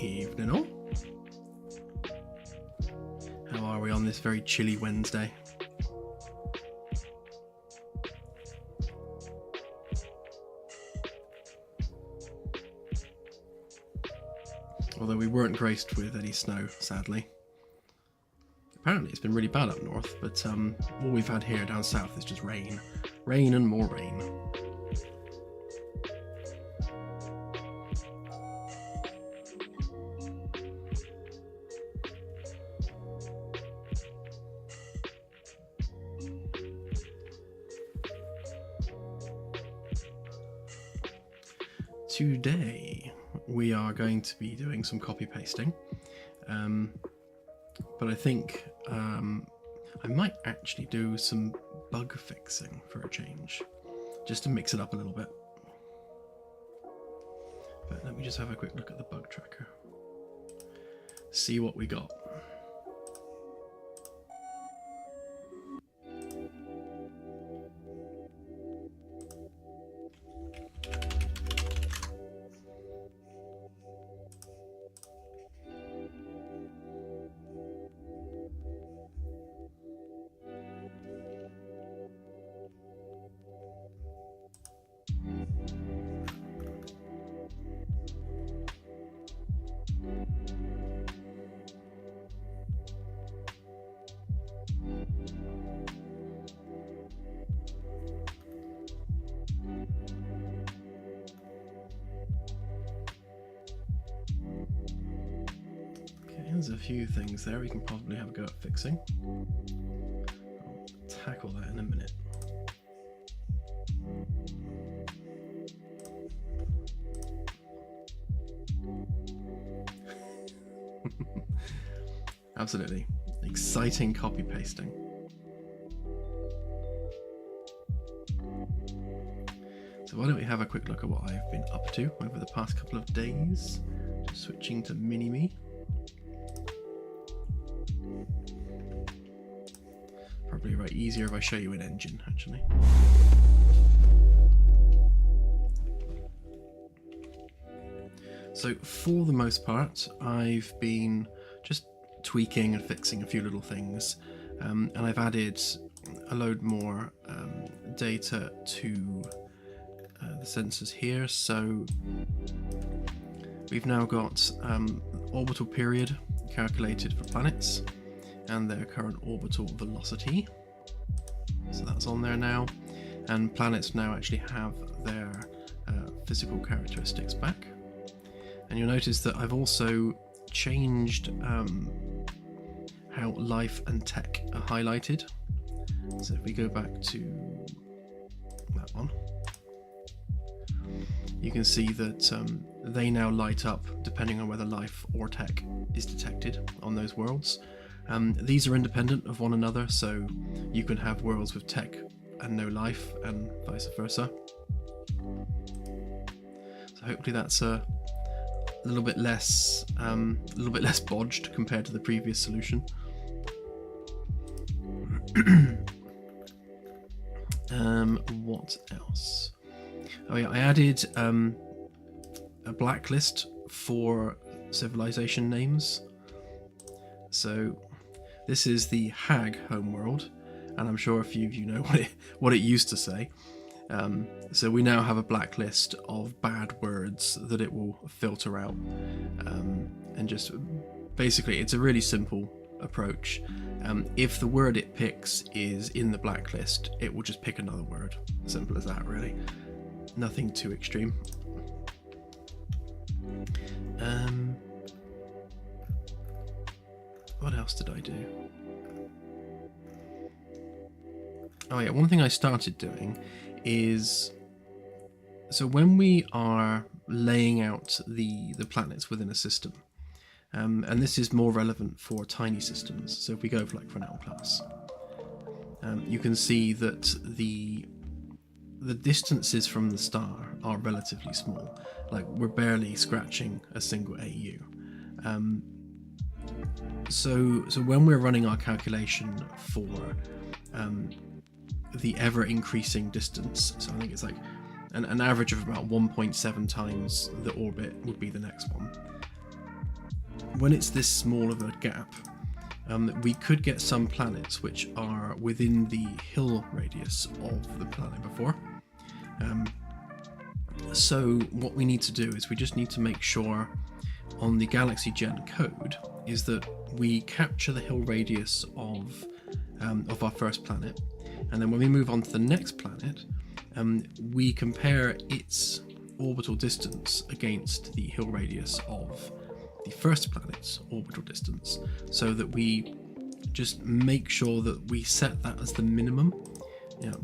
Evening all. How are we on this very chilly Wednesday? Although we weren't graced with any snow, sadly. Apparently it's been really bad up north, but all we've had here down south is just rain. Rain and more rain. Today we are going to be doing some copy pasting, but I think I might actually do some bug fixing for a change, just to mix it up a little bit. But let me just have a quick look at the bug tracker, see what we got. There's a few things there we can probably have a go at fixing. I'll tackle that in a minute. Absolutely. Exciting copy pasting. So why don't we have a quick look at what I've been up to over the past couple of days. Just switching to mini-me. Probably right easier if I show you an engine, actually. So for the most part, I've been just tweaking and fixing a few little things, and I've added a load more data to the sensors here. So we've now got orbital period calculated for planets and their current orbital velocity, so that's on there now, and planets now actually have their physical characteristics back. And you'll notice that I've also changed how life and tech are highlighted. So if we go back to that one, you can see that they now light up depending on whether life or tech is detected on those worlds. These are independent of one another, so you can have worlds with tech and no life, and vice versa. So hopefully that's a little bit less bodged compared to the previous solution. What else? Oh yeah, I added a blacklist for civilization names. So this is the Hag homeworld, and I'm sure a few of you know what it used to say. So we now have a blacklist of bad words that it will filter out, and just basically it's a really simple approach. If the word it picks is in the blacklist, it will just pick another word. Simple as that, really. Nothing too extreme. What else did I do? Oh yeah, one thing I started doing is, so when we are laying out the planets within a system, and this is more relevant for tiny systems, so if we go for an L class, you can see that the distances from the star are relatively small. Like, we're barely scratching a single AU. So when we're running our calculation for the ever increasing distance, so I think it's like an average of about 1.7 times the orbit would be the next one. when it's this small of a gap, we could get some planets which are within the hill radius of the planet before. So what we need to do is we just need to make sure on the Galaxy Gen code is that we capture the hill radius of our first planet, and then when we move on to the next planet, we compare its orbital distance against the hill radius of the first planet's orbital distance, so that we just make sure that we set that as the minimum,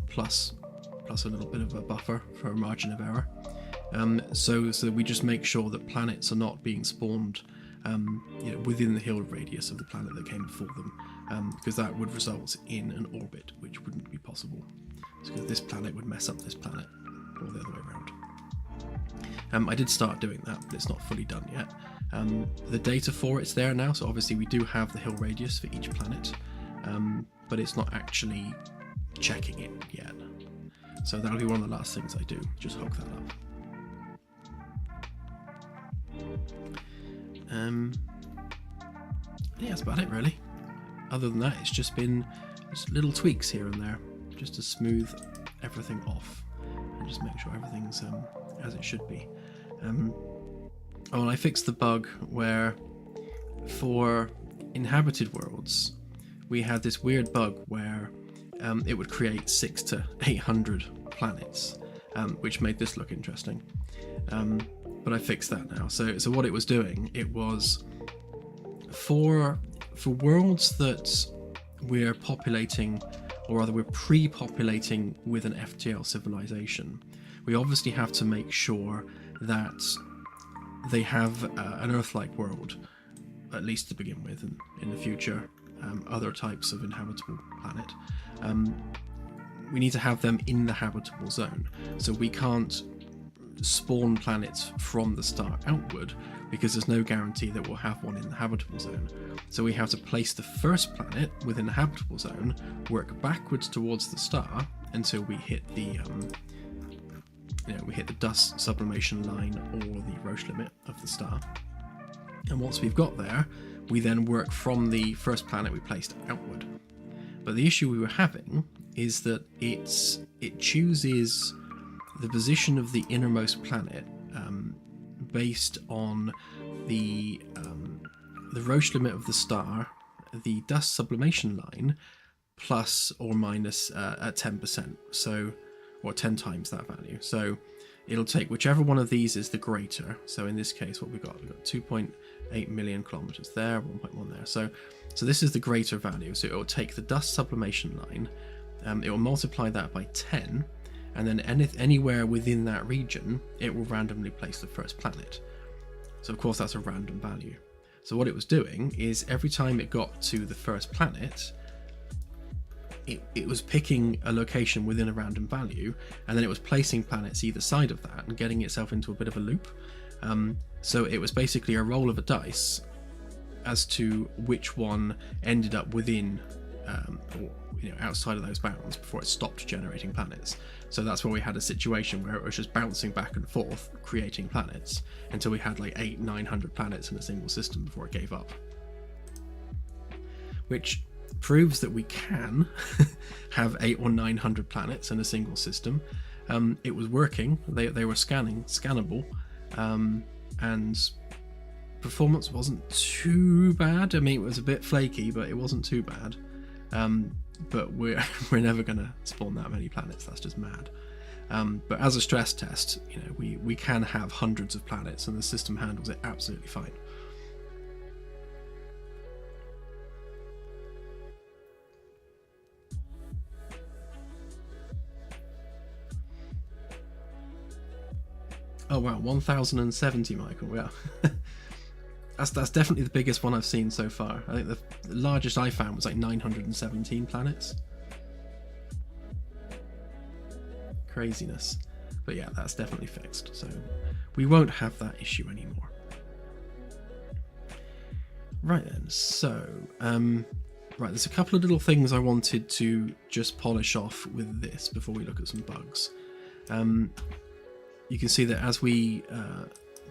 plus a little bit of a buffer for a margin of error. So we just make sure that planets are not being spawned within the hill radius of the planet that came before them, because that would result in an orbit which wouldn't be possible, because this planet would mess up this planet, or the other way around. I did start doing that, but it's not fully done yet. The data for it's there now, so obviously we do have the hill radius for each planet, but it's not actually checking it yet. So that'll be one of the last things I do, just hook that up. Yeah, that's about it really. Other than that, it's just been just little tweaks here and there, just to smooth everything off and just make sure everything's as it should be. Oh, and I fixed the bug where for inhabited worlds we had this weird bug where it would create 600 to 800 planets, which made this look interesting. But I fixed that now. So what it was doing, it was for worlds that we're populating, or rather we're pre-populating with an FTL civilization, we obviously have to make sure that they have an Earth-like world, at least to begin with, and in the future other types of inhabitable planet. We need to have them in the habitable zone, so we can't spawn planets from the start outward, because there's no guarantee that we'll have one in the habitable zone. So we have to place the first planet within the habitable zone, work backwards towards the star until we hit the dust sublimation line or the Roche limit of the star. And once we've got there, we then work from the first planet we placed outward. But the issue we were having is that it chooses the position of the innermost planet based on the Roche limit of the star, the dust sublimation line, plus or minus at 10%, so, or 10 times that value. So it'll take whichever one of these is the greater. So in this case, what we've got 2.8 million kilometers there, 1.1 there. So this is the greater value. So it will take the dust sublimation line, it will multiply that by 10, and then anywhere within that region, it will randomly place the first planet. So of course that's a random value. So what it was doing is every time it got to the first planet, it was picking a location within a random value, and then it was placing planets either side of that and getting itself into a bit of a loop. So it was basically a roll of a dice as to which one ended up within or outside of those bounds before it stopped generating planets. So that's where we had a situation where it was just bouncing back and forth creating planets until we had like 800-900 planets in a single system before it gave up, which proves that we can have 800 or 900 planets in a single system. It was working, they were scannable, and performance wasn't too bad. I mean, it was a bit flaky, but it wasn't too bad. But we're never gonna spawn that many planets, that's just mad. But as a stress test, we can have hundreds of planets and the system handles it absolutely fine. Oh wow, 1070, Michael. Yeah. That's definitely the biggest one I've seen so far. I think the largest I found was like 917 planets. Craziness. But yeah, that's definitely fixed, so we won't have that issue anymore. Right then, so right, there's a couple of little things I wanted to just polish off with this before we look at some bugs. You can see that as we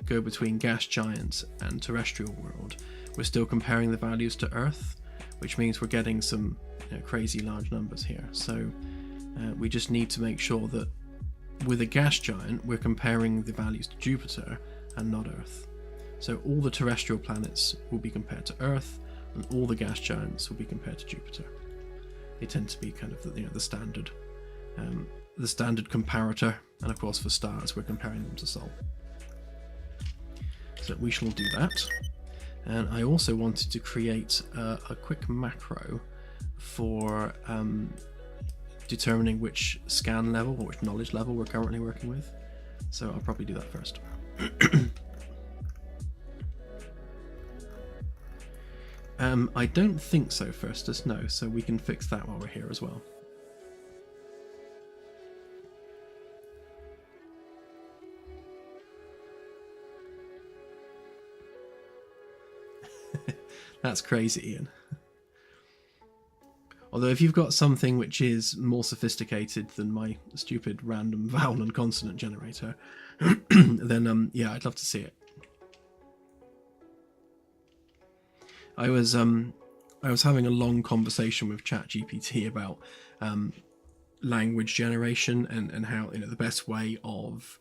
go between gas giant and terrestrial world, we're still comparing the values to Earth, which means we're getting some crazy large numbers here. So we just need to make sure that with a gas giant, we're comparing the values to Jupiter and not Earth. So all the terrestrial planets will be compared to Earth, and all the gas giants will be compared to Jupiter. They tend to be kind of the standard comparator, and of course for stars we're comparing them to Sol. So we shall do that. And I also wanted to create a quick macro for determining which scan level or which knowledge level we're currently working with. So I'll probably do that first. I don't think so, Firstus, no, so we can fix that while we're here as well. That's crazy, Ian. Although if you've got something which is more sophisticated than my stupid random vowel and consonant generator, then yeah, I'd love to see it. I was having a long conversation with ChatGPT about language generation and how the best way of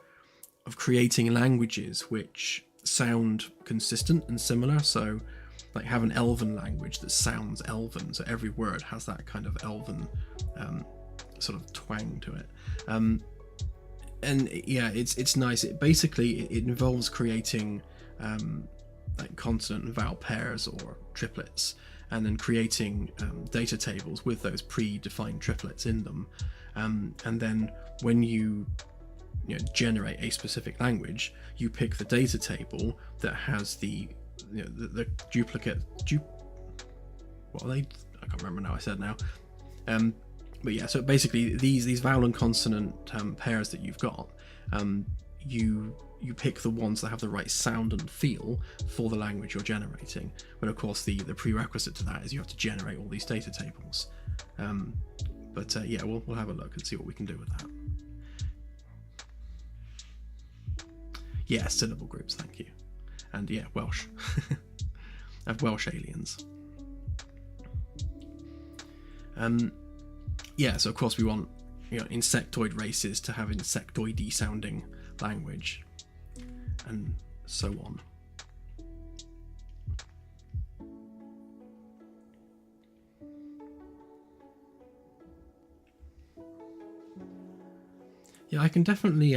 creating languages which sound consistent and similar. So like have an elven language that sounds elven, so every word has that kind of elven sort of twang to it. And yeah, it's nice. It basically it involves creating like consonant and vowel pairs or triplets, and then creating data tables with those predefined triplets in them. And then when you generate a specific language, you pick the data table that has the duplicate. What are they? I can't remember now. I said now. But yeah, so basically these vowel and consonant pairs that you've got, you pick the ones that have the right sound and feel for the language you're generating. But of course, the prerequisite to that is you have to generate all these data tables. Yeah, we'll have a look and see what we can do with that. Yeah, syllable groups, thank you. And yeah, Welsh. I have Welsh aliens. Yeah, so of course we want insectoid races to have insectoidy sounding language, and so on. Yeah, I can definitely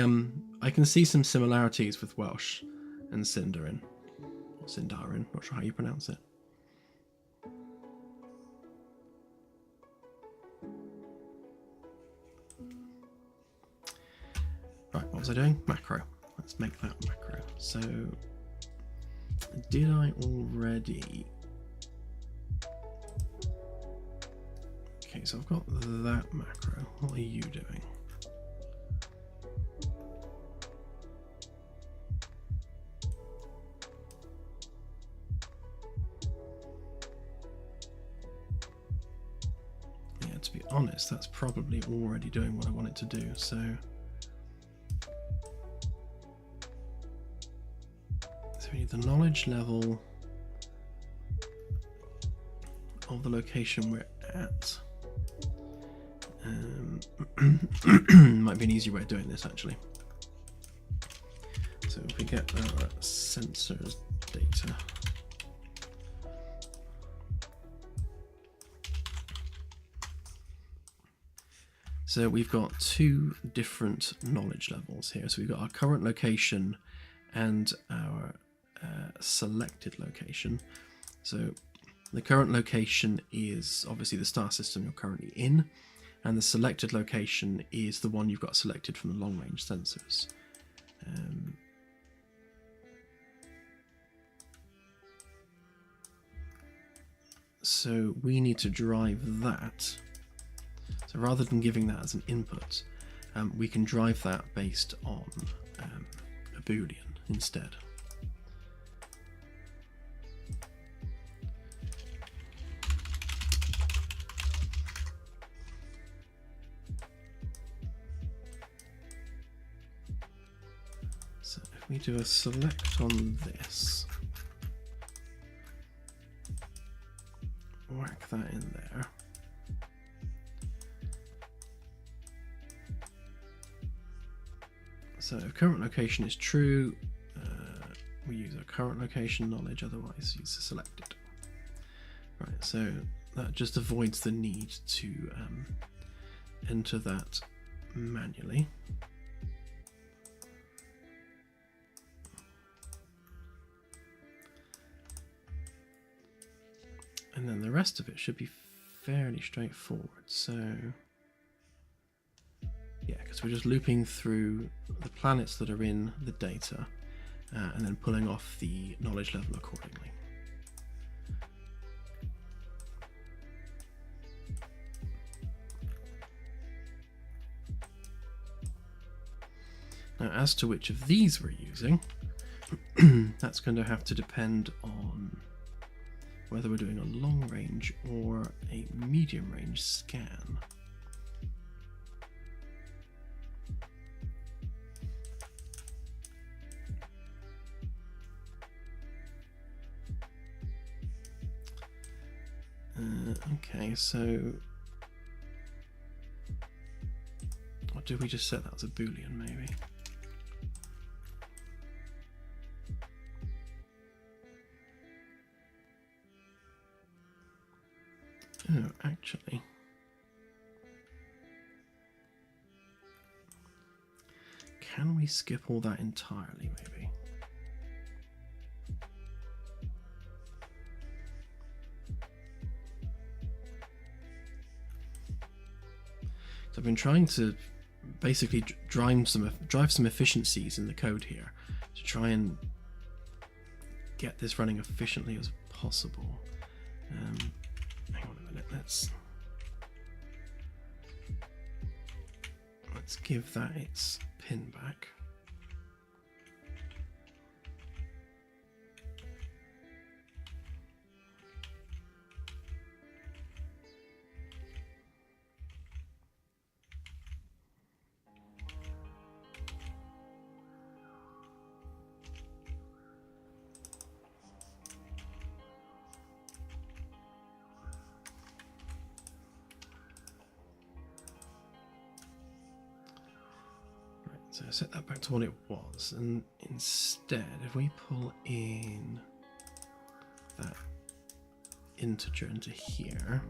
I can see some similarities with Welsh and Sindarin, or Sindarin, not sure how you pronounce it. Right, what was I doing? Macro. Let's make that macro. So, did I already? Okay, so I've got that macro. What are you doing? Yeah, to be honest, that's probably already doing what I want it to do, so... So we need the knowledge level of the location we're at. Might be an easier way of doing this, actually. So if we get our sensors data. So we've got two different knowledge levels here. So we've got our current location and our selected location. So the current location is obviously the star system you're currently in, and the selected location is the one you've got selected from the long-range sensors. So we need to drive that. So rather than giving that as an input, we can drive that based on a Boolean instead. So if we do a select on this, whack that in there. So if current location is true, we use our current location knowledge, otherwise use the selected. Right, so that just avoids the need to enter that manually. And then the rest of it should be fairly straightforward. So yeah, because we're just looping through the planets that are in the data and then pulling off the knowledge level accordingly. Now, as to which of these we're using, that's going to have to depend on whether we're doing a long range or a medium range scan. Okay, so or did we just set that as a Boolean maybe? Oh, actually, can we skip all that entirely maybe? So I've been trying to basically drive some efficiencies in the code here to try and get this running efficiently as possible. Hang on a minute, let's give that its pin back. So set that back to what it was, and instead, if we pull in that integer into here,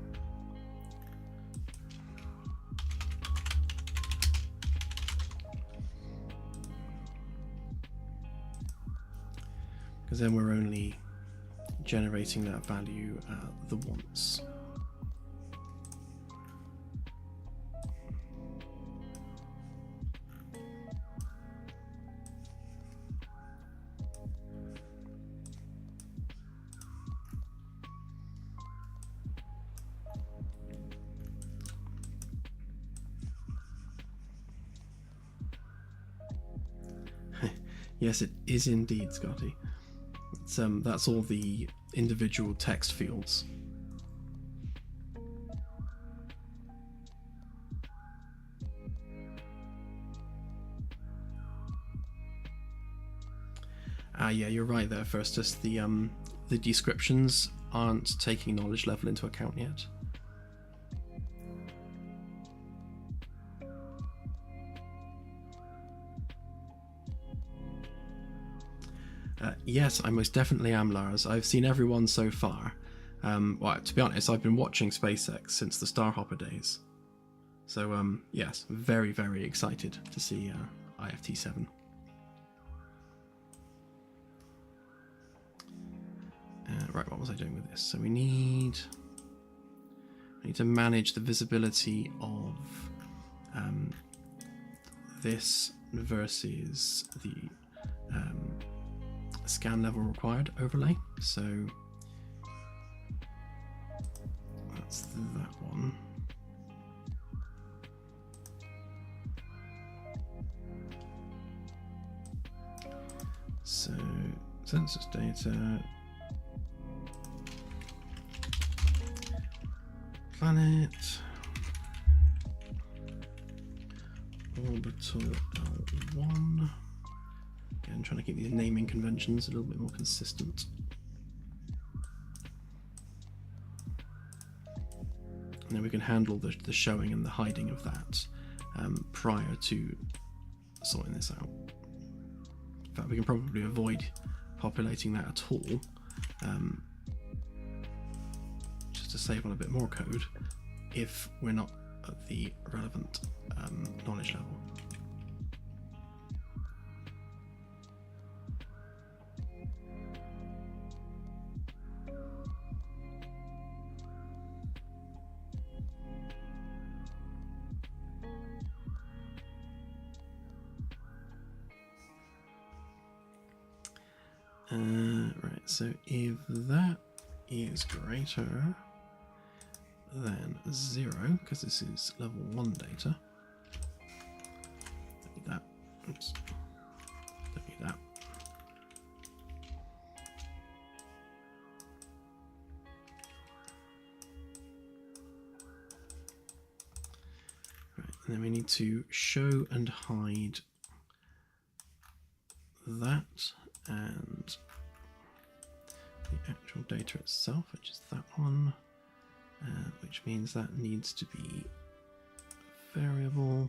because then we're only generating that value the once. Yes, it is indeed, Scotty. It's, that's all the individual text fields. Yeah, you're right there, Firstus. The descriptions aren't taking knowledge level into account yet. Yes, I most definitely am, Lars. I've seen everyone so far. Well, to be honest, I've been watching SpaceX since the Starhopper days. So, yes, very, very excited to see IFT7. Right, what was I doing with this? So we need to manage the visibility of this versus the scan level required overlay. So that's that one. So census data, planet, orbital L1, Again, trying to keep these naming conventions a little bit more consistent. And then we can handle the showing and the hiding of that prior to sorting this out. In fact, we can probably avoid populating that at all, just to save on a bit more code if we're not at the relevant knowledge level. Right, so if that is greater than 0, because this is level 1 data, don't need that, oops, don't need that. Right, and then we need to show and hide that and the actual data itself, which is that one, which means that needs to be a variable.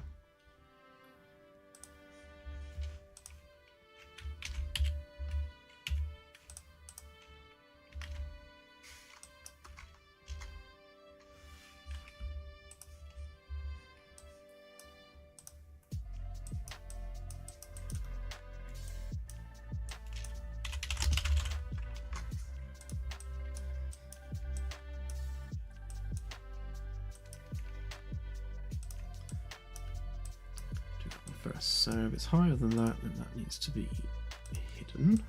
First, so if it's higher than that, then that needs to be hidden.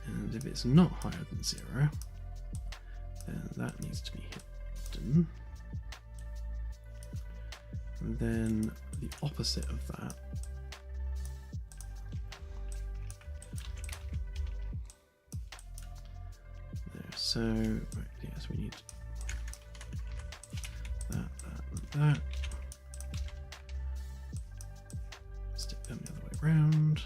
And if it's not higher than 0, then that needs to be hidden. And then the opposite of that there. So, right, yes, we need that. Stick them the other way around.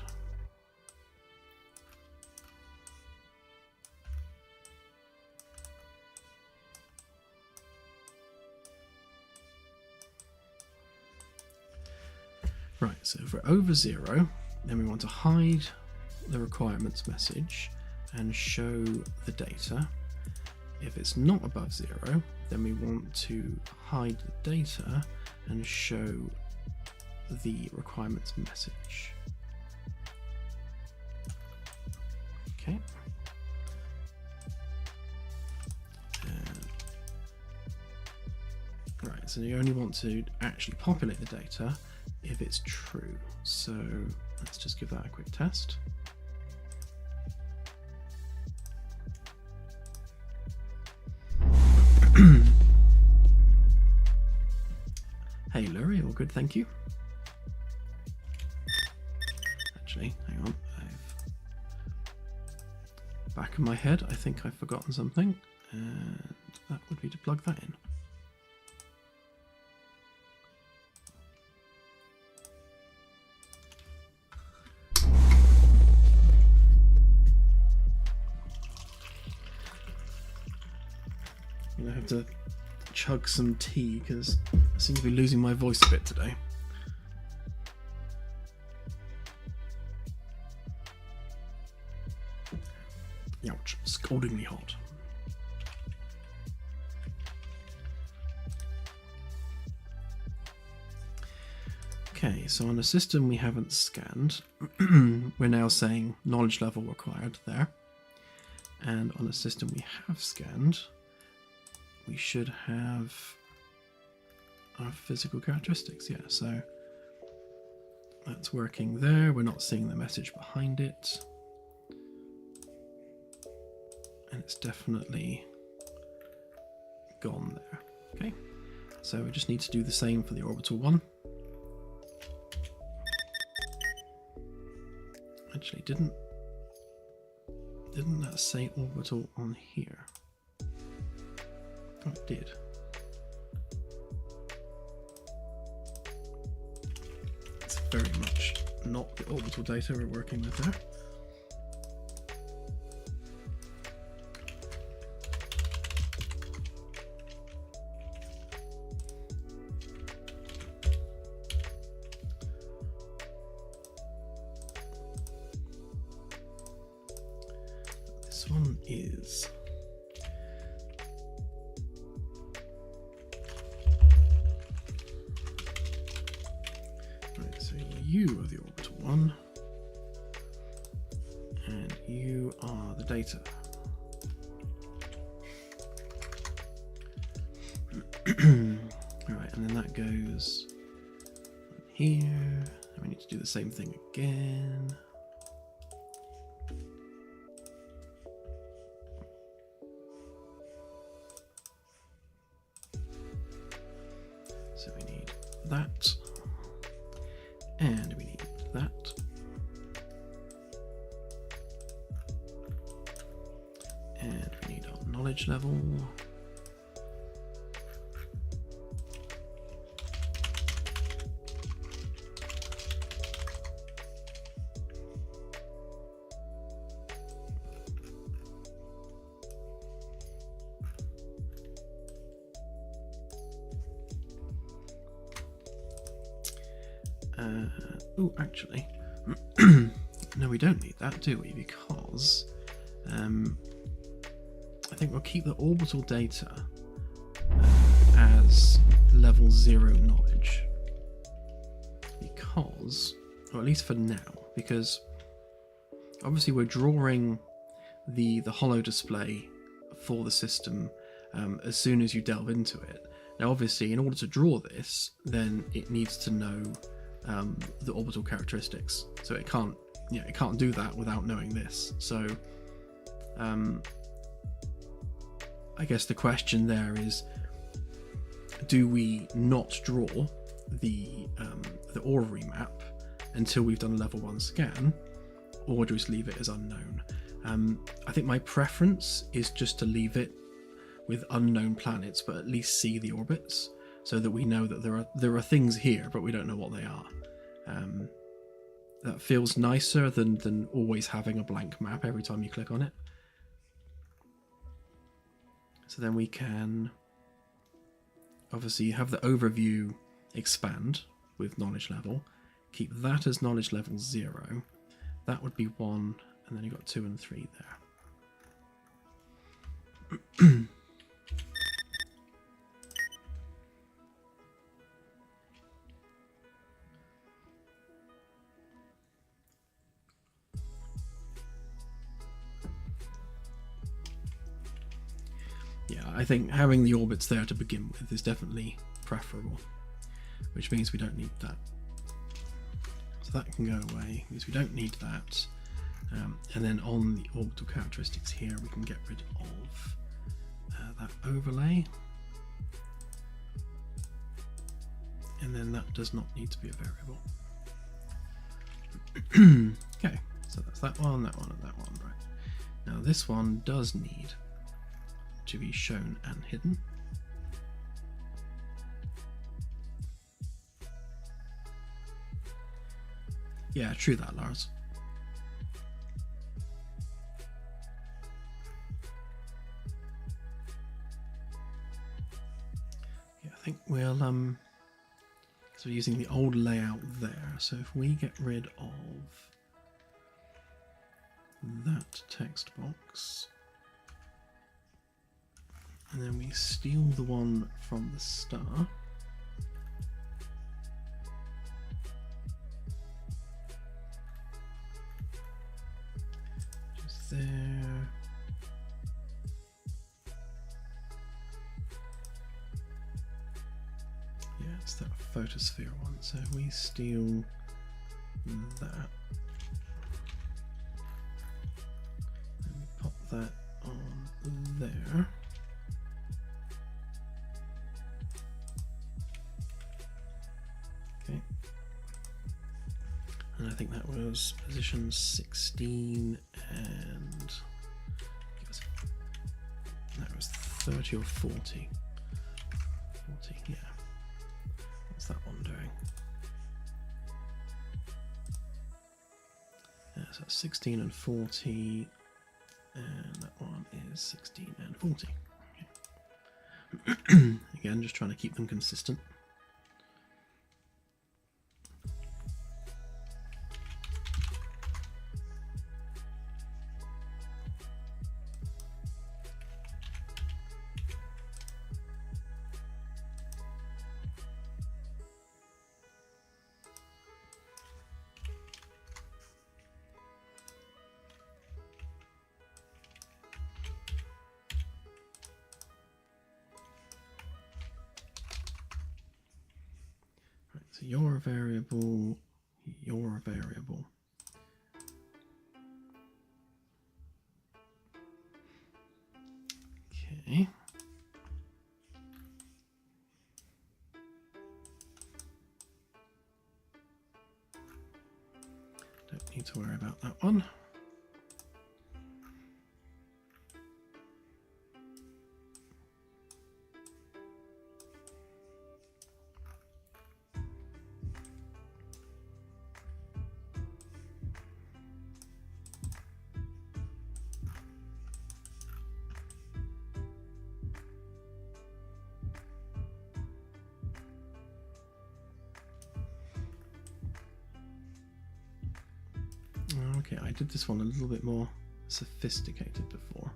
Right, so if we're over 0, then we want to hide the requirements message and show the data. If it's not above 0, then we want to hide the data and show the requirements message. Okay. Right, so you only want to actually populate the data if it's true. So let's just give that a quick test. Hey Lurie, all good, thank you. Actually, hang on, back of my head, I think I've forgotten something, and that would be to plug that in. I have to chug some tea because I seem to be losing my voice a bit today. Ouch, scaldingly hot. Okay, so on a system we haven't scanned, we're now saying knowledge level required there. And on a system we have scanned, we should have our physical characteristics, yeah, so that's working there. We're not seeing the message behind it. And it's definitely gone there. Okay, so we just need to do the same for the orbital one. Actually, didn't that say orbital on here? Oh, it did. not the orbital data we're working with there. This one is right, so you are the orbital one and you are the data. Alright, and then that goes here, and we need to do the same thing again. So we need that, and we need that, and we need our knowledge level. Oh, actually, no, we don't need that, do we? Because I think we'll keep the orbital data as level 0 knowledge. Because, or at least for now, because obviously we're drawing the holo display for the system as soon as you delve into it. Now, obviously, in order to draw this, then it needs to know the orbital characteristics, so it can't do that without knowing this. So I guess the question there is, do we not draw the orrery map until we've done a level 1 scan, or do we just leave it as unknown? I think my preference is just to leave it with unknown planets, but at least see the orbits, so that we know that there are things here, but we don't know what they are. That feels nicer than always having a blank map every time you click on it. So then we can obviously have the overview expand with knowledge level. Keep that as knowledge level 0. That would be 1, and then you've got 2 and 3 there. Yeah, I think having the orbits there to begin with is definitely preferable, which means we don't need that. So that can go away, means we don't need that. And then on the orbital characteristics here, we can get rid of that overlay. And then that does not need to be a variable. Okay, so that's that one, and that one. Right. Now this one does need to be shown and hidden. Yeah, true that, Lars. Yeah, I think we'll so we're using the old layout there. So if we get rid of that text box, and then we steal the one from the star. Just there. Yeah, it's that photosphere one. So if we steal that, and we pop that on there. And I think that was position 16, and that was 30 or 40. 40, yeah. What's that one doing? So 16 and 40, and that one is 16 and 40. Okay. Again, just trying to keep them consistent. So you're a variable, you're a variable. Okay. Don't need to worry about that one. Okay, I did this one a little bit more sophisticated before.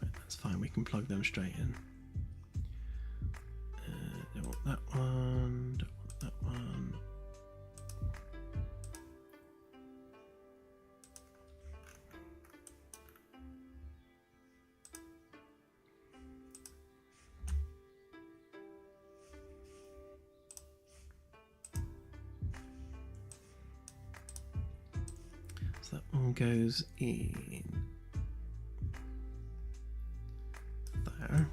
Right, that's fine, we can plug them straight in. Don't want that one, don't want that one. So that one goes in there. And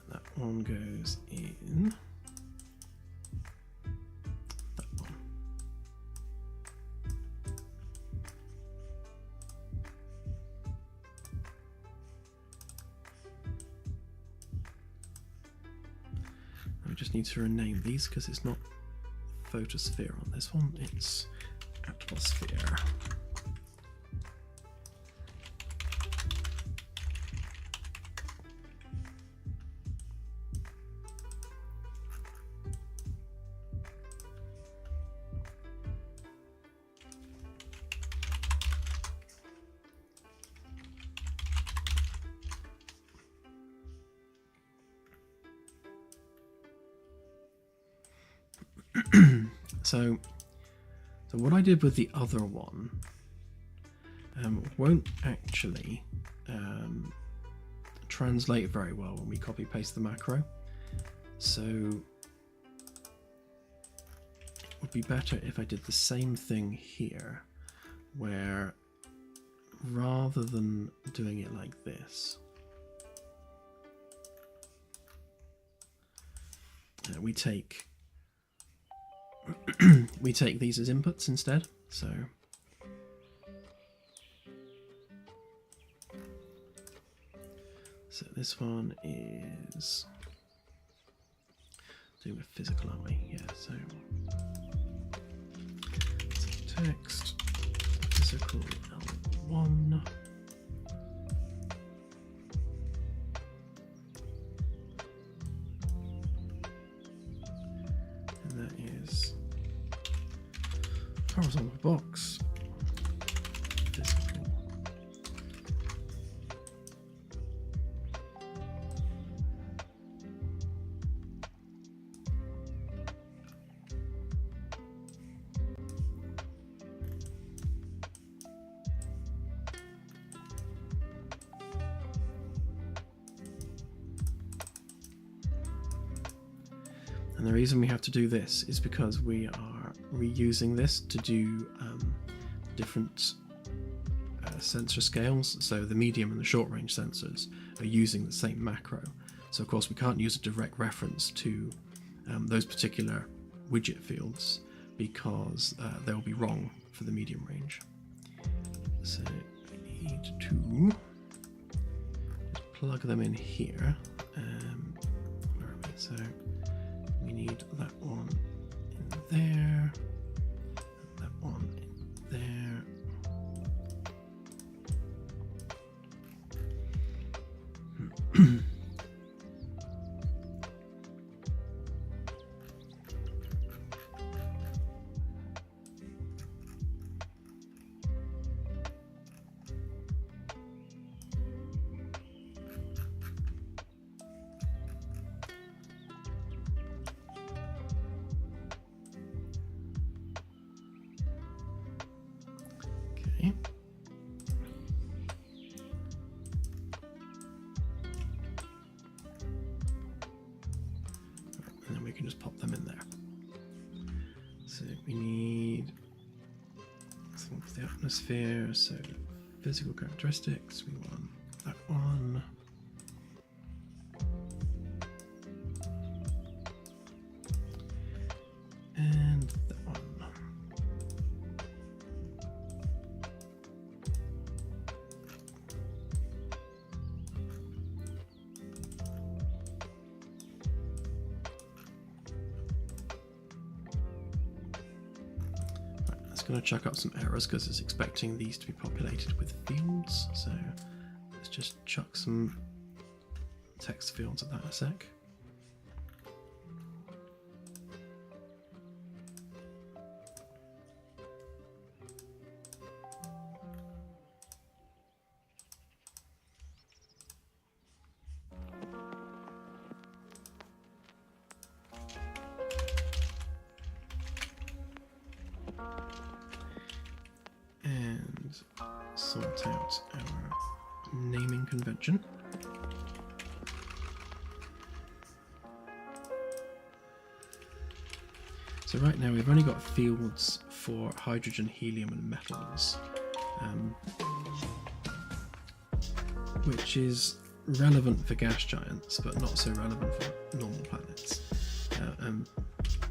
that one goes in that one. We just need to rename these because it's not photosphere on this one, it's atmosphere. So what I did with the other one won't actually translate very well when we copy paste the macro. So it would be better if I did the same thing here, where rather than doing it like this, we take we take these as inputs instead. So this one is doing with physical, aren't we? Yeah, so text physical L1. And that is horizontal box physical. And the reason we have to do this is because we are reusing this to do different sensor scales. So the medium and the short range sensors are using the same macro. So of course we can't use a direct reference to those particular widget fields because they'll be wrong for the medium range. So we need to just plug them in here. Where are we? So we need that one in there, and that one in there. Okay. And then we can just pop them in there. So we need something for the atmosphere, so physical characteristics, we want that one. And that one. Going to chuck up some errors because it's expecting these to be populated with fields, so let's just chuck some text fields at that a sec. Sort out our naming convention. So right now we've only got fields for hydrogen, helium and metals, which is relevant for gas giants but not so relevant for normal planets.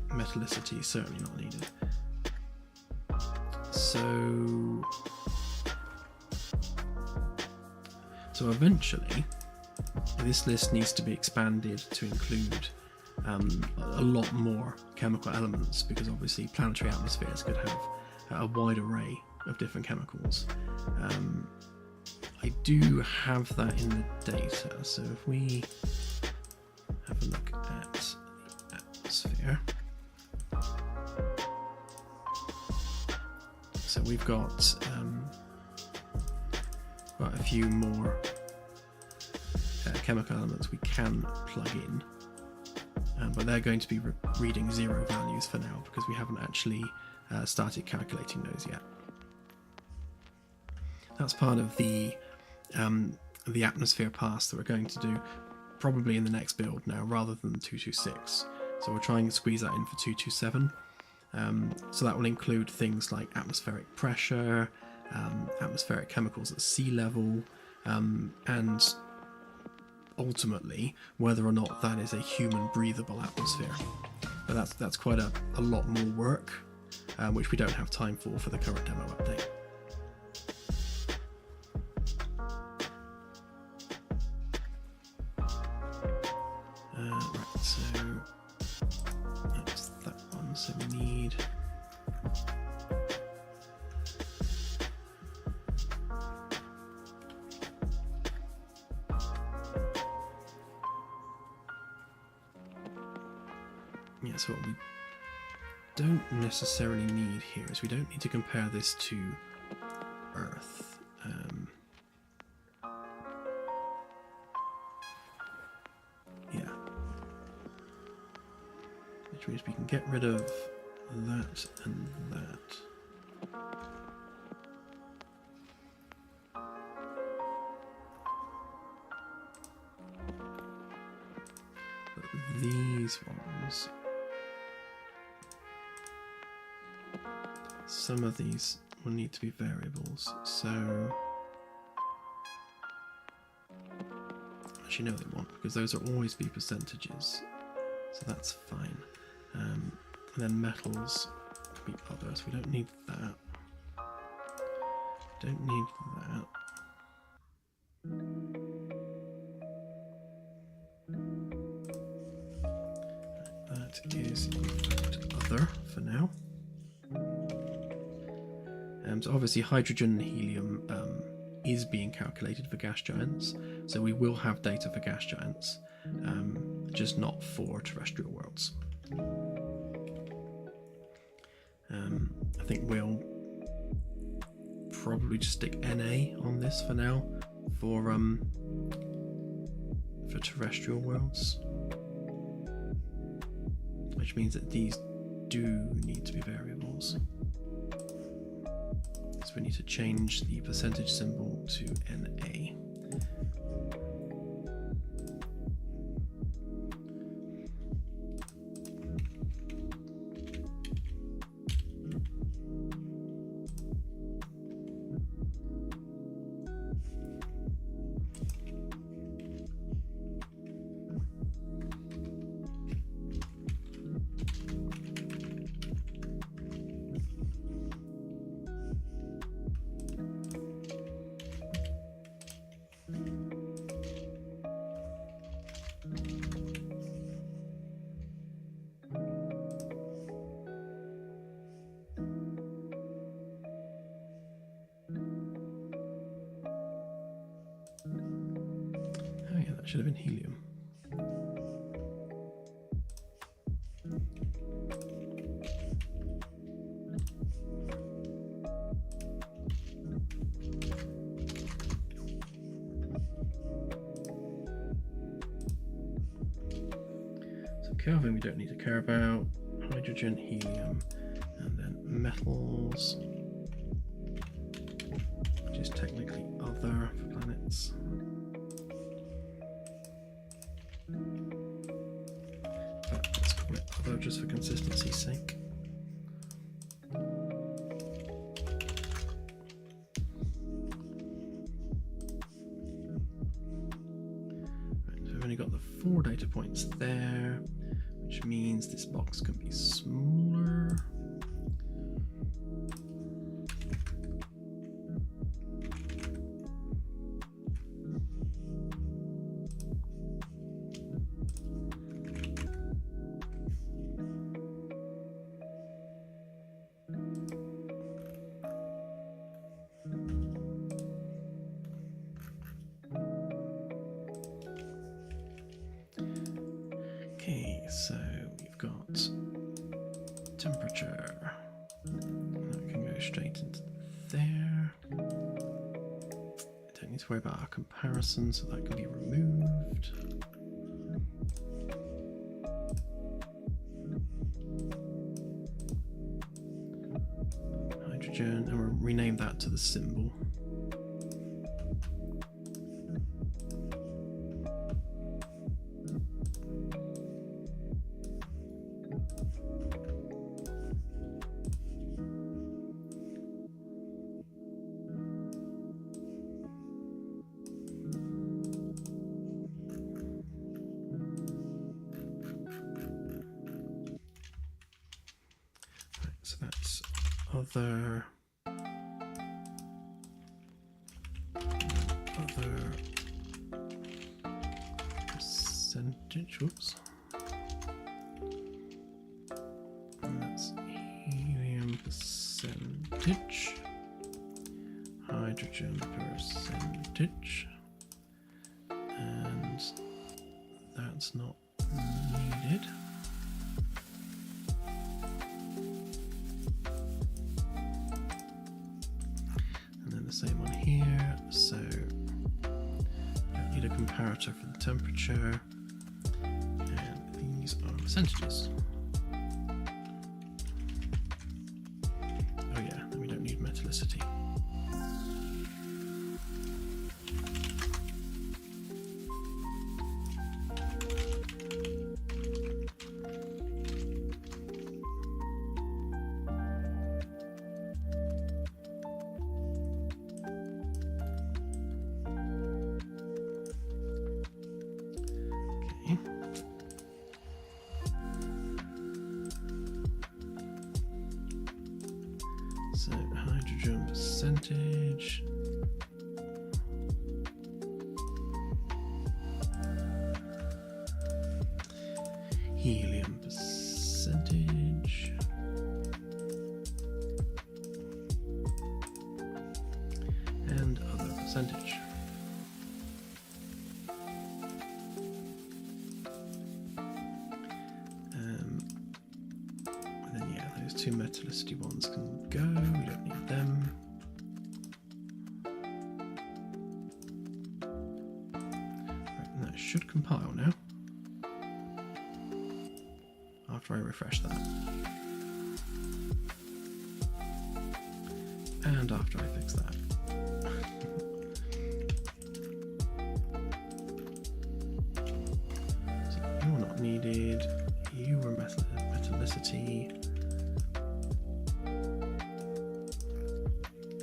Metallicity is certainly not needed. So eventually, this list needs to be expanded to include a lot more chemical elements, because obviously planetary atmospheres could have a wide array of different chemicals. I do have that in the data, so if we have a look at the atmosphere. So we've got quite a few more chemical elements we can plug in, but they're going to be reading 0 values for now because we haven't actually started calculating those yet. That's part of the atmosphere pass that we're going to do probably in the next build now rather than 226. So we're trying to squeeze that in for 227. So that will include things like atmospheric pressure, atmospheric chemicals at sea level, and ultimately whether or not that is a human breathable atmosphere. But that's quite a lot more work, which we don't have time for the current demo update. Right, so that's that one, so we need so what we don't necessarily need here is we don't need to compare this to Earth. Yeah. Which means we can get rid of that and that. But these ones, some of these will need to be variables, so Actually, no, they won't, because those will always be percentages. So that's fine. And then metals can be others. We don't need that. Don't need that. That is in fact other for now. So obviously hydrogen and helium is being calculated for gas giants, so we will have data for gas giants, just not for terrestrial worlds. I think we'll probably just stick NA on this for now for terrestrial worlds, which means that these do need to be variables. So we need to change the percentage symbol to NA. Oh yeah, that should have been helium. So Kelvin we don't need to care about. Hydrogen, helium, and then metals, which is technically other for planets. But let's call it other just for consistency's sake. Right, so we've only got the 4 data points there, which means this box can be smaller. Okay, so we've got temperature. That can go straight into there. I don't need to worry about our comparison, so that can be removed. Hydrogen, and we'll rename that to the symbol. So that's other percentage, whoops. And that's helium percentage, hydrogen percentage, and that's not needed. Same on here, so don't need a comparator for the temperature, and these are percentages. Oh yeah, and we don't need metallicity. So hydrogen percentage. Helium percentage. And other percentage. And then yeah, those two metallicity ones can go, we don't need them. Right, and that should compile now. After I refresh that. And after I fix that. So you're not needed, you were metallicity.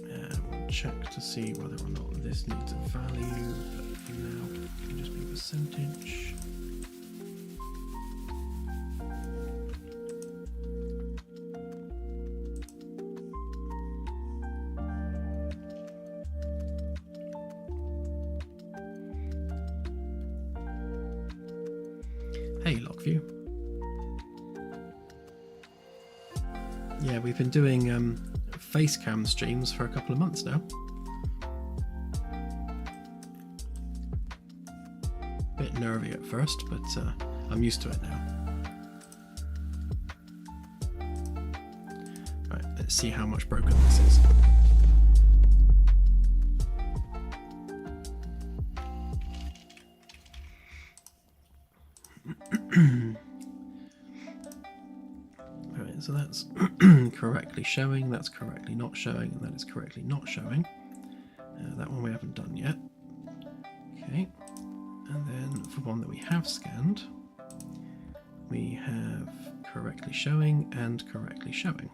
And we'll check to see whether or not this needs a value, but for now it can just be percentage. Hey, Lockview. Yeah, we've been doing face cam streams for a couple of months now. Bit nervy at first, but I'm used to it now. Right, let's see how much broken this is. Right, so that's correctly showing, that's correctly not showing, and that is correctly not showing. That one we haven't done yet. Okay, and then for one that we have scanned, we have correctly showing and correctly showing.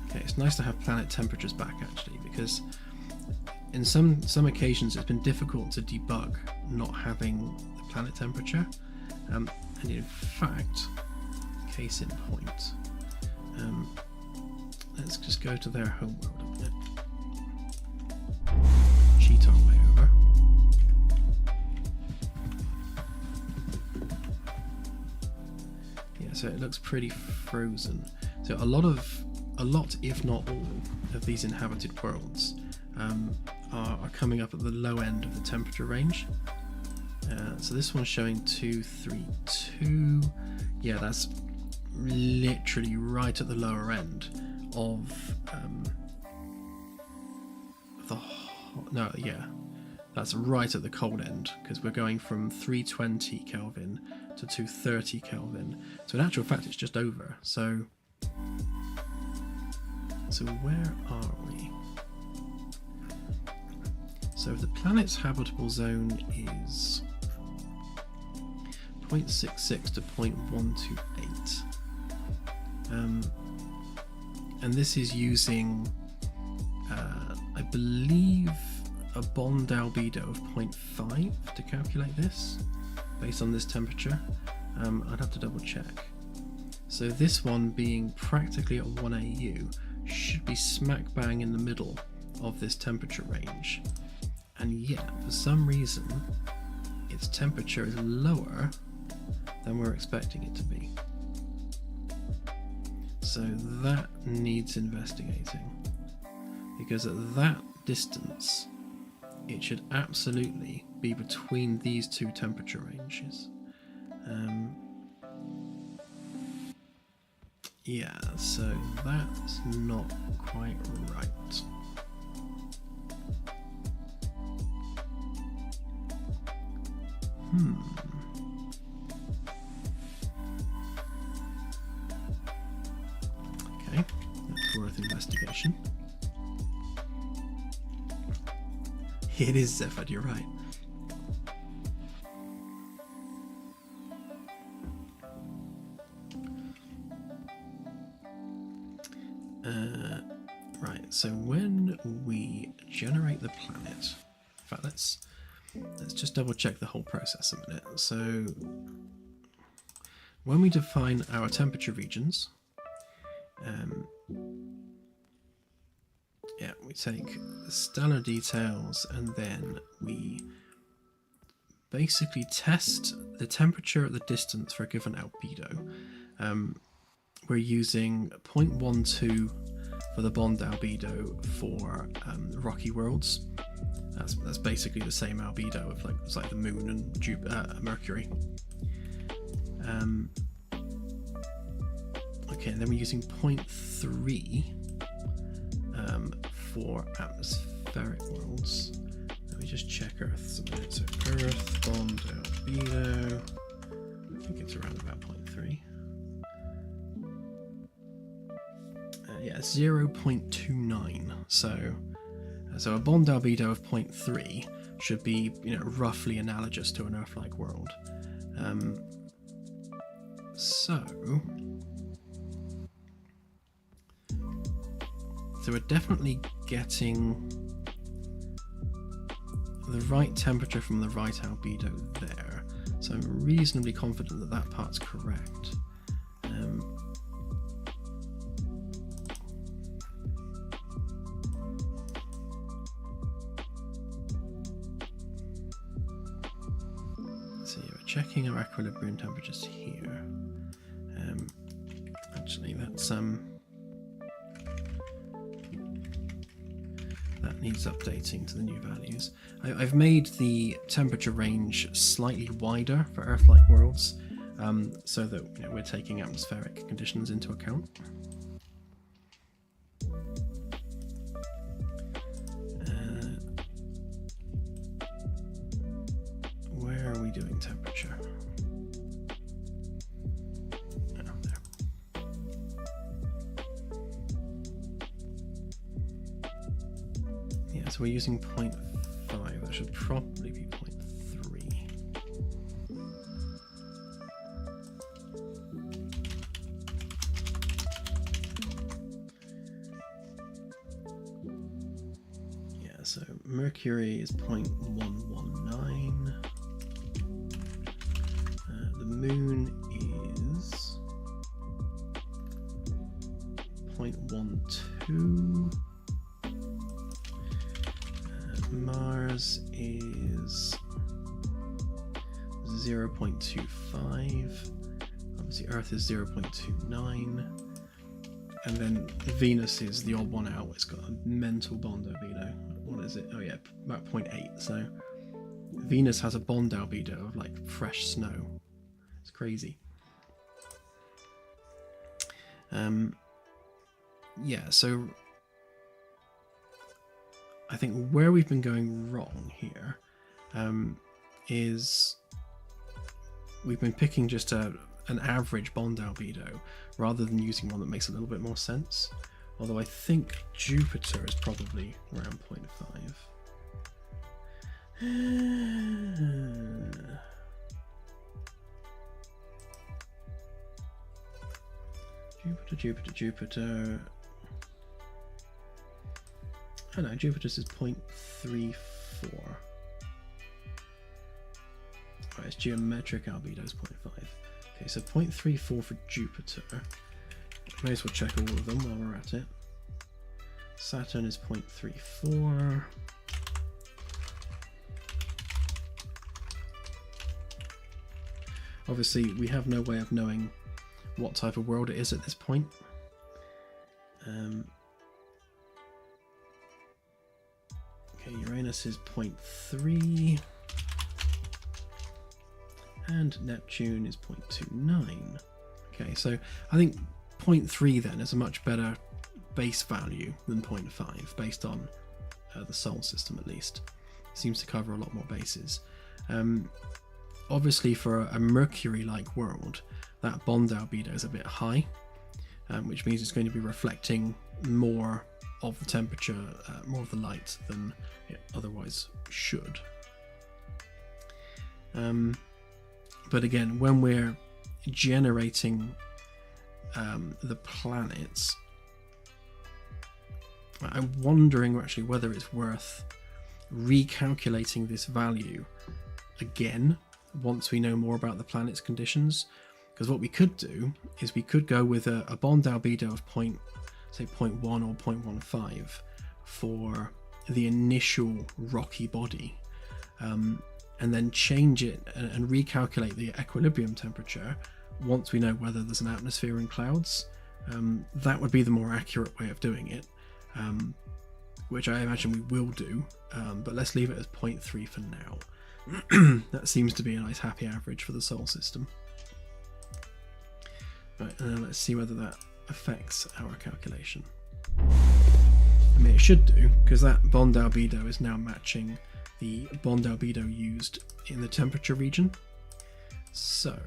Okay, it's nice to have planet temperatures back actually, because in some occasions it's been difficult to debug not having the planet temperature, and in fact, case in point, let's just go to their home world a minute, cheat our way over. Yeah, so it looks pretty frozen. So a lot if not all of these inhabited worlds are coming up at the low end of the temperature range. So this one's showing 232. Yeah, that's literally right at the lower end of that's right at the cold end, because we're going from 320 Kelvin to 230 Kelvin. So in actual fact, it's just over. So where are we? So the planet's habitable zone is 0.66 to 0.128. And this is using, I believe, a bond albedo of 0.5 to calculate this, based on this temperature. I'd have to double check. So this one being practically at 1 AU should be smack bang in the middle of this temperature range. And yet, for some reason, its temperature is lower than we're expecting it to be. So that needs investigating, because at that distance, it should absolutely be between these two temperature ranges. Yeah, so that's not quite right. Okay, that's worth investigation. It is Zephyr, you're right. Right, so when we generate the planet, in fact, let's just double check the whole process a minute. So when we define our temperature regions, yeah, we take the stellar details and then we basically test the temperature at the distance for a given albedo. We're using 0.12 for the bond albedo for rocky worlds. That's basically the same albedo of it's like the moon and Mercury. Okay, and then we're using 0.3 for atmospheric worlds. Let me just check Earth's a minute. So Earth bond albedo, I think it's around about 0.3. Yeah, 0.29. So a bond albedo of 0.3 should be, roughly analogous to an Earth-like world. So we're definitely getting the right temperature from the right albedo there. So I'm reasonably confident that that part's correct. So we're checking our equilibrium temperatures here. Actually, that's that needs updating to the new values. I've made the temperature range slightly wider for Earth-like worlds, so that we're taking atmospheric conditions into account. Where are we doing temperature? So we're using 0.5, that should probably be 0.3. Yeah, so Mercury is 0.119. The moon is 0.12. Mars is 0.25. Obviously Earth is 0.29. And then Venus is the odd one out. It's got a mental bond albedo. What is it? Oh yeah, about 0.8. So Venus has a bond albedo of like fresh snow. It's crazy. Yeah, so I think where we've been going wrong here is we've been picking just an average bond albedo rather than using one that makes a little bit more sense. Although I think Jupiter is probably around 0.5. Jupiter. Oh no, Jupiter's is 0.34. Right, its geometric albedo is 0.5. Okay, so 0.34 for Jupiter. May as well check all of them while we're at it. Saturn is 0.34. Obviously, we have no way of knowing what type of world it is at this point. Okay, Uranus is 0.3. And Neptune is 0.29. Okay, so I think 0.3 then is a much better base value than 0.5 based on the Sol system at least. It seems to cover a lot more bases. Obviously for a Mercury-like world, that bond albedo is a bit high, which means it's going to be reflecting more of the temperature, more of the light than it otherwise should. But again, when we're generating the planets, I'm wondering actually whether it's worth recalculating this value again once we know more about the planet's conditions, Because what we could do is we could go with a bond albedo of say 0.1 or 0.15 for the initial rocky body, and then change it and recalculate the equilibrium temperature once we know whether there's an atmosphere and clouds. That would be the more accurate way of doing it, which I imagine we will do, but let's leave it as 0.3 for now. That seems to be a nice happy average for the Sol system. Right, and then let's see whether that affects our calculation. I mean, it should do, because that bond albedo is now matching the bond albedo used in the temperature region. So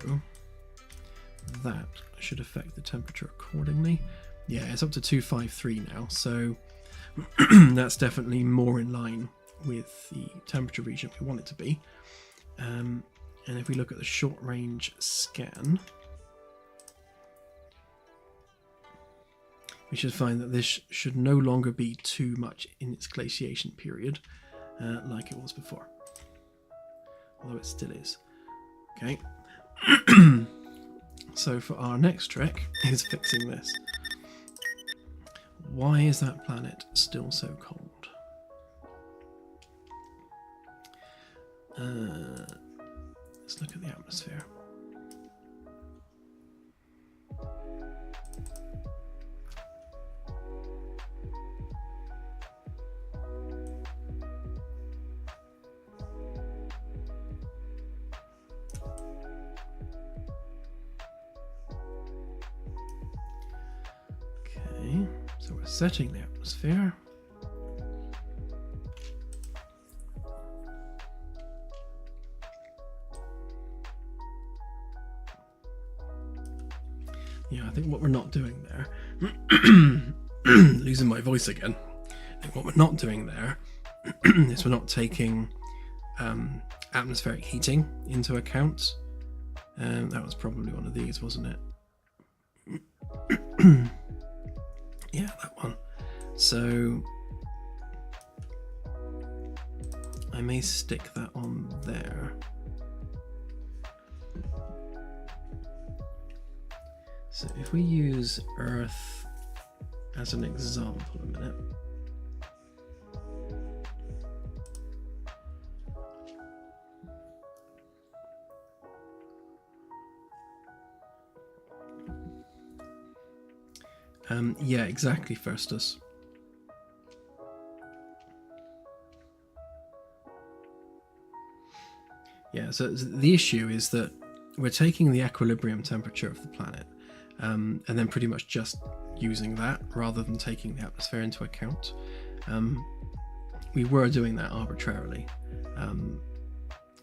that should affect the temperature accordingly. Yeah, it's up to 253 now, so that's definitely more in line with the temperature region we want it to be. And if we look at the short range scan, we should find that this should no longer be too much in its glaciation period, like it was before. Although it still is. Okay. So for our next trick is fixing this. Why is that planet still so cold? Let's look at the atmosphere. So we're setting the atmosphere. Yeah, I think what we're not doing there, losing my voice again, I think what we're not doing there is we're not taking atmospheric heating into account. That was probably one of these, wasn't it? Yeah, that one. So I may stick that on there. So if we use Earth as an example a minute. Yeah, exactly, Firstus. Yeah, so the issue is that we're taking the equilibrium temperature of the planet and then pretty much just using that rather than taking the atmosphere into account. We were doing that arbitrarily, and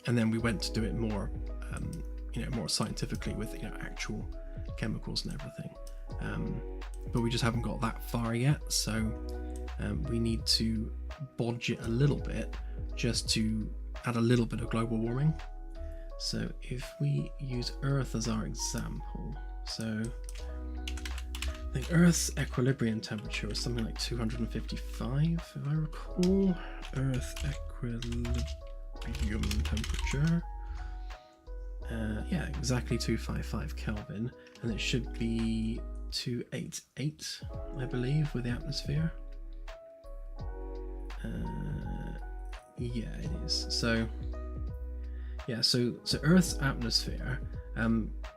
then we went to do it more, more scientifically with actual chemicals and everything. But we just haven't got that far yet, so we need to bodge it a little bit just to add a little bit of global warming. So if we use Earth as our example, so I think Earth's equilibrium temperature is something like 255, if I recall. Earth equilibrium temperature, yeah, exactly 255 Kelvin, and it should be 288, I believe, with the atmosphere. Yeah, it is. So yeah, so Earth's atmosphere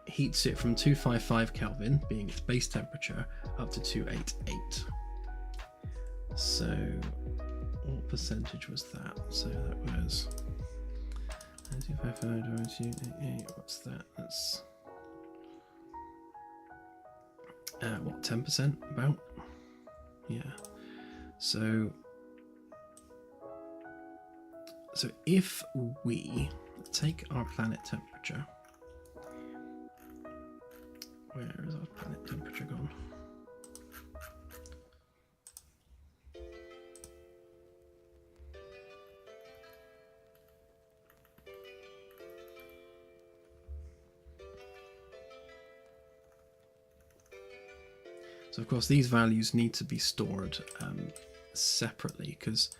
heats it from 255 Kelvin, being its base temperature, up to 288. So what percentage was that? So that was 255, what's that? That's what, 10% about? Yeah. So if we take our planet temperature, where is our planet temperature gone? So of course these values need to be stored separately, because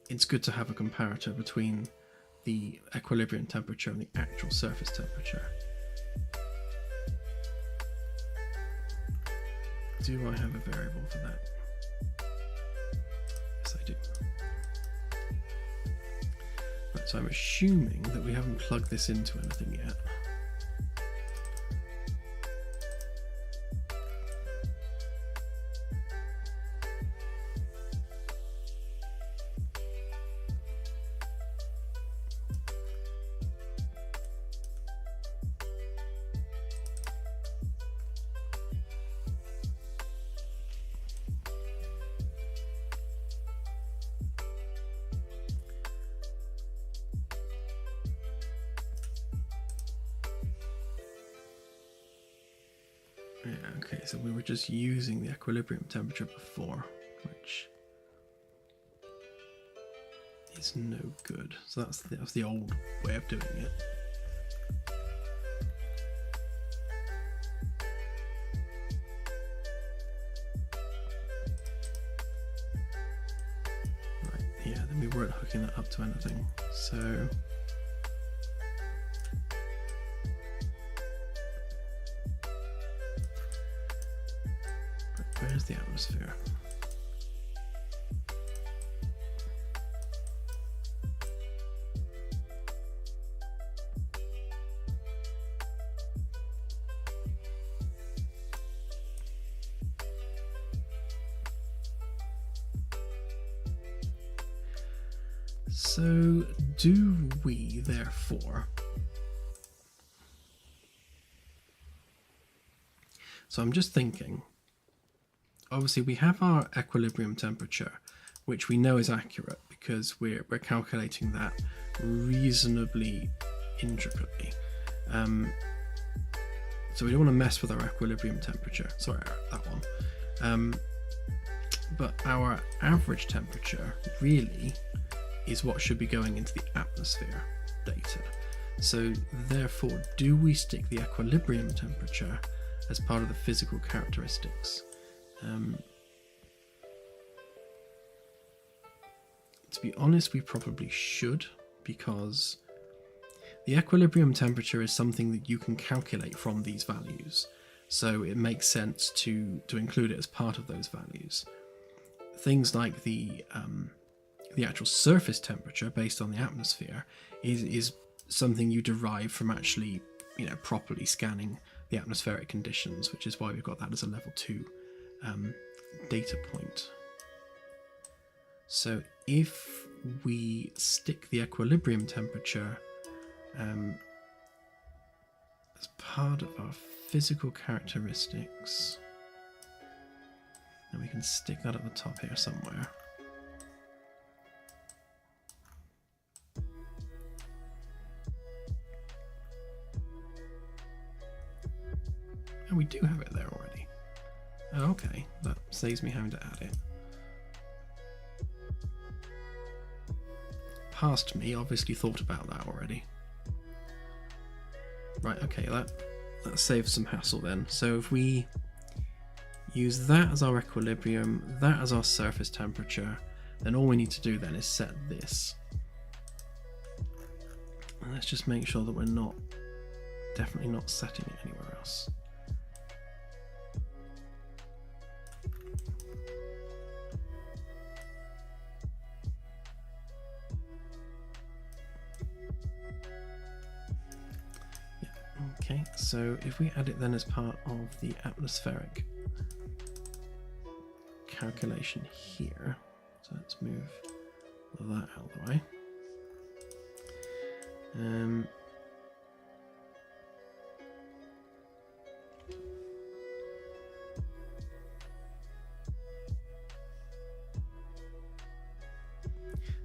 it's good to have a comparator between the equilibrium temperature and the actual surface temperature. Do I have a variable for that? Yes, I do. Right, so I'm assuming that we haven't plugged this into anything yet. Yeah, okay, so we were just using the equilibrium temperature before, which is no good. So that's the old way of doing it. Right, yeah, then we weren't hooking that up to anything. So where's the atmosphere? So do we therefore, so I'm just thinking, obviously we have our equilibrium temperature, which we know is accurate because we're calculating that reasonably intricately. So we don't want to mess with our equilibrium temperature, sorry, that one. But our average temperature really is what should be going into the atmosphere data. So therefore, do we stick the equilibrium temperature as part of the physical characteristics? To be honest, we probably should, because the equilibrium temperature is something that you can calculate from these values, so it makes sense to include it as part of those values. Things like the actual surface temperature based on the atmosphere is something you derive from actually, properly scanning the atmospheric conditions, which is why we've got that as a level 2 data point. So if we stick the equilibrium temperature as part of our physical characteristics, then we can stick that at the top here somewhere. And we do have it there already. Oh, okay, that saves me having to add it. Past me obviously thought about that already. Right, okay, that saves some hassle then. So if we use that as our equilibrium, that as our surface temperature, then all we need to do then is set this. And let's just make sure that we're definitely not setting it anywhere else. Okay, so if we add it then as part of the atmospheric calculation here, so let's move that out of the way.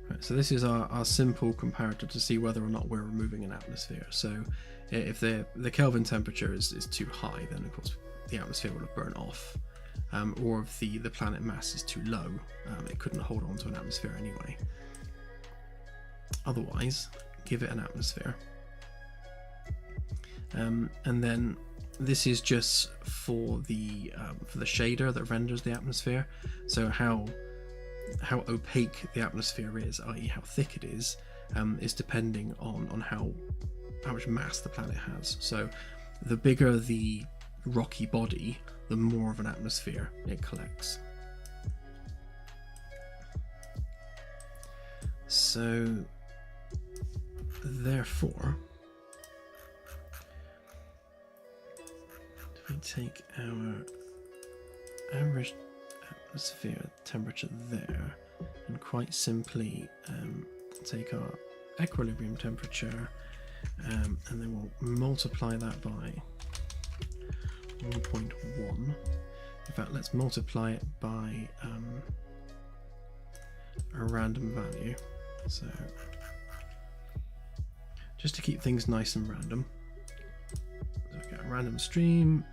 Right, so this is our simple comparator to see whether or not we're removing an atmosphere. So if the Kelvin temperature is too high, then of course the atmosphere will have burnt off. Or if the planet mass is too low, it couldn't hold on to an atmosphere anyway. Otherwise, give it an atmosphere. And then this is just for the shader that renders the atmosphere. So how opaque the atmosphere is, i.e. how thick it is depending on how much mass the planet has. So the bigger the rocky body, the more of an atmosphere it collects. So therefore, if we take our average atmosphere temperature there and quite simply take our equilibrium temperature and then we'll multiply that by 1.1. In fact, let's multiply it by a random value. So just to keep things nice and random, so we've got a random stream,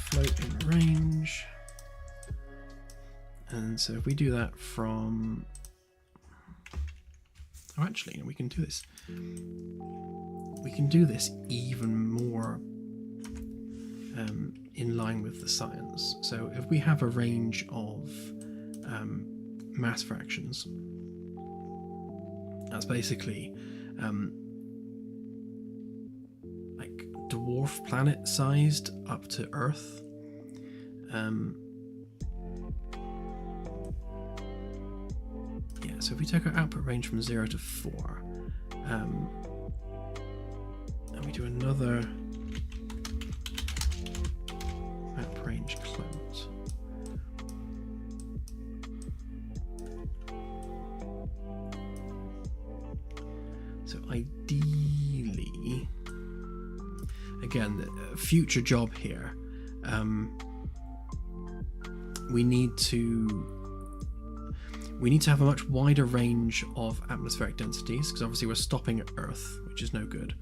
float in range, and so if we do that from, oh actually we can do this. We can do this even more in line with the science. So if we have a range of mass fractions, that's basically like dwarf planet sized up to Earth. Yeah, so if we take our output range from 0 to 4, and we do another map range clout. So ideally, again, a future job here, we need to have a much wider range of atmospheric densities, because obviously we're stopping at Earth, which is no good.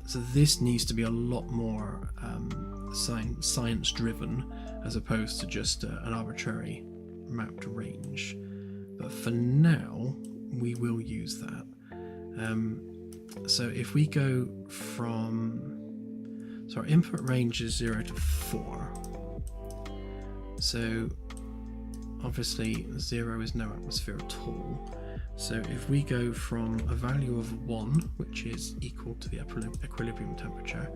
So this needs to be a lot more science driven, as opposed to just an arbitrary mapped range. But for now, we will use that. So if we go from, so our input range is 0 to 4. So obviously 0 is no atmosphere at all. So if we go from a value of 1, which is equal to the equilibrium temperature,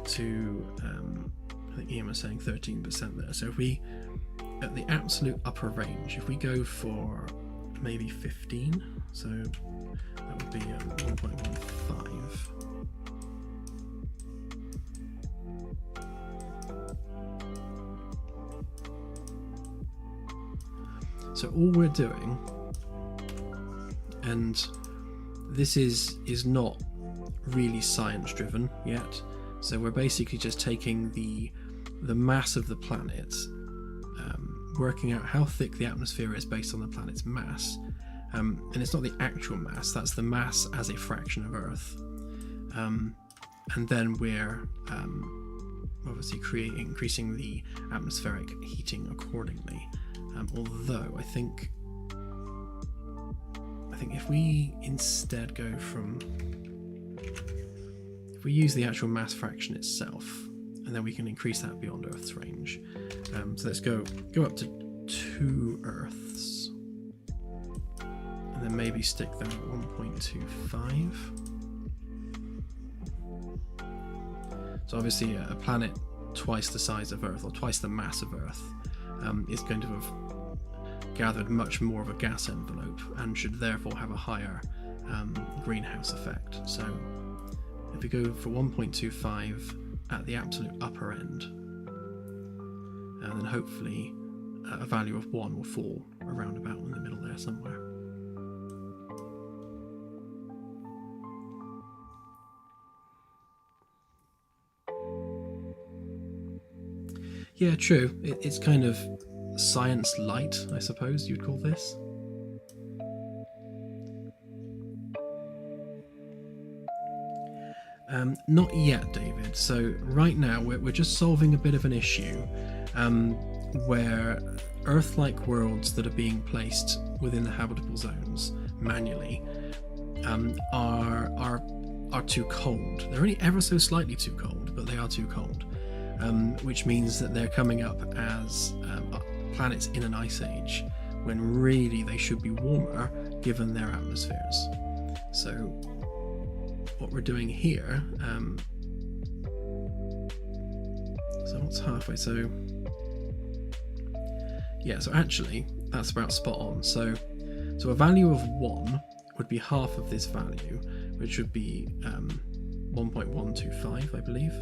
to I think Ian was saying 13% there. So if we, at the absolute upper range, if we go for maybe 15, so that would be 1.15. So all we're doing, and this is not really science driven yet, so we're basically just taking the mass of the planet, working out how thick the atmosphere is based on the planet's mass, and it's not the actual mass, that's the mass as a fraction of Earth, and then we're obviously increasing the atmospheric heating accordingly. Although I think if we instead go from, if we use the actual mass fraction itself, and then we can increase that beyond Earth's range. So let's go up to 2 Earths, and then maybe stick that at 1.25. So obviously a planet twice the size of Earth, or twice the mass of Earth, is going to have gathered much more of a gas envelope and should therefore have a higher greenhouse effect. So if we go for 1.25 at the absolute upper end, and then hopefully a value of 1 will fall around about in the middle there somewhere. Yeah, true. It's kind of science light, I suppose you'd call this. Not yet, David. So right now we're just solving a bit of an issue where Earth-like worlds that are being placed within the habitable zones manually are too cold. They're only ever so slightly too cold, but they are too cold. Which means that they're coming up as planets in an ice age, when really they should be warmer given their atmospheres. So what we're doing here, so what's halfway? So yeah, so actually that's about spot on. So a value of 1 would be half of this value, which would be 1.125, I believe,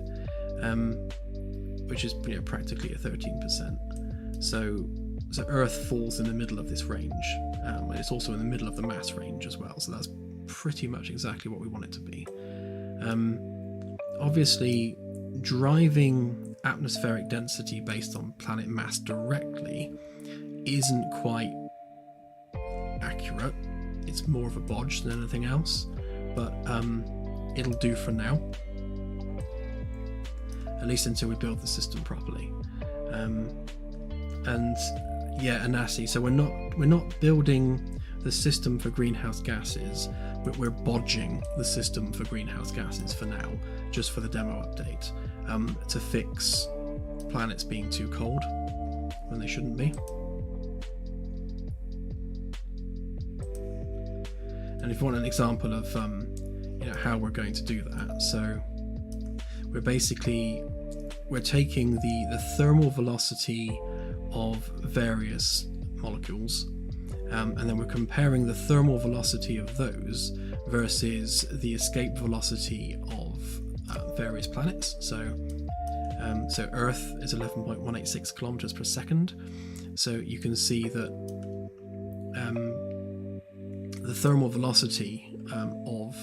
which is practically a 13%. So Earth falls in the middle of this range. It's also in the middle of the mass range as well, so that's pretty much exactly what we want it to be. Obviously, driving atmospheric density based on planet mass directly isn't quite accurate. It's more of a bodge than anything else, but it'll do for now, at least until we build the system properly. And yeah, Anasi, so we're not building the system for greenhouse gases, but we're bodging the system for greenhouse gases for now, just for the demo update, to fix planets being too cold when they shouldn't be. And if you want an example of how we're going to do that, so we're taking the thermal velocity of various molecules, and then we're comparing the thermal velocity of those versus the escape velocity of various planets. So Earth is 11.186 kilometers per second. So you can see that the thermal velocity of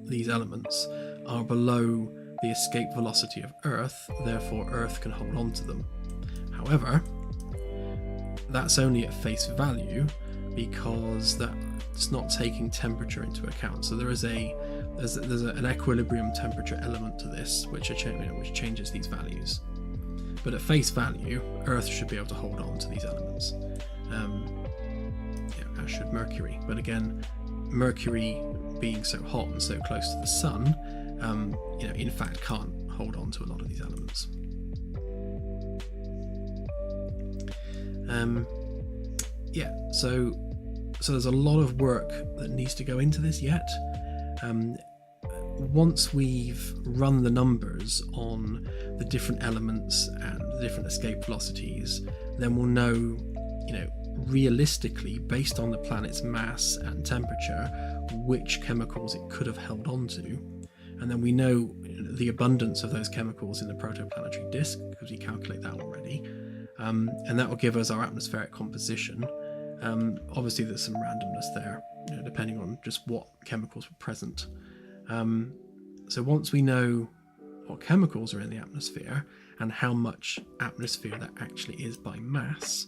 these elements are below the escape velocity of Earth, therefore Earth can hold on to them. However, that's only at face value because that's not taking temperature into account. So there's an equilibrium temperature element to this, which changes these values. But at face value, Earth should be able to hold on to these elements, as should Mercury. But again, Mercury being so hot and so close to the Sun, in fact can't hold on to a lot of these elements. So there's a lot of work that needs to go into this yet. Once we've run the numbers on the different elements and the different escape velocities, then we'll know, realistically, based on the planet's mass and temperature, which chemicals it could have held on to. And then we know the abundance of those chemicals in the protoplanetary disk, because we calculate that already. And that will give us our atmospheric composition. Obviously there's some randomness there, depending on just what chemicals were present. So once we know what chemicals are in the atmosphere and how much atmosphere that actually is by mass,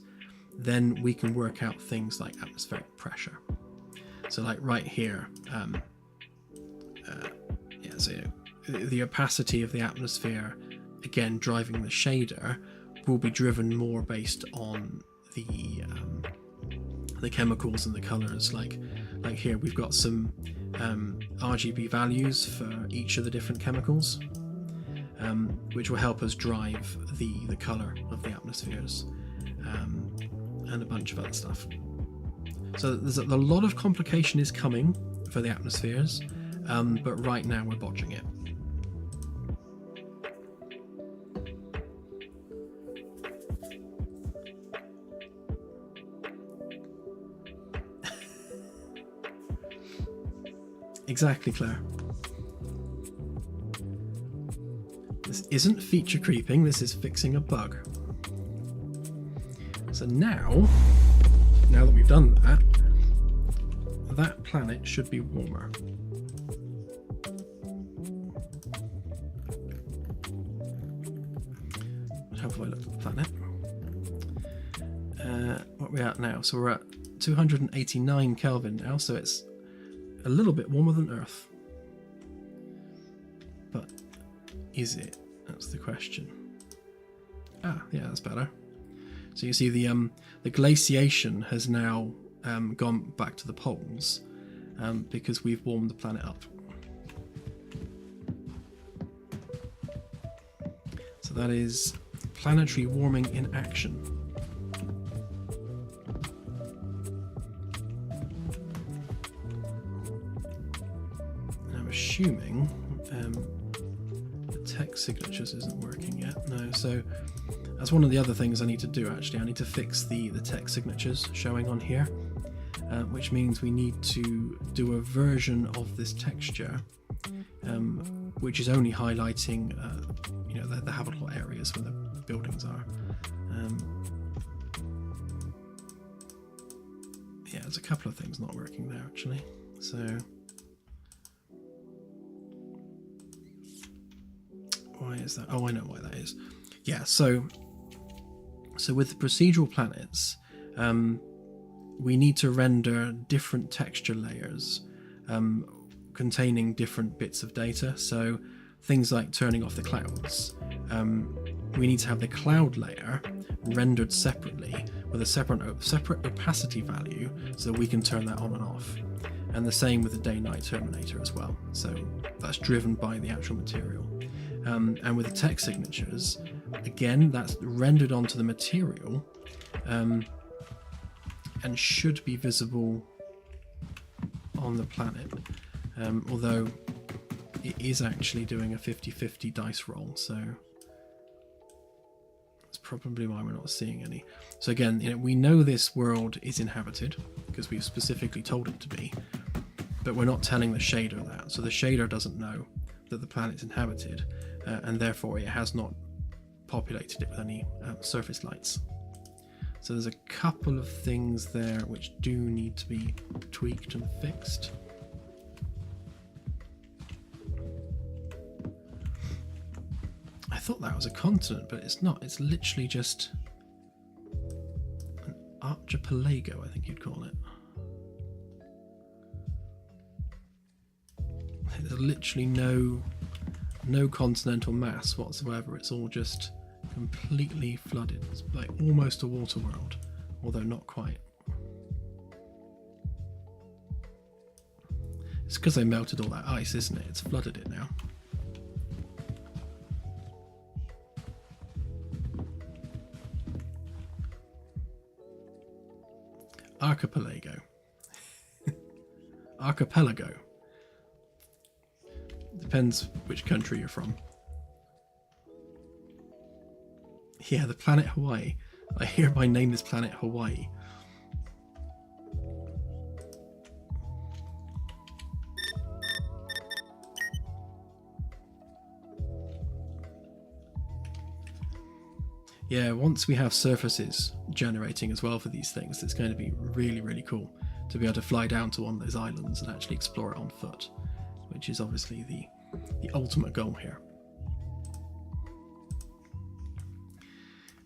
then we can work out things like atmospheric pressure. So like right here, the opacity of the atmosphere, again driving the shader, will be driven more based on the chemicals and the colors. Like here we've got some RGB values for each of the different chemicals, which will help us drive the color of the atmospheres, and a bunch of other stuff. So there's a lot of complication is coming for the atmospheres, but right now we're botching it. Exactly, Claire. This isn't feature creeping, this is fixing a bug. So now that we've done that planet should be warmer. How have I looked at the planet? What are we at now? So we're at 289 Kelvin now, so it's a little bit warmer than Earth. But is it? That's the question. Ah, yeah, that's better. So you see the glaciation has now gone back to the poles because we've warmed the planet up. So that is planetary warming in action. I'm assuming the text signatures isn't working yet. No, so that's one of the other things I need to do actually. I need to fix the text signatures showing on here, which means we need to do a version of this texture which is only highlighting the habitable areas where the buildings are. Yeah, there's a couple of things not working there actually. So why is that? Oh, I know why that is. Yeah, so with the procedural planets, we need to render different texture layers containing different bits of data. So things like turning off the clouds, we need to have the cloud layer rendered separately with a separate opacity value so that we can turn that on and off. And the same with the day-night terminator as well. So that's driven by the actual material. And with the text signatures, again, that's rendered onto the material and should be visible on the planet. Although it is actually doing a 50-50 dice roll, so that's probably why we're not seeing any. So again, we know this world is inhabited because we've specifically told it to be, but we're not telling the shader that. So the shader doesn't know that the planet's inhabited, and therefore it has not populated it with any surface lights. So there's a couple of things there which do need to be tweaked and fixed. I thought that was a continent, but it's not. It's literally just an archipelago, I think you'd call it. There's literally no continental mass whatsoever. It's all just completely flooded. It's like almost a water world, although not quite. It's because they melted all that ice, isn't it? It's flooded it now. Archipelago. Archipelago. Depends which country you're from. Yeah, the planet Hawaii. I hereby name this planet Hawaii. Yeah, once we have surfaces generating as well for these things, it's going to be really, really cool to be able to fly down to one of those islands and actually explore it on foot, which is obviously the ultimate goal here.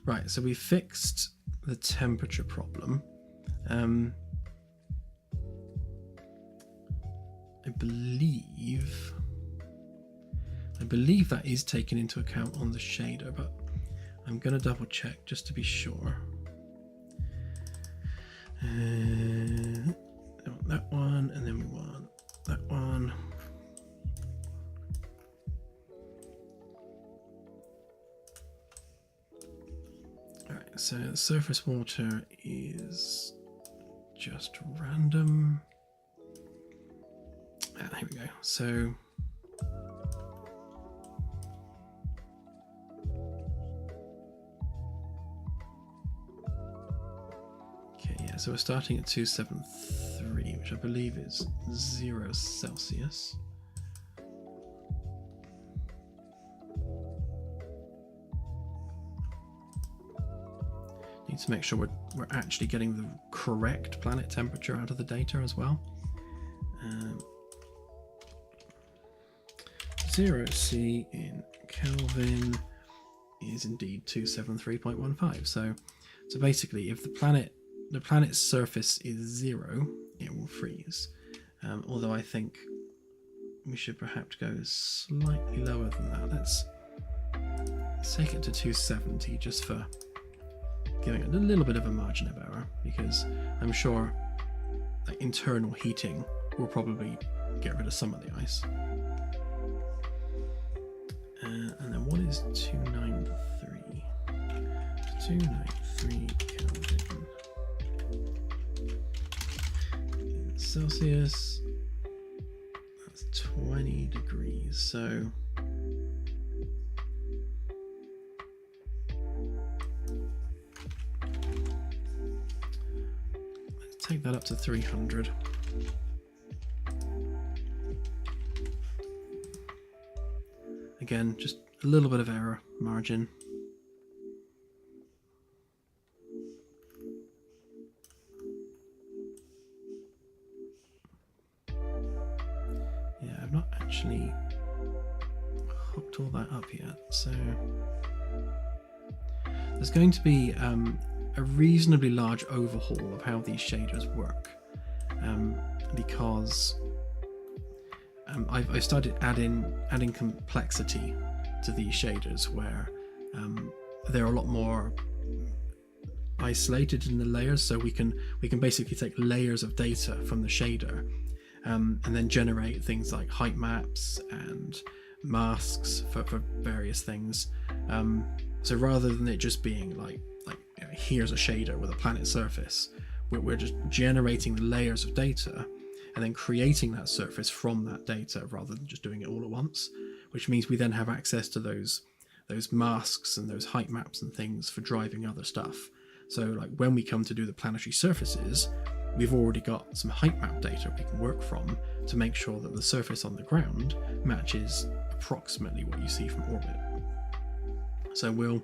Right, so we fixed the temperature problem. I believe that is taken into account on the shader, but I'm going to double check just to be sure. That one, and then we want that one. Alright, so the surface water is just random. Here we go. So so we're starting at 273, which I believe is 0 Celsius. Need to make sure we're actually getting the correct planet temperature out of the data as well. 0 C in Kelvin is indeed 273.15. So basically, if the planet's surface is 0, it will freeze. Although I think we should perhaps go slightly lower than that. Let's take it to 270 just for giving it a little bit of a margin of error, because I'm sure that internal heating will probably get rid of some of the ice. And then what is 293? 293 Kelvin. Celsius, that's It's 20 degrees, so let's take that up to 300. Again, just a little bit of error margin. Yeah, I've not actually hooked all that up yet, so there's going to be a reasonably large overhaul of how these shaders work, because I started adding complexity to these shaders, where they're a lot more isolated in the layers, so we can basically take layers of data from the shader and then generate things like height maps and masks for various things. So rather than it just being like you know, here's a shader with a planet surface, we're just generating the layers of data and then creating that surface from that data rather than just doing it all at once, which means we then have access to those masks and those height maps and things for driving other stuff. So like when we come to do the planetary surfaces, we've already got some height map data we can work from to make sure that the surface on the ground matches approximately what you see from orbit. So we'll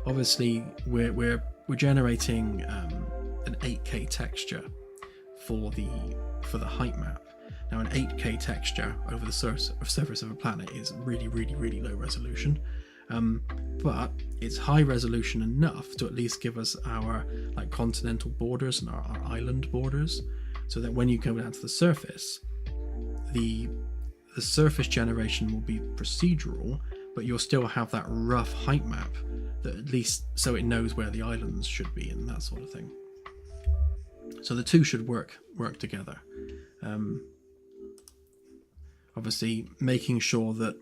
obviously we're generating an 8K texture for the height map. Now an 8K texture over the surface of a planet is really low resolution, but it's high resolution enough to at least give us our like continental borders and our island borders, so that when you go down to the surface, the surface generation will be procedural, but you'll still have that rough height map that at least so it knows where the islands should be and that sort of thing. So the two should work together. Obviously, making sure that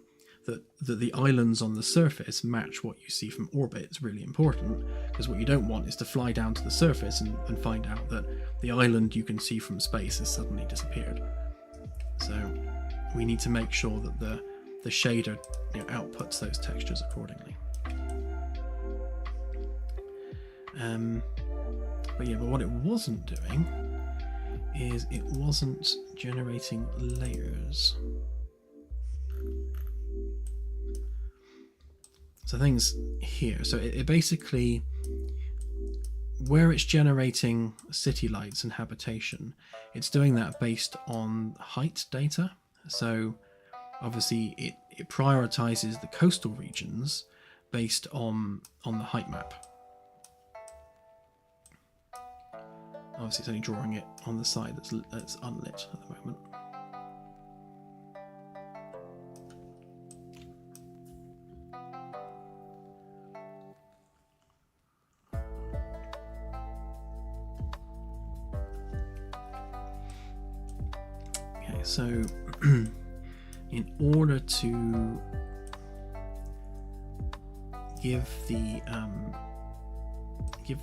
the islands on the surface match what you see from orbit is really important, because what you don't want is to fly down to the surface and find out that the island you can see from space has suddenly disappeared. So we need to make sure that the shader outputs those textures accordingly. But what it wasn't doing is it wasn't generating layers. So things here, so it basically, where it's generating city lights and habitation, it's doing that based on height data. So obviously it prioritizes the coastal regions based on the height map. Obviously it's only drawing it on the side that's unlit at the moment. Okay, so in order to give the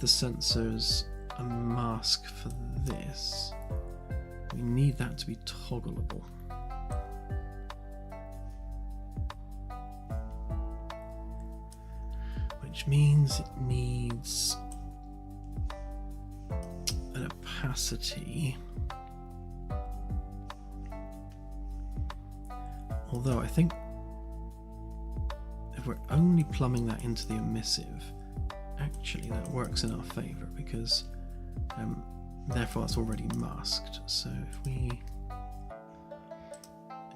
sensors a mask for this, we need that to be toggleable. Which means it needs an opacity. Although I think if we're only plumbing that into the emissive, actually that works in our favour, because therefore it's already masked. So if we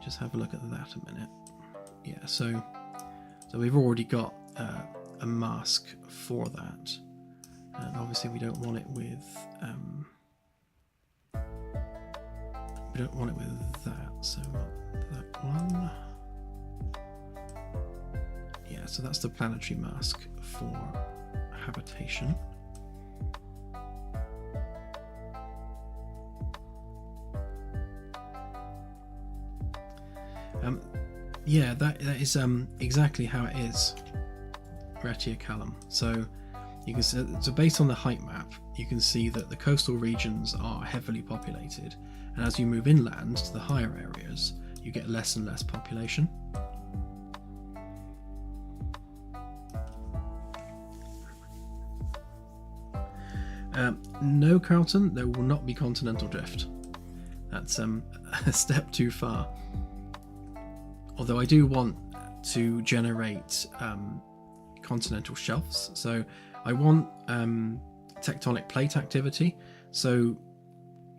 just have a look at that a minute. Yeah, so we've already got a mask for that, and obviously we don't want it with that, so that one. Yeah, so that's the planetary mask for habitation. Yeah, that is exactly how it is, Retia Callum. So you can see, so based on the height map, you can see that the coastal regions are heavily populated, and as you move inland to the higher areas, you get less and less population. No, Carlton, there will not be continental drift. That's a step too far. Although I do want to generate continental shelves, so I want tectonic plate activity. So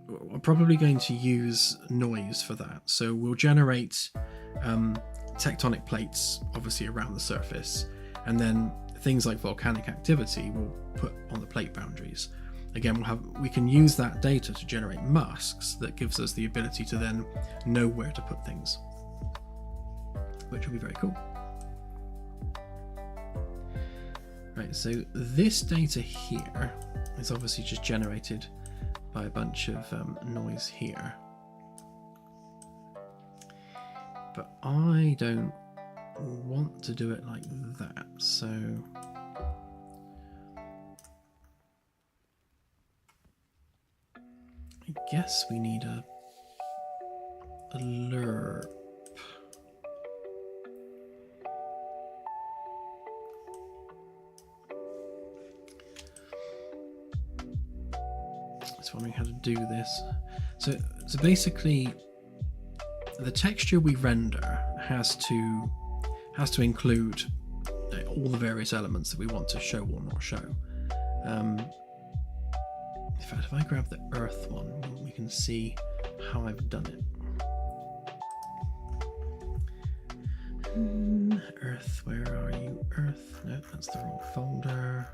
we're probably going to use noise for that. So we'll generate tectonic plates, obviously around the surface, and then things like volcanic activity we'll put on the plate boundaries. Again, we can use that data to generate masks that gives us the ability to then know where to put things, which will be very cool. Right, so this data here is obviously just generated by a bunch of noise here. But I don't want to do it like that, so I guess we need a lerp. Just wondering how to do this. So basically, the texture we render has to include all the various elements that we want to show or not show. In fact, if I grab the Earth one, we can see how I've done it. Earth, where are you? Earth, no, that's the wrong folder.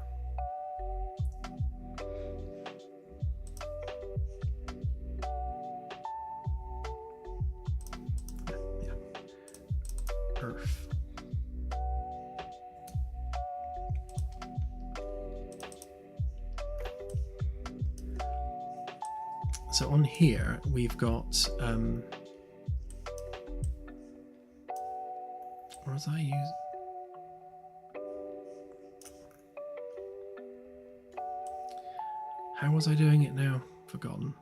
Yeah. Earth. So on here we've got what was I using? How was I doing it now? Forgotten.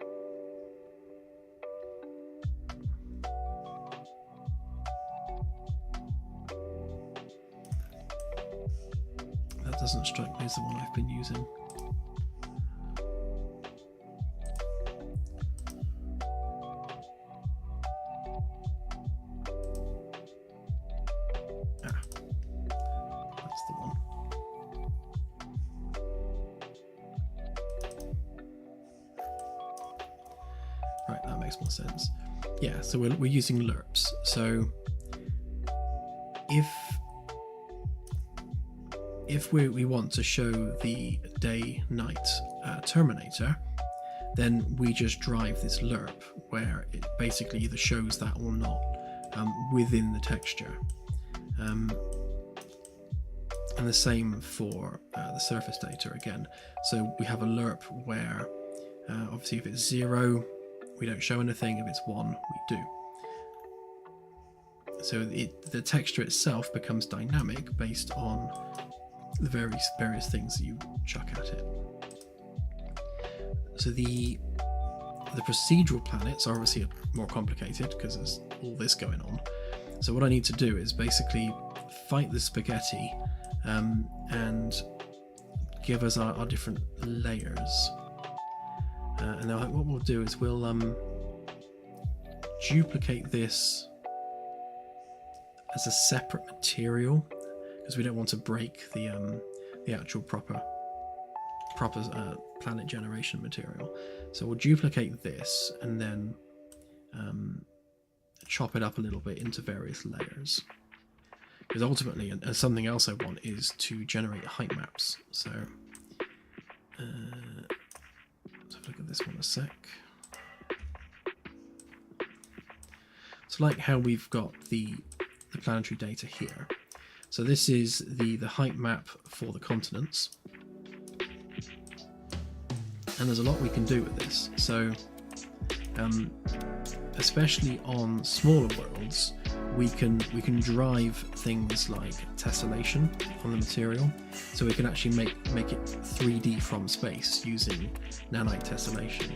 That doesn't strike me as the one I've been using. Right, that makes more sense. Yeah, so we're using lerps. So if we want to show the day-night terminator, then we just drive this lerp where it basically either shows that or not within the texture. And the same for the surface data again. So we have a lerp where obviously if it's 0, we don't show anything. If it's 1, we do. So the texture itself becomes dynamic based on the various things that you chuck at it. So the procedural planets are obviously more complicated because there's all this going on. So what I need to do is basically fight the spaghetti and give us our different layers. And now what we'll do is we'll duplicate this as a separate material because we don't want to break the actual proper planet generation material. So we'll duplicate this and then chop it up a little bit into various layers. Because ultimately, and something else I want is to generate height maps. So let's have a look at this one a sec. So like how we've got the planetary data here. So this is the height map for the continents. And there's a lot we can do with this. So especially on smaller worlds, we can drive things like tessellation on the material, so we can actually make it 3D from space using nanite tessellation,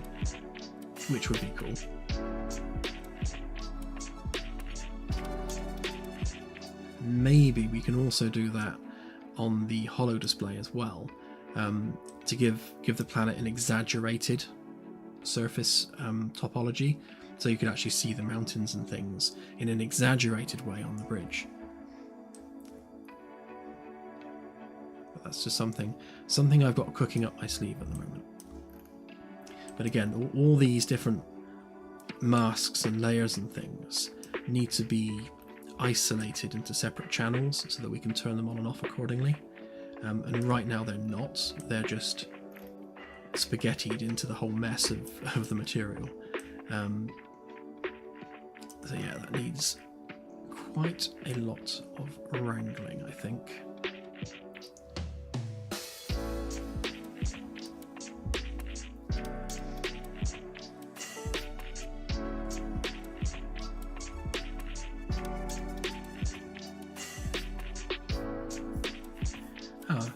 which would be cool. maybe we can also do that on the holo display as well, to give the planet an exaggerated surface topology, so you could actually see the mountains and things in an exaggerated way on the bridge. But that's just something I've got cooking up my sleeve at the moment. But again, all these different masks and layers and things need to be isolated into separate channels so that we can turn them on and off accordingly. And right now they're not. They're just spaghettied into the whole mess of the material. So yeah, that needs quite a lot of wrangling, I think.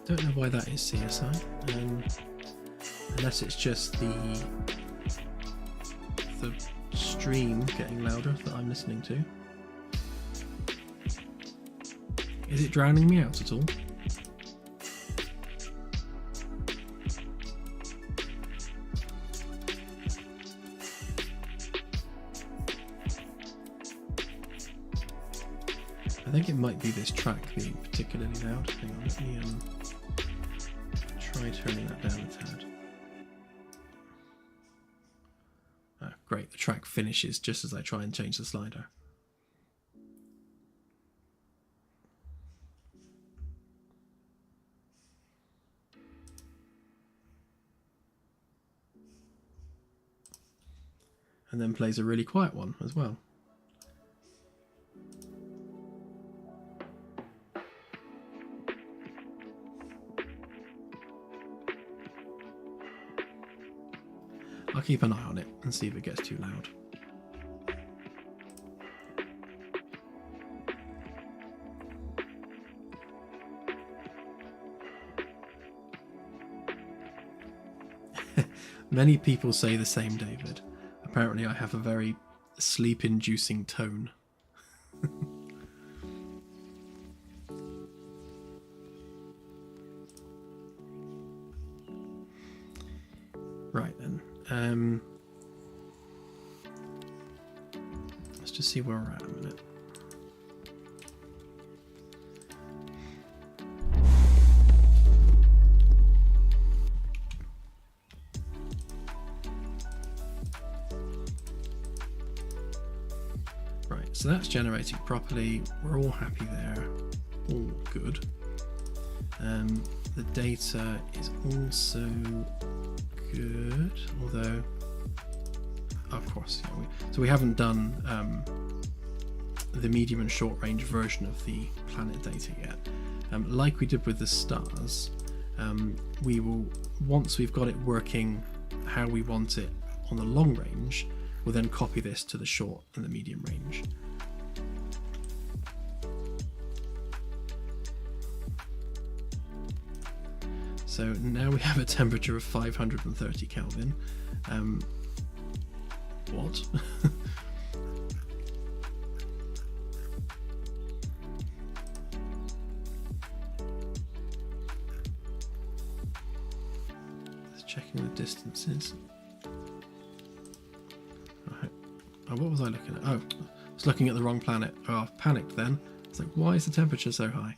Don't know why that is CSI, unless it's just the stream getting louder that I'm listening to. Is it drowning me out at all? I think it might be this track being particularly loud. Hang on, let me try turning that down a tad. Oh, great, the track finishes just as I try and change the slider. And then plays a really quiet one as well. I'll keep an eye on it and see if it gets too loud. Many people say the same, David. Apparently I have a very sleep-inducing tone. Right then. Let's just see where we're at a minute. Right, so that's generating properly. We're all happy there. All good. The data is also good, although of course, so we haven't done the medium and short range version of the planet data yet. Like we did with the stars, we will, once we've got it working how we want it on the long range, we'll then copy this to the short and the medium range. So now we have a temperature of 530 Kelvin. What? Just checking the distances. Right. Oh, what was I looking at? Oh, I was looking at the wrong planet. Oh, I've panicked then. It's like, why is the temperature so high?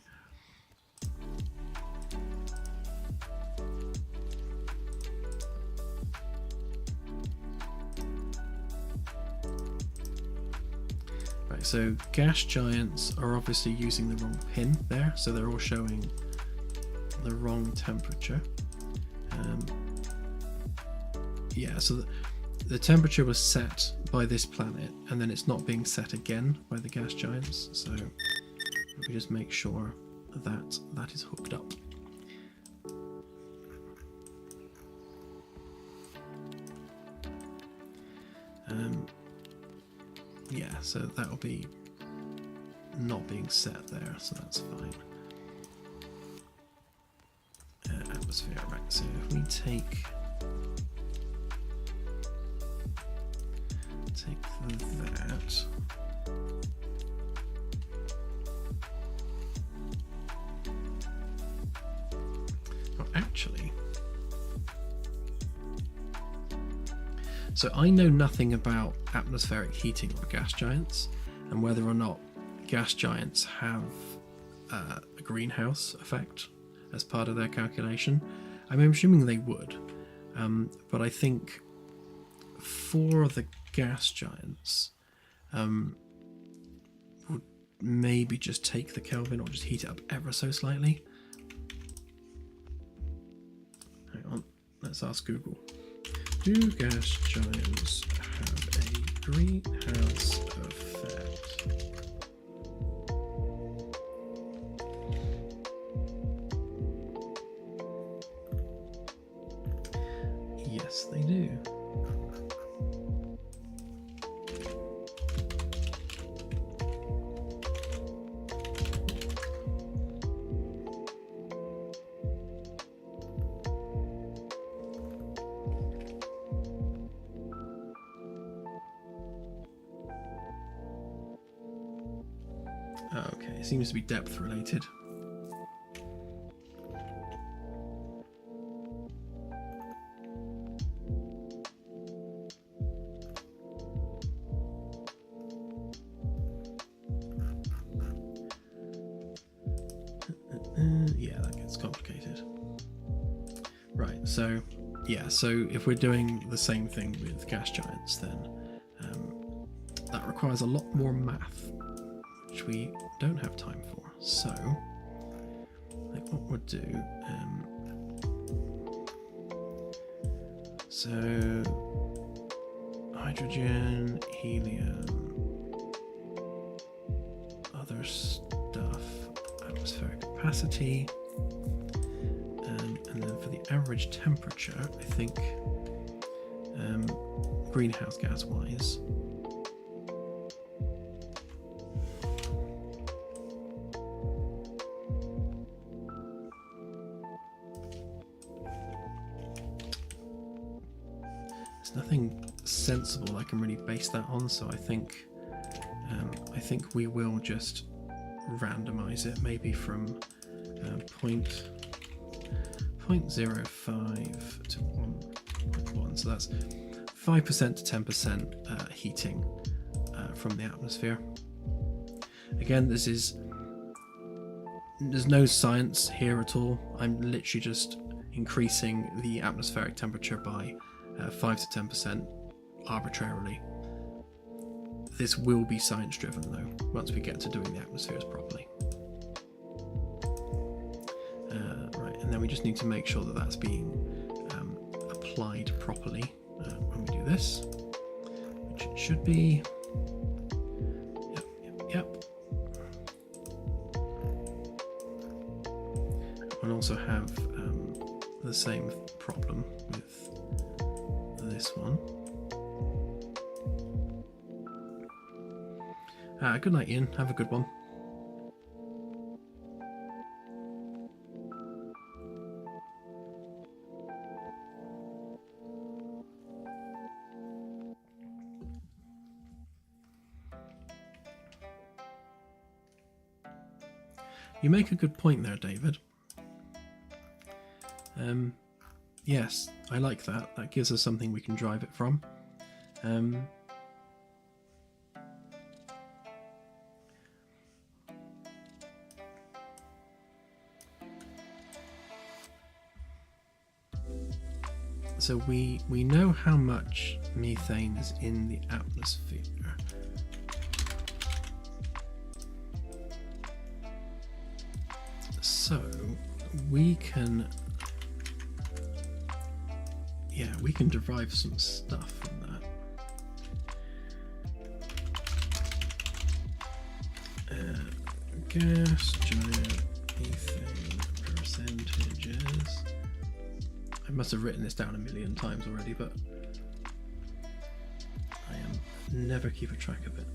So gas giants are obviously using the wrong pin there, so they're all showing the wrong temperature. Yeah, so the temperature was set by this planet, and then it's not being set again by the gas giants. So let me just make sure that that is hooked up. Yeah, so that'll be not being set there, so that's fine. Atmosphere, right, so if we take that, so, 530 So I know nothing about atmospheric heating or gas giants, and whether or not gas giants have a greenhouse effect as part of their calculation. I'm assuming they would, but I think for the gas giants, would maybe just take the Kelvin or just heat it up ever so slightly. Hang on, let's ask Google. Do gas giants have a greenhouse effect? Yes, they do. Okay, it seems to be depth related. Yeah, that gets complicated. Right, so yeah, so if we're doing the same thing with gas giants, then that requires a lot more math, which we don't have time for. So, like, what we'll do, so hydrogen, helium, other stuff, atmospheric capacity, and then for the average temperature, I think greenhouse gas wise, there's nothing sensible I can really base that on, so I think we will just randomize it, maybe from 0.05 to 1.1, so that's 5% to 10% heating from the atmosphere. Again, there's no science here at all. I'm literally just increasing the atmospheric temperature by 5 to 10% arbitrarily. This will be science driven though, once we get to doing the atmospheres properly. Right, and then we just need to make sure that that's being applied properly when we do this, which it should be. Yep. We'll also have the same problem with this one. Good night, Ian. Have a good one. You make a good point there, David. Yes, I like that. That gives us something we can drive it from. So we know how much methane is in the atmosphere. So we can derive some stuff from that. Gas giant methane percentages. I must have written this down a million times already, but I never keep a track of it.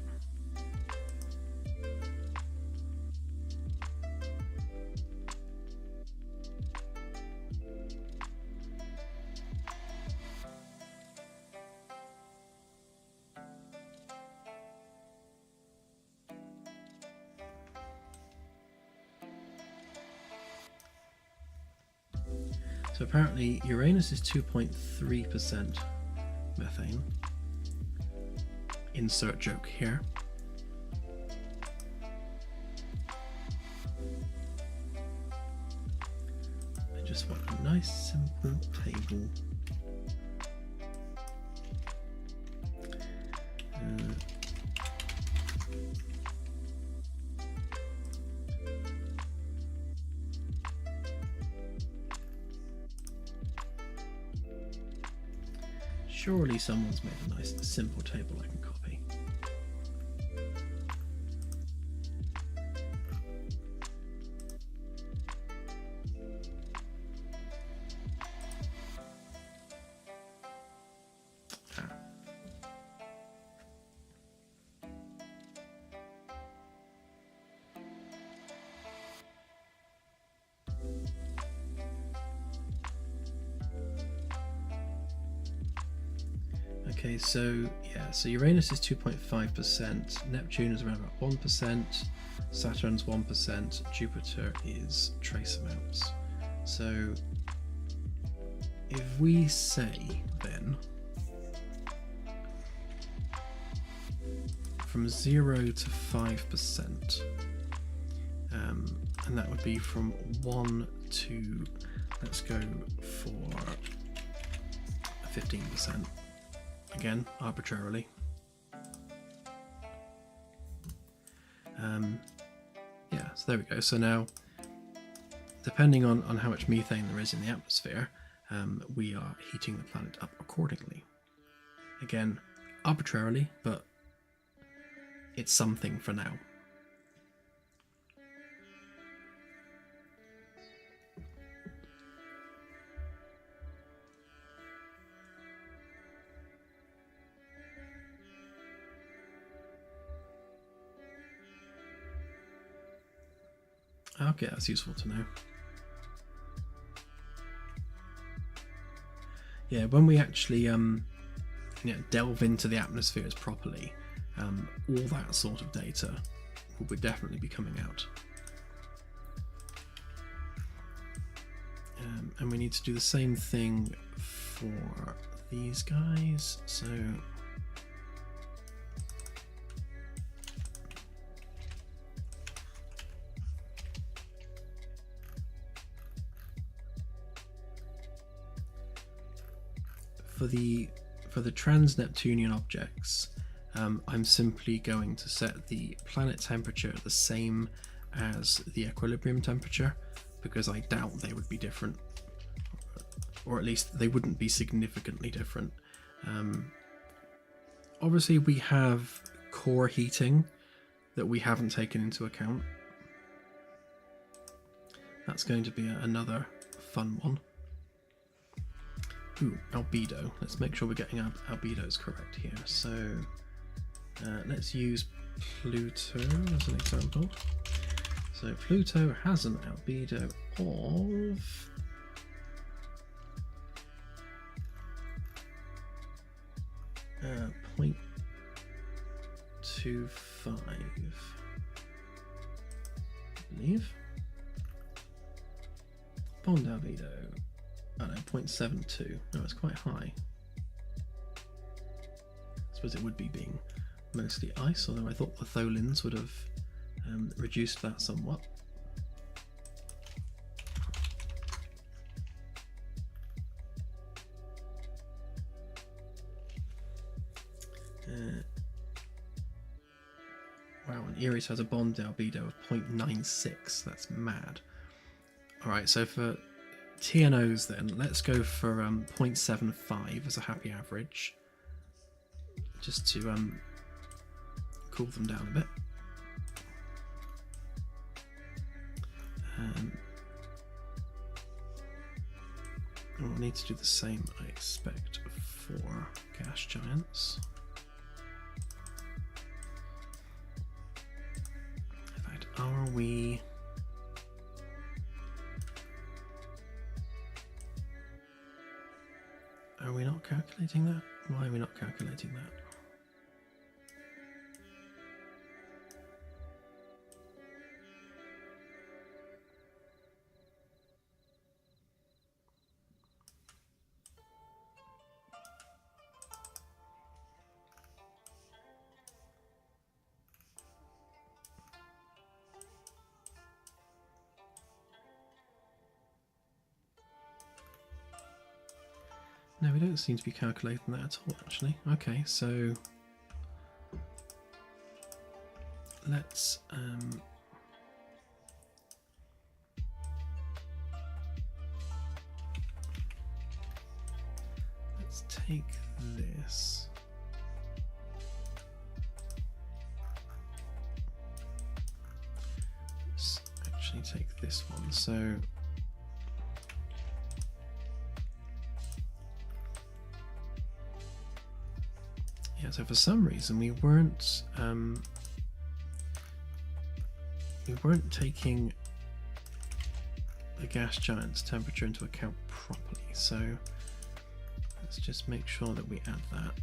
So apparently Uranus is 2.3% methane. Insert joke here. I just want a nice simple table. Surely someone's made a nice simple table I can copy. Okay, so yeah, so Uranus is 2.5%, Neptune is around about 1%, Saturn's 1%, Jupiter is trace amounts. So if we say then from 0 to 5%, and that would be from 1 to, let's go for 15%. Again, arbitrarily. Yeah, so there we go. So now, depending on how much methane there is in the atmosphere, we are heating the planet up accordingly. Again, arbitrarily, but it's something for now. Okay, that's useful to know. Yeah, when we actually delve into the atmospheres properly, all that sort of data will definitely be coming out. And we need to do the same thing for these guys. So for the trans-Neptunian objects, I'm simply going to set the planet temperature the same as the equilibrium temperature, because I doubt they would be different, or at least they wouldn't be significantly different. Obviously we have core heating that we haven't taken into account. That's going to be another fun one. Ooh, albedo. Let's make sure we're getting our albedos correct here. So let's use Pluto as an example. So Pluto has an albedo of 0.25, I believe. Bond albedo. Oh no, 0.72. No, it's quite high. I suppose it would be being mostly ice, although I thought the tholins would have reduced that somewhat. Wow, and Eris has a bond albedo of 0.96. That's mad. Alright, so for TNOs then, let's go for 0.75 as a happy average, just to cool them down a bit. We'll need to do the same, I expect, for gas giants. In fact, are we... Are we not calculating that? Why are we not calculating that? No, we don't seem to be calculating that at all, actually. Okay, so let's take this. Let's actually take this one. So yeah, so for some reason we weren't taking the gas giant's temperature into account properly. So let's just make sure that we add that.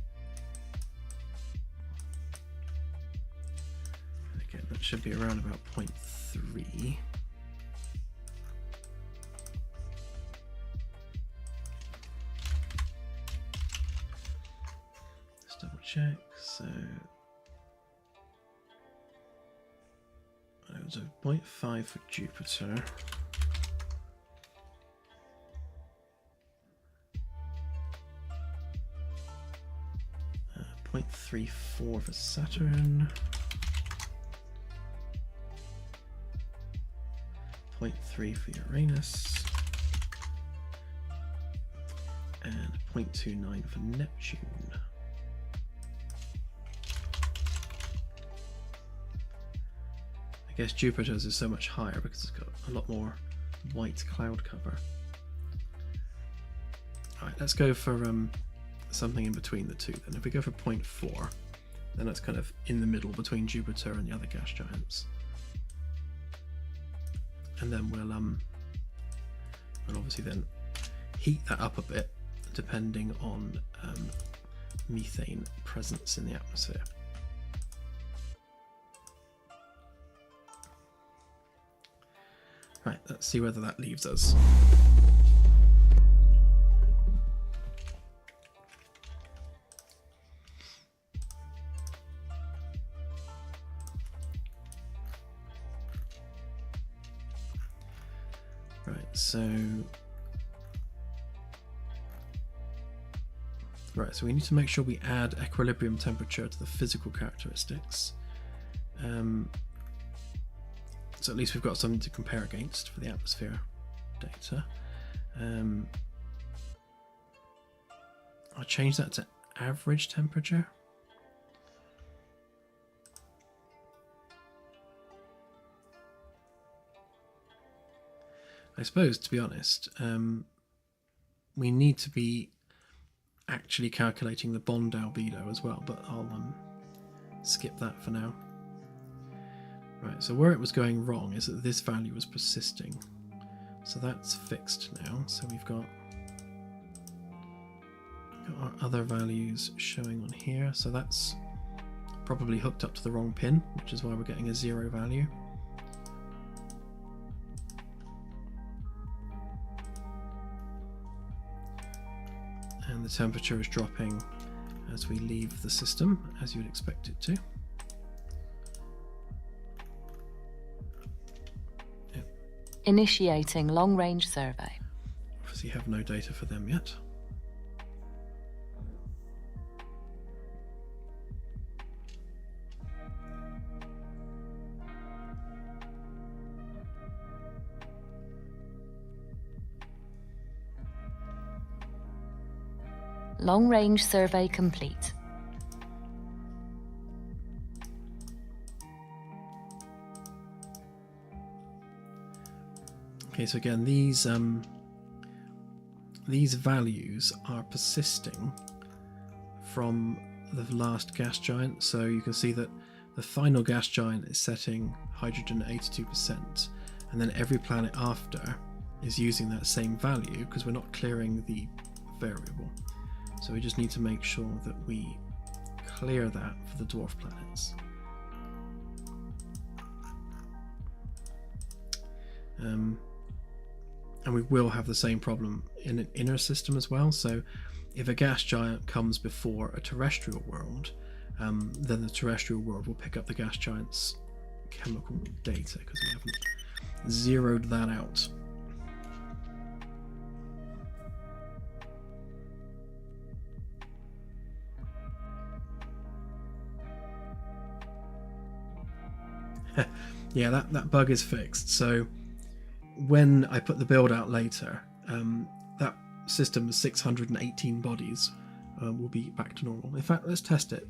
Again, that should be around about 0.3. Let's double check. So it was a 0.5 for Jupiter. 0.34 for Saturn, 0.3 for Uranus, and 0.29 for Neptune. I guess Jupiter's is so much higher because it's got a lot more white cloud cover. Alright, let's go for something in between the two then. If we go for 0.4, then that's kind of in the middle between Jupiter and the other gas giants. And then we'll obviously then heat that up a bit depending on methane presence in the atmosphere. Right, let's see whether that leaves us. So we need to make sure we add equilibrium temperature to the physical characteristics. So at least we've got something to compare against for the atmosphere data. I'll change that to average temperature. I suppose, to be honest, we need to be actually calculating the bond albedo as well, but I'll skip that for now. Right, so where it was going wrong is that this value was persisting. So that's fixed now. So we've got our other values showing on here. So that's probably hooked up to the wrong pin, which is why we're getting a 0 value. And the temperature is dropping as we leave the system, as you would expect it to. Yep. Initiating long-range survey. Obviously have no data for them yet. Long-range survey complete. Okay, so again, these values are persisting from the last gas giant. So you can see that the final gas giant is setting hydrogen at 82%, and then every planet after is using that same value because we're not clearing the variable. So we just need to make sure that we clear that for the dwarf planets. And we will have the same problem in an inner system as well. So if a gas giant comes before a terrestrial world, then the terrestrial world will pick up the gas giant's chemical data because we haven't zeroed that out. Yeah, that bug is fixed. So when I put the build out later, that system of 618 bodies will be back to normal. In fact, let's test it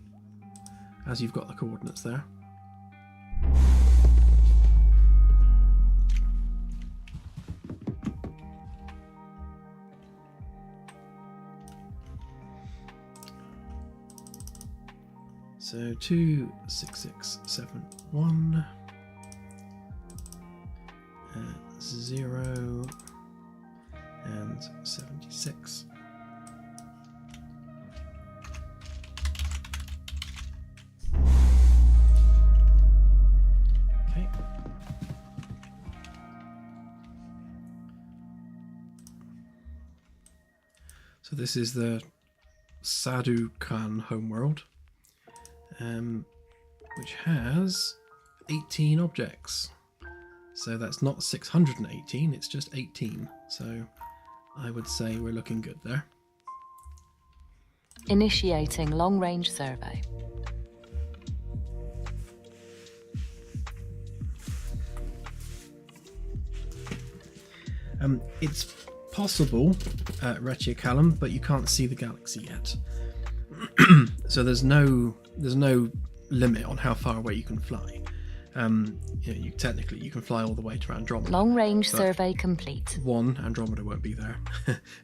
as you've got the coordinates there. So 26671 0 and 76. Okay. So this is the Sadhu Khan homeworld, which has 18 objects. So that's not 618, it's just 18. So I would say we're looking good there. Initiating long-range survey. It's possible, Retiacallum, but you can't see the galaxy yet. So there's no limit on how far away you can fly. You technically can fly all the way to Andromeda. Long-range survey complete. One, Andromeda won't be there,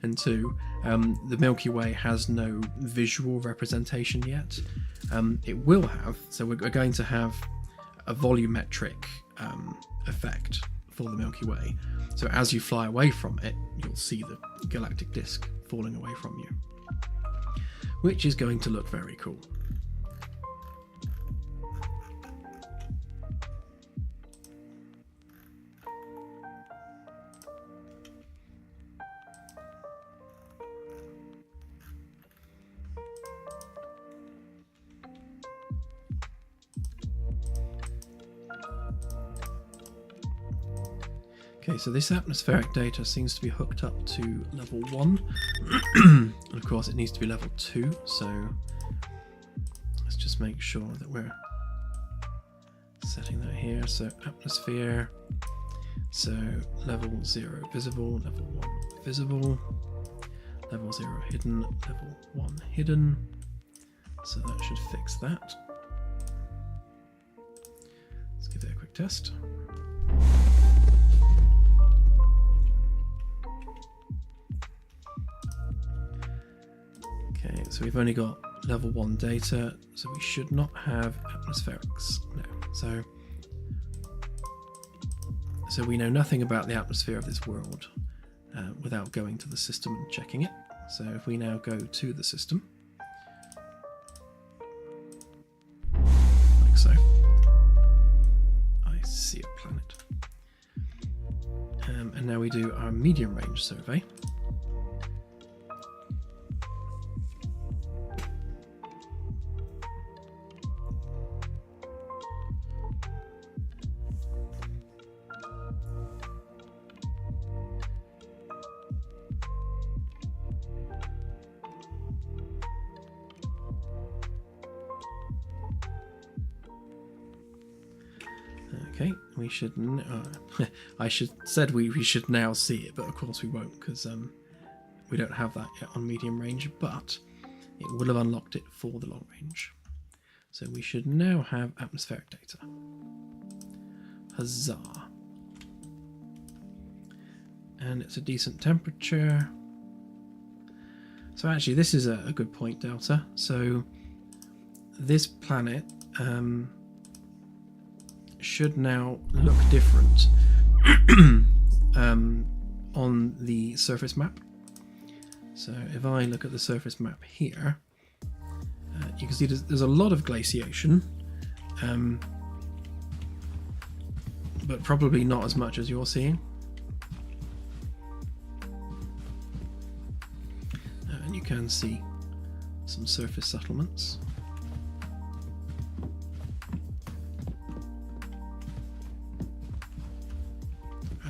and two, the Milky Way has no visual representation yet. It will have, so we're going to have a volumetric effect for the Milky Way. So as you fly away from it, you'll see the galactic disk falling away from you, which is going to look very cool. Okay, so this atmospheric data seems to be hooked up to level 1, and of course it needs to be level 2, so let's just make sure that we're setting that here. So atmosphere, so level 0 visible, level 1 visible, level 0 hidden, level 1 hidden, so that should fix that. Let's give it a quick test. Okay, so we've only got level 1 data, so we should not have atmospherics now. So we know nothing about the atmosphere of this world without going to the system and checking it. So if we now go to the system, like so, I see a planet. And now we do our medium range survey. Okay, we should. I said we should now see it, but of course we won't because we don't have that yet on medium range. But it will have unlocked it for the long range, so we should now have atmospheric data. Huzzah! And it's a decent temperature. So actually, this is a good point, Delta. So this planet. Should now look different on the surface map. So if I look at the surface map here, you can see there's a lot of glaciation, but probably not as much as you're seeing. And you can see some surface settlements.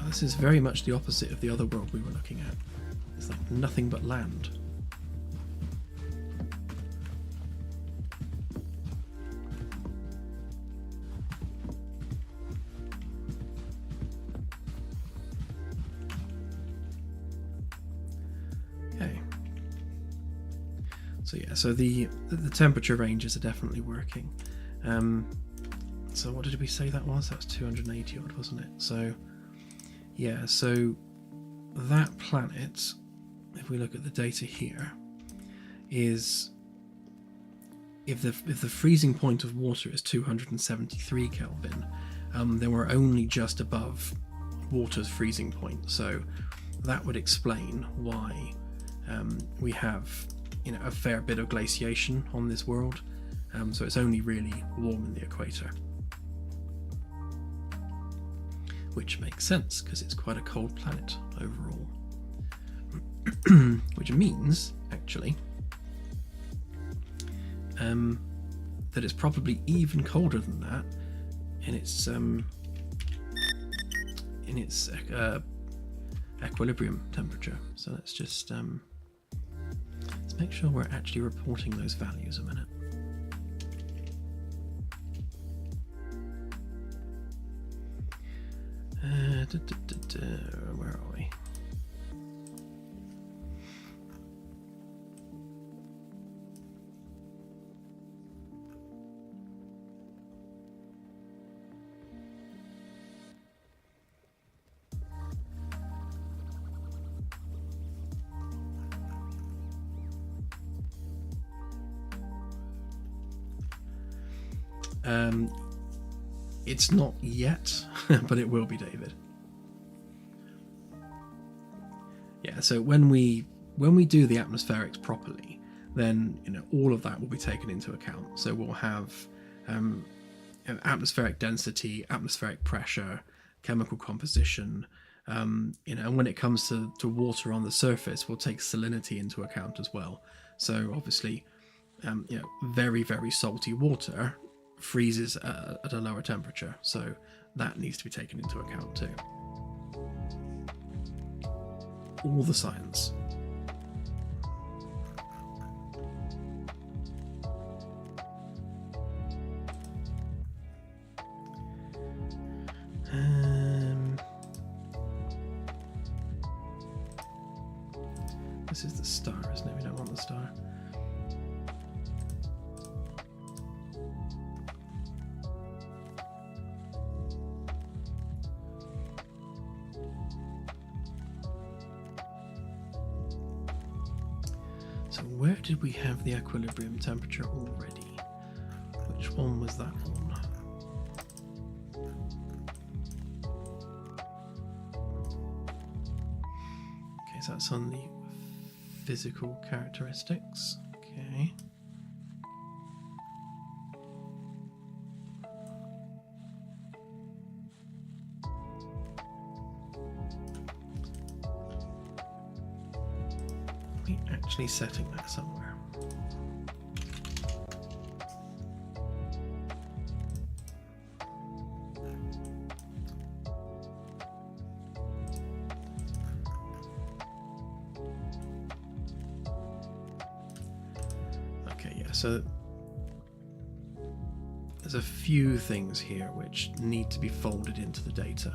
This is very much the opposite of the other world we were looking at. It's like nothing but land. So yeah, so the temperature ranges are definitely working. So what did we say that was? That was 280 odd, wasn't it? So yeah, so that planet, if we look at the data here, is if the freezing point of water is 273 Kelvin, then we're only just above water's freezing point. So that would explain why we have, you know, a fair bit of glaciation on this world. So it's only really warm in the equator, which makes sense because it's quite a cold planet overall. Which means, actually, that it's probably even colder than that in its equilibrium temperature. So let's just let's make sure we're actually reporting those values a minute. Where are we? It's not yet, but it will be, David. Yeah, so when we do the atmospherics properly, then, you know, all of that will be taken into account. So we'll have atmospheric density, atmospheric pressure, chemical composition, you know, and when it comes to water on the surface, we'll take salinity into account as well. So obviously, you know, very, very salty water freezes at a lower temperature, so that needs to be taken into account too. All the science. This is the star, isn't it? We don't want the star. So where did we have the equilibrium temperature already? Which one was that one? Okay, so that's on the physical characteristics. Okay. Actually setting that somewhere. Okay, yeah, so there's a few things here which need to be folded into the data.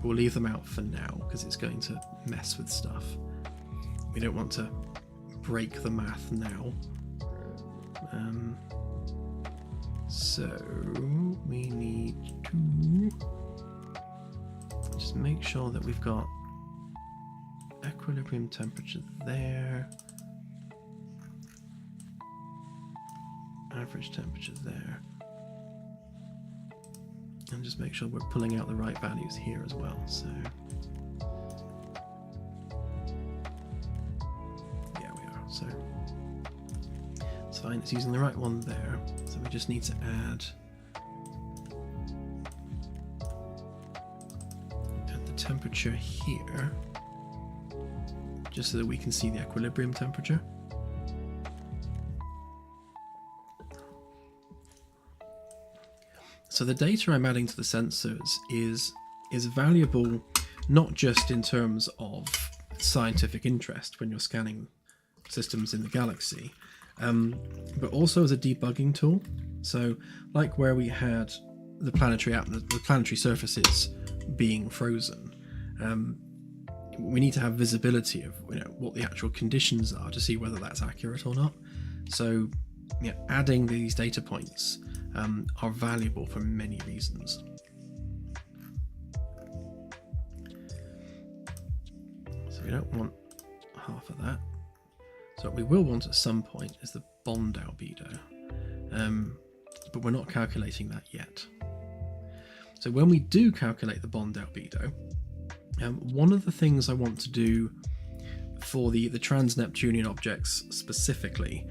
We'll leave them out for now because it's going to mess with stuff. We don't want to break the math now. So we need to just make sure that we've got equilibrium temperature there, average temperature there, and just make sure we're pulling out the right values here as well. So so it's fine, it's using the right one there. So we just need to add the temperature here, just so that we can see the equilibrium temperature. So the data I'm adding to the sensors is valuable not just in terms of scientific interest when you're scanning systems in the galaxy, but also as a debugging tool. So like where we had the planetary surfaces being frozen, we need to have visibility of what the actual conditions are to see whether that's accurate or not. So adding these data points are valuable for many reasons. So we don't want half of that. So what we will want at some point is the bond albedo, but we're not calculating that yet. So when we do calculate the bond albedo, one of the things I want to do for the trans-Neptunian objects specifically,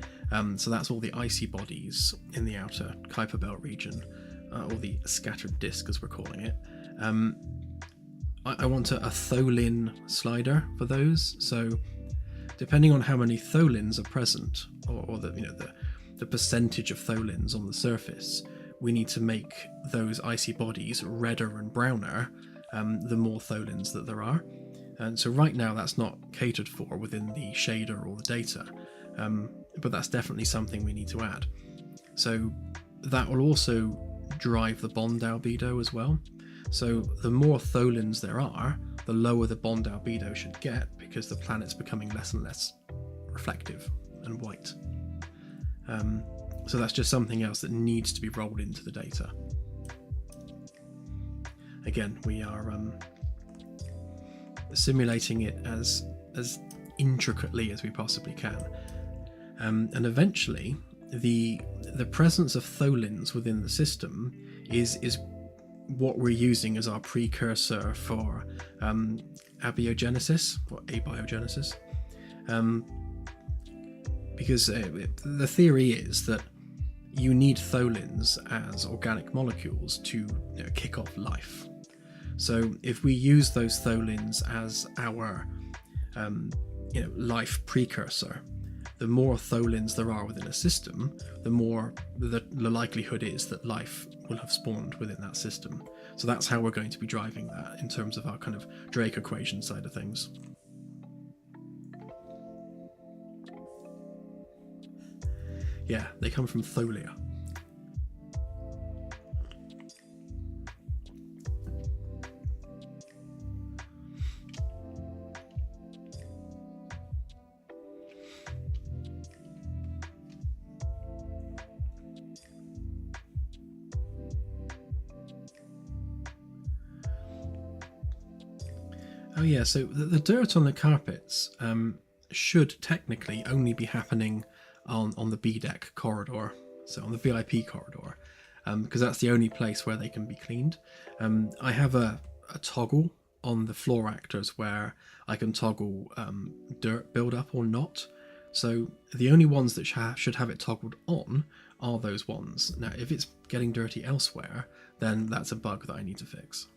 so that's all the icy bodies in the outer Kuiper Belt region, or the scattered disk as we're calling it, I want a Tholin slider for those. So depending on how many Tholins are present, or the percentage of Tholins on the surface, we need to make those icy bodies redder and browner the more Tholins that there are. And so right now that's not catered for within the shader or the data, but that's definitely something we need to add. So that will also drive the bond albedo as well. So the more Tholins there are, the lower the bond albedo should get, because the planet's becoming less and less reflective and white. So that's just something else that needs to be rolled into the data. Again, we are simulating it as intricately as we possibly can, and eventually the presence of Tholins within the system is what we're using as our precursor for abiogenesis or abiogenesis, because the theory is that you need Tholins as organic molecules to kick off life. So if we use those Tholins as our life precursor, the more Tholins there are within a system, the more the likelihood is that life will have spawned within that system. So that's how we're going to be driving that in terms of our kind of Drake equation side of things. Yeah, they come from Tholia. Oh yeah, so the dirt on the carpets should technically only be happening on the B deck corridor, so on the VIP corridor, because that's the only place where they can be cleaned. I have a toggle on the floor actors where I can toggle dirt build up or not. So the only ones that should have it toggled on are those ones. Now, if it's getting dirty elsewhere, then that's a bug that I need to fix.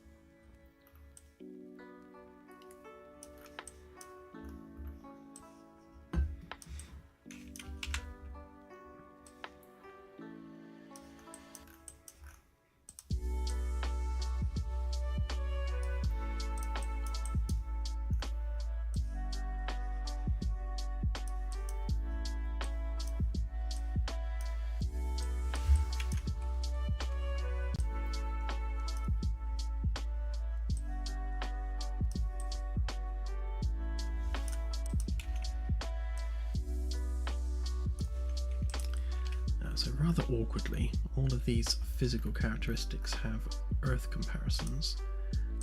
So rather awkwardly, all of these physical characteristics have Earth comparisons,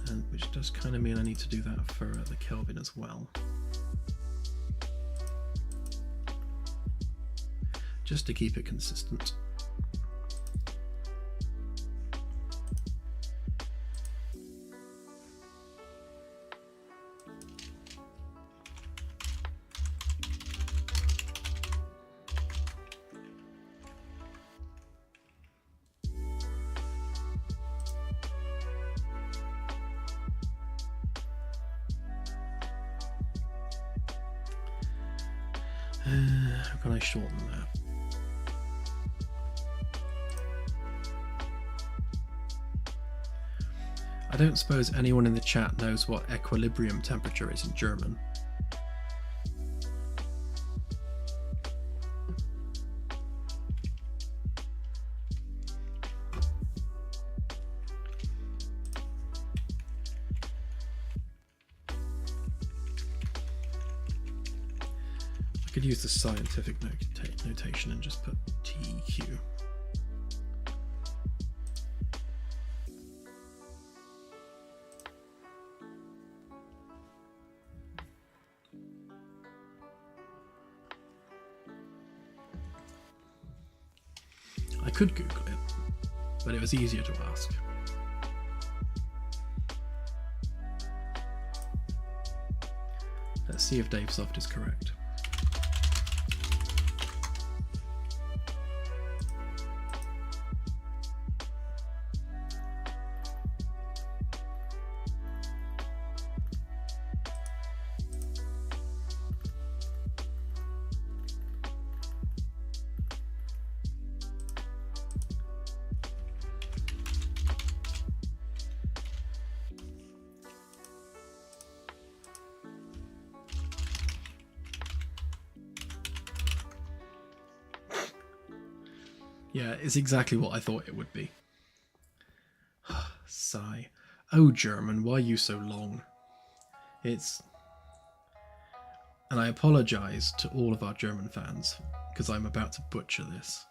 and which does kind of mean I need to do that for the Kelvin as well. Just to keep it consistent. How can I shorten that? I don't suppose anyone in the chat knows what equilibrium temperature is in German. I could use the scientific notation and just put TQ. I could Google it, but it was easier to ask. Let's see if DaveSoft is correct. Yeah, it's exactly what I thought it would be. Sigh. Oh, German, why are you so long? It's... And I apologise to all of our German fans, because I'm about to butcher this.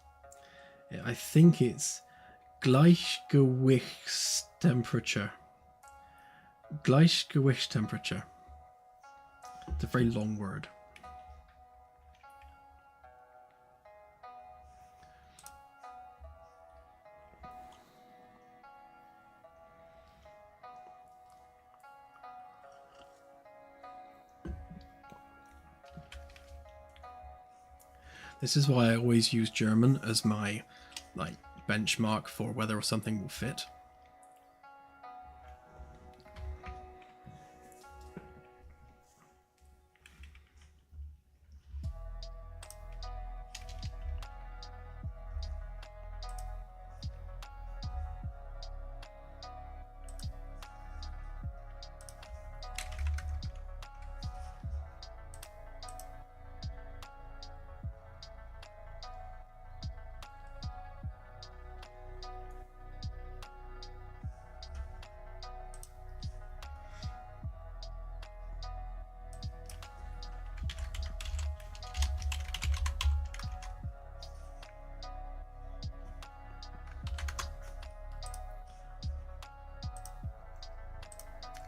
I think it's Gleichgewichtstemperature. Gleichgewichtstemperature. It's a very long word. This is why I always use German as my benchmark for whether something will fit.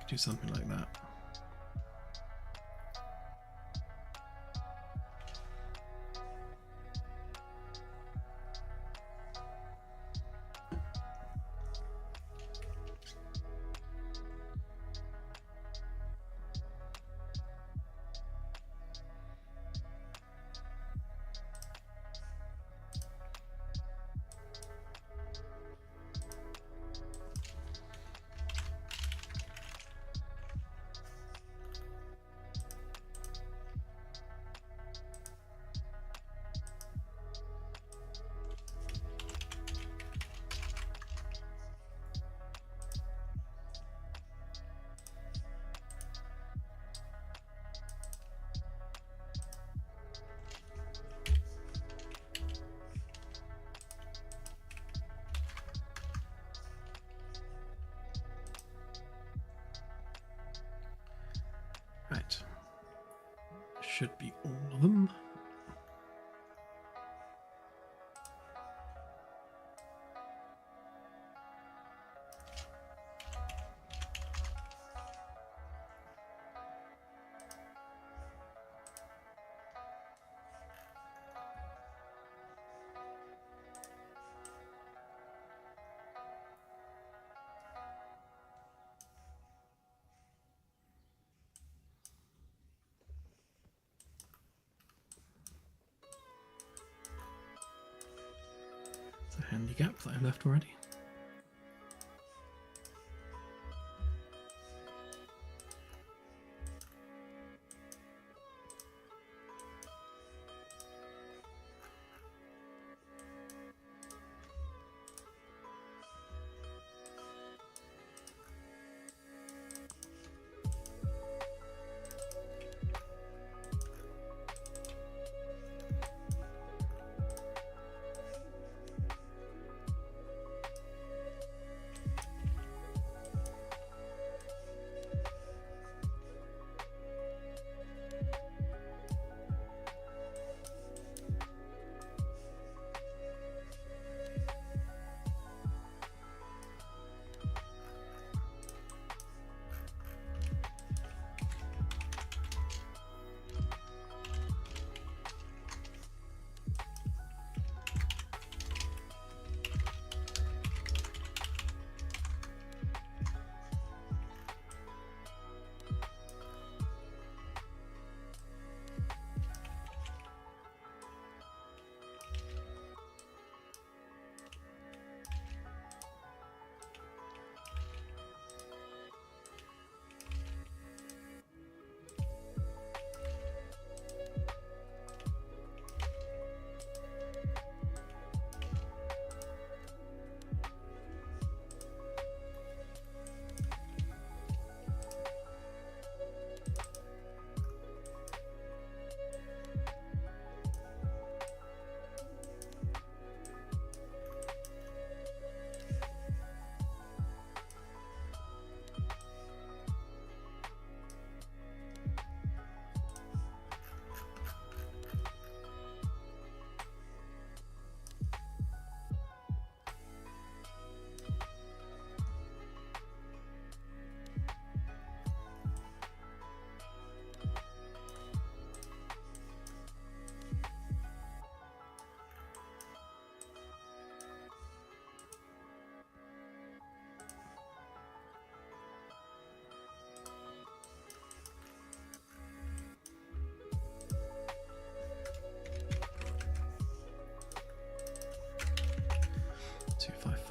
Do something like that. Right. Should be all of them. It's a handy gap that I've left already.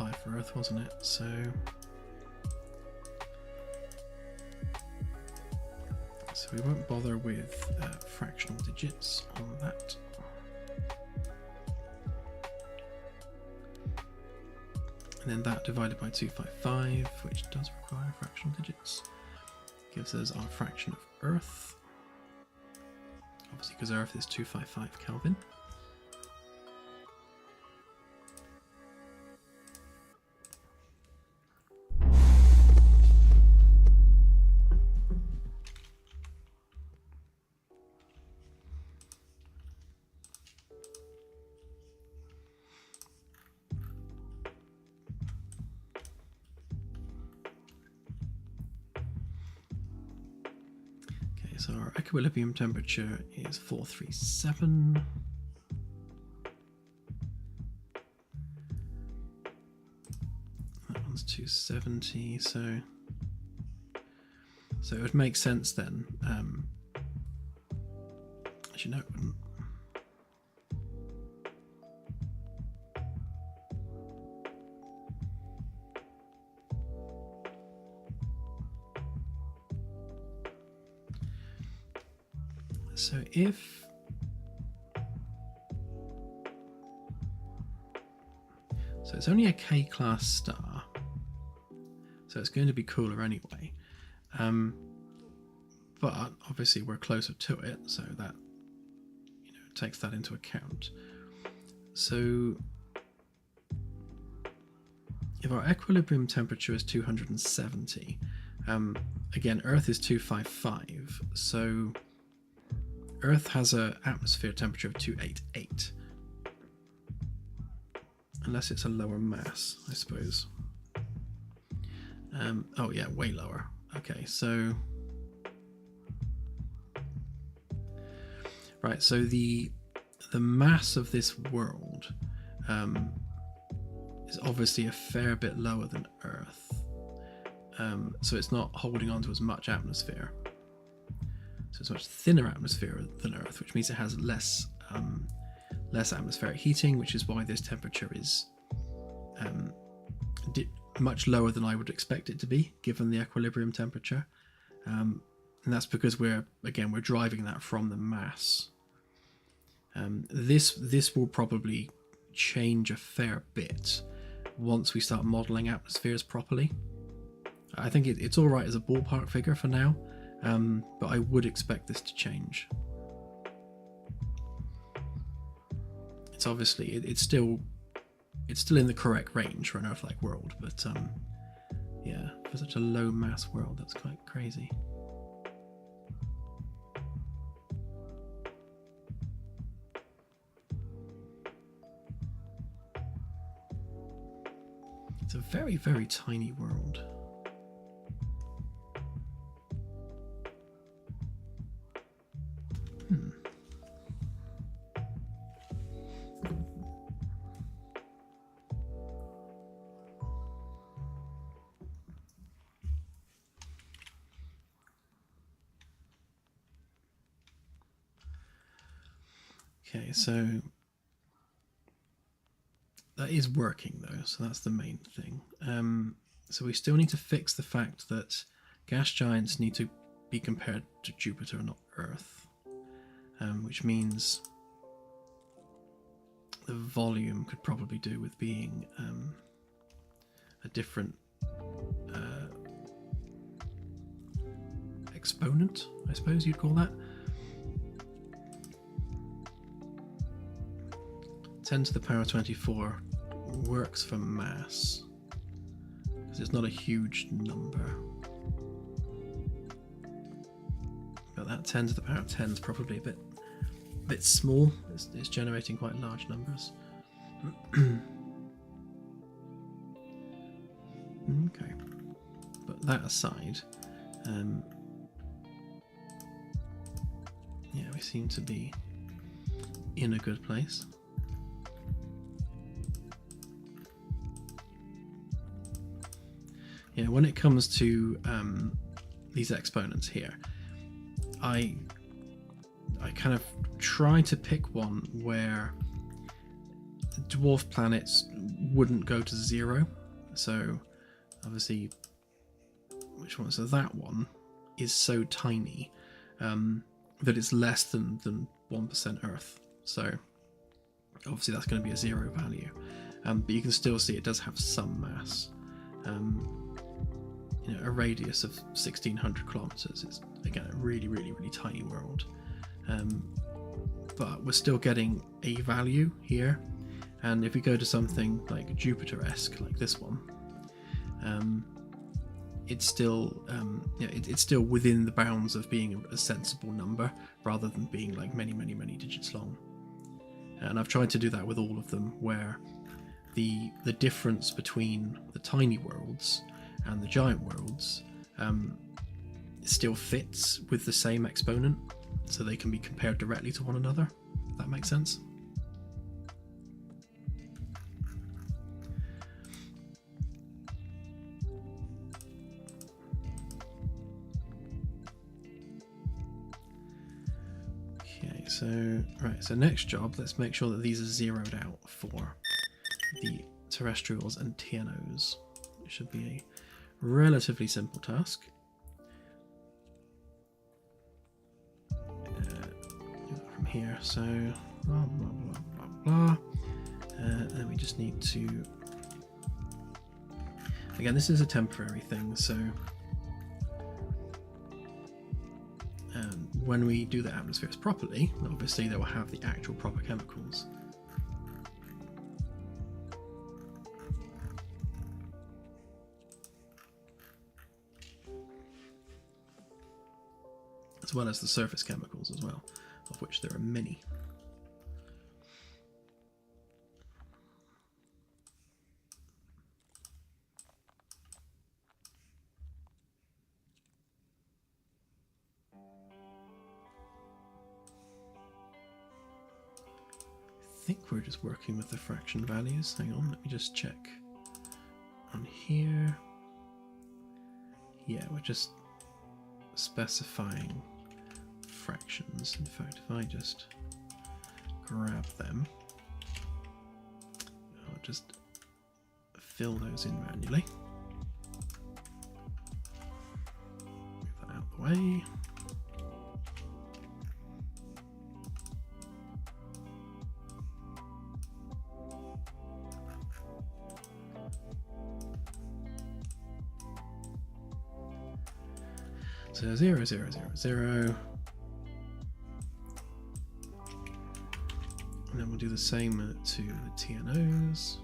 5 for Earth, wasn't it? So we won't bother with fractional digits on that. And then that divided by 255, which does require fractional digits, gives us our fraction of Earth. Obviously, because Earth is 255 Kelvin. So our equilibrium temperature is 437. That one's 270. So it would make sense then. Actually, no, it wouldn't. So it's only a K-class star, so it's going to be cooler anyway. But obviously we're closer to it, so that takes that into account. So if our equilibrium temperature is 270, again Earth is 255, so Earth has an atmosphere temperature of 288, unless it's a lower mass, I suppose. Oh yeah, way lower. Okay, so right, so the mass of this world is obviously a fair bit lower than Earth, so it's not holding on to as much atmosphere. So it's a much thinner atmosphere than Earth, which means it has less atmospheric heating, which is why this temperature is much lower than I would expect it to be, given the equilibrium temperature. And that's because we're driving that from the mass. This will probably change a fair bit once we start modeling atmospheres properly. I think it's all right as a ballpark figure for now. But I would expect this to change. It's obviously it's still in the correct range for an Earth-like world, but yeah, for such a low mass world, that's quite crazy. It's a very, very tiny world. Okay, so that is working though, so that's the main thing. So we still need to fix the fact that gas giants need to be compared to Jupiter, not Earth, which means the volume could probably do with being a different exponent, I suppose you'd call that. 10 to the power 24 works for mass because it's not a huge number, but that 10 to the power 10 is probably a bit small. It's generating quite large numbers. Okay, but that aside, yeah, we seem to be in a good place. Yeah, when it comes to these exponents here, I kind of try to pick one where dwarf planets wouldn't go to 0. So obviously, which one? So that one is so tiny that it's less than 1% Earth. So obviously that's going to be a 0 value. But you can still see it does have some mass. You know, a radius of 1,600 kilometers is, again, a really, really, really tiny world. But we're still getting a value here. And if we go to something like Jupiter-esque, like this one, it's still it's still within the bounds of being a sensible number, rather than being like many, many, many digits long. And I've tried to do that with all of them, where the difference between the tiny worlds and the giant worlds still fits with the same exponent, so they can be compared directly to one another, if that makes sense. Okay, so next job, let's make sure that these are zeroed out for the terrestrials and TNOs. It should be a relatively simple task. From here, so blah blah blah blah blah. Then we just need to. Again, this is a temporary thing, so when we do the atmospheres properly, obviously they will have the actual proper chemicals. As well as the surface chemicals as well, of which there are many. I think we're just working with the fraction values. Hang on, let me just check on here. Yeah, we're just specifying fractions. In fact, if I just grab them, I'll just fill those in manually. Move that out of the way. So 0, 0, 0, 0. And then we'll do the same to the TNOs.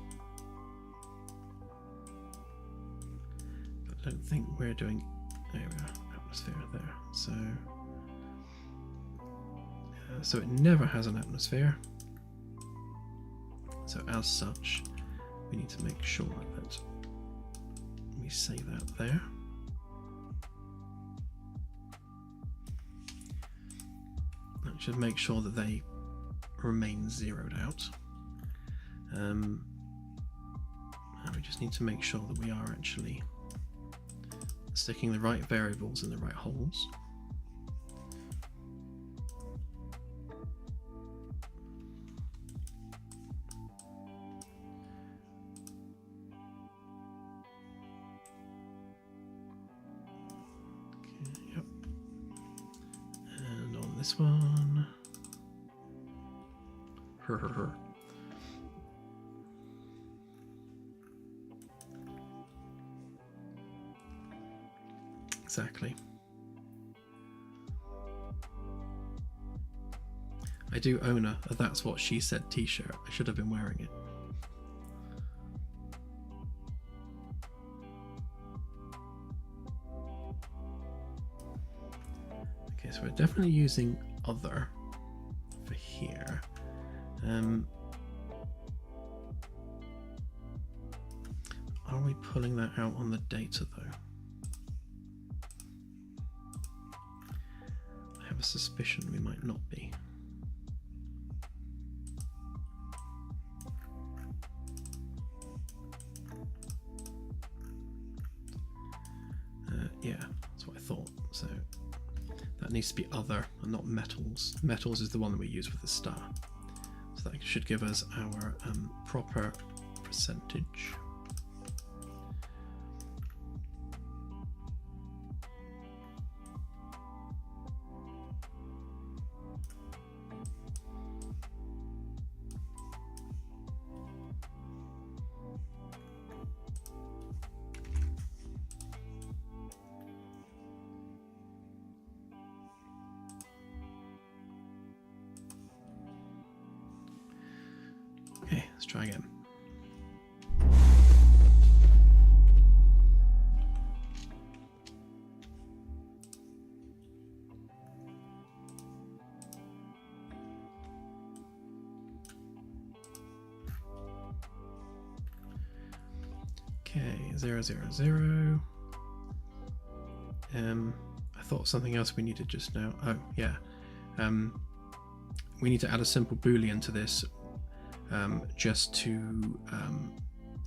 But I don't think we're doing. There we are, atmosphere there. So it never has an atmosphere. So as such, we need to make sure that we say that there. That should make sure that they remain zeroed out. And we just need to make sure that we are actually sticking the right variables in the right holes. Okay, yep. And on this one, her. Exactly. I do own a That's What She Said t-shirt. I should have been wearing it. Okay, so we're definitely using other for here. Are we pulling that out on the data though? I have a suspicion we might not be. Yeah, that's what I thought. So that needs to be other and not metals. Metals is the one that we use with the star. So that should give us our proper percentage. try again. Okay, 0, 0, 0. I thought of something else we needed just now. Oh, yeah. We need to add a simple boolean to this just to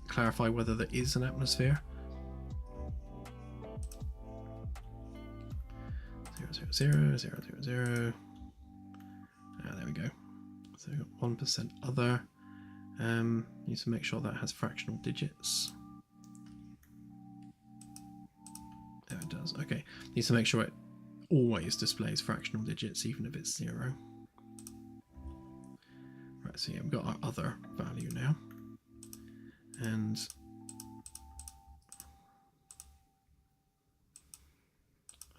clarify whether there is an atmosphere. 0, 0, 0, 0, 0, 0. There we go. So we've got 1% other. Need to make sure that has fractional digits. There it does. Okay. Needs to make sure it always displays fractional digits, even if it's 0. Right, so yeah, we've got our other value now. And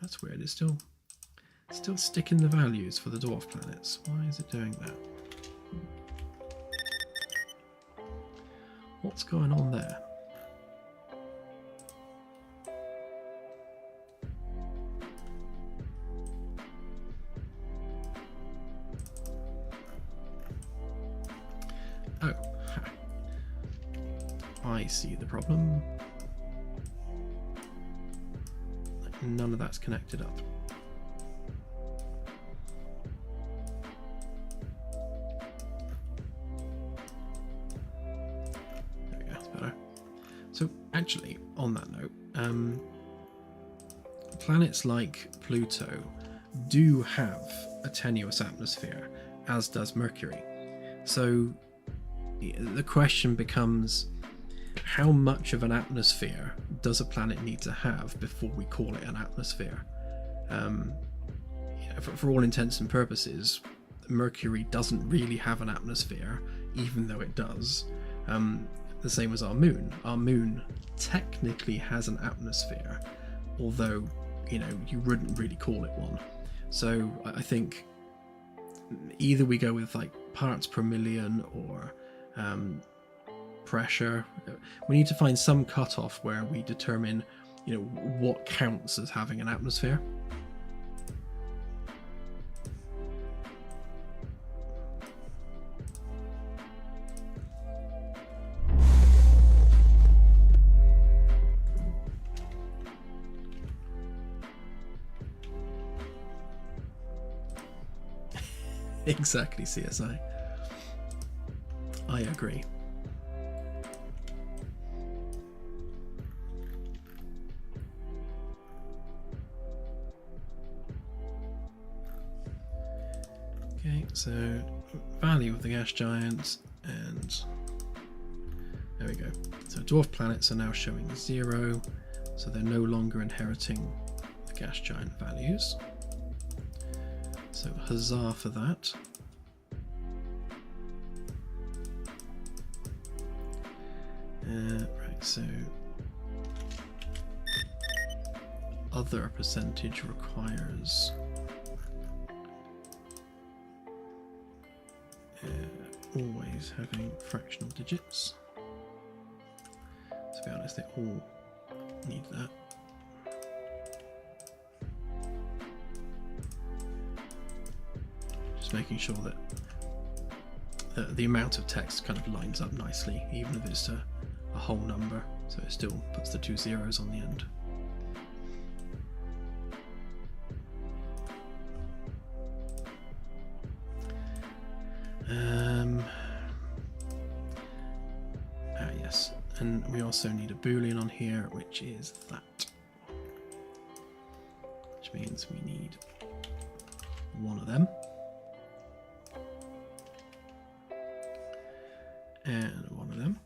that's weird. It's still sticking the values for the dwarf planets. Why is it doing that? What's going on there? Oh, I see the problem. None of that's connected up. There we go, that's better. So actually, on that note, planets like Pluto do have a tenuous atmosphere, as does Mercury. So the question becomes, how much of an atmosphere does a planet need to have before we call it an atmosphere? For all intents and purposes, Mercury doesn't really have an atmosphere, even though it does. The same as our moon. Our moon technically has an atmosphere, although you wouldn't really call it one. So I think either we go with like parts per million or pressure. We need to find some cutoff where we determine what counts as having an atmosphere. Exactly, CSI. I agree. Okay, so value of the gas giant, and there we go. So dwarf planets are now showing 0, so they're no longer inheriting the gas giant values. So huzzah for that. Right, so other percentage requires always having fractional digits. To be honest, they all need that. Just making sure that the amount of text kind of lines up nicely, even if it's a whole number, so it still puts the 2 zeros on the end. Yes, and we also need a boolean on here, which is that, which means we need one of them and one of them.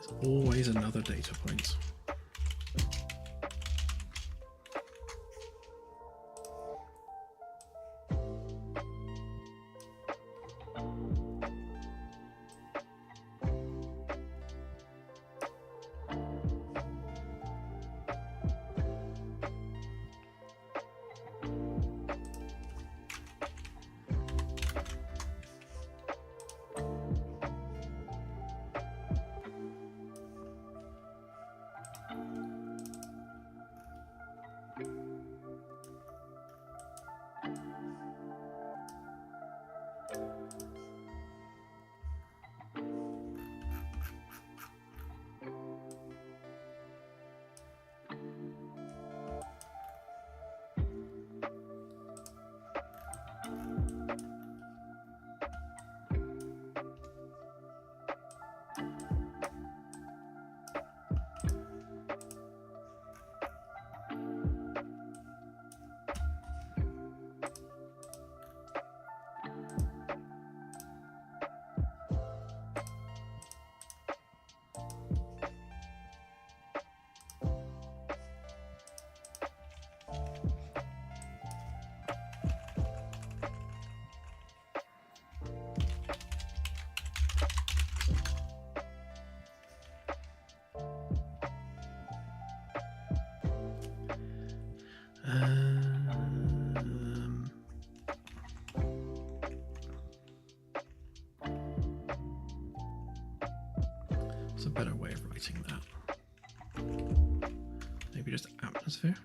There's always another data point. It's a better way of writing that. Maybe just atmosphere.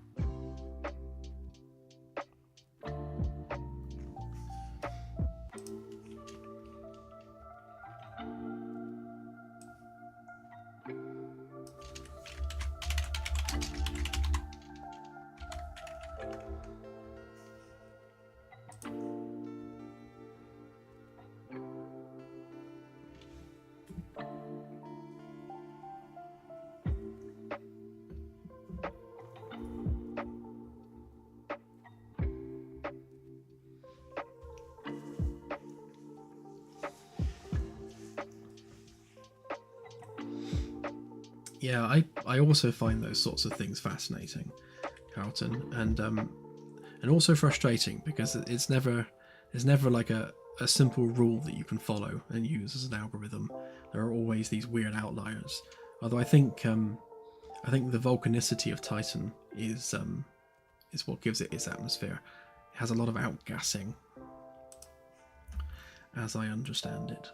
Yeah, I also find those sorts of things fascinating, Carlton, and also frustrating, because it's never like a simple rule that you can follow and use as an algorithm. There are always these weird outliers. Although I think the volcanicity of Titan is what gives it its atmosphere. It has a lot of outgassing, as I understand it.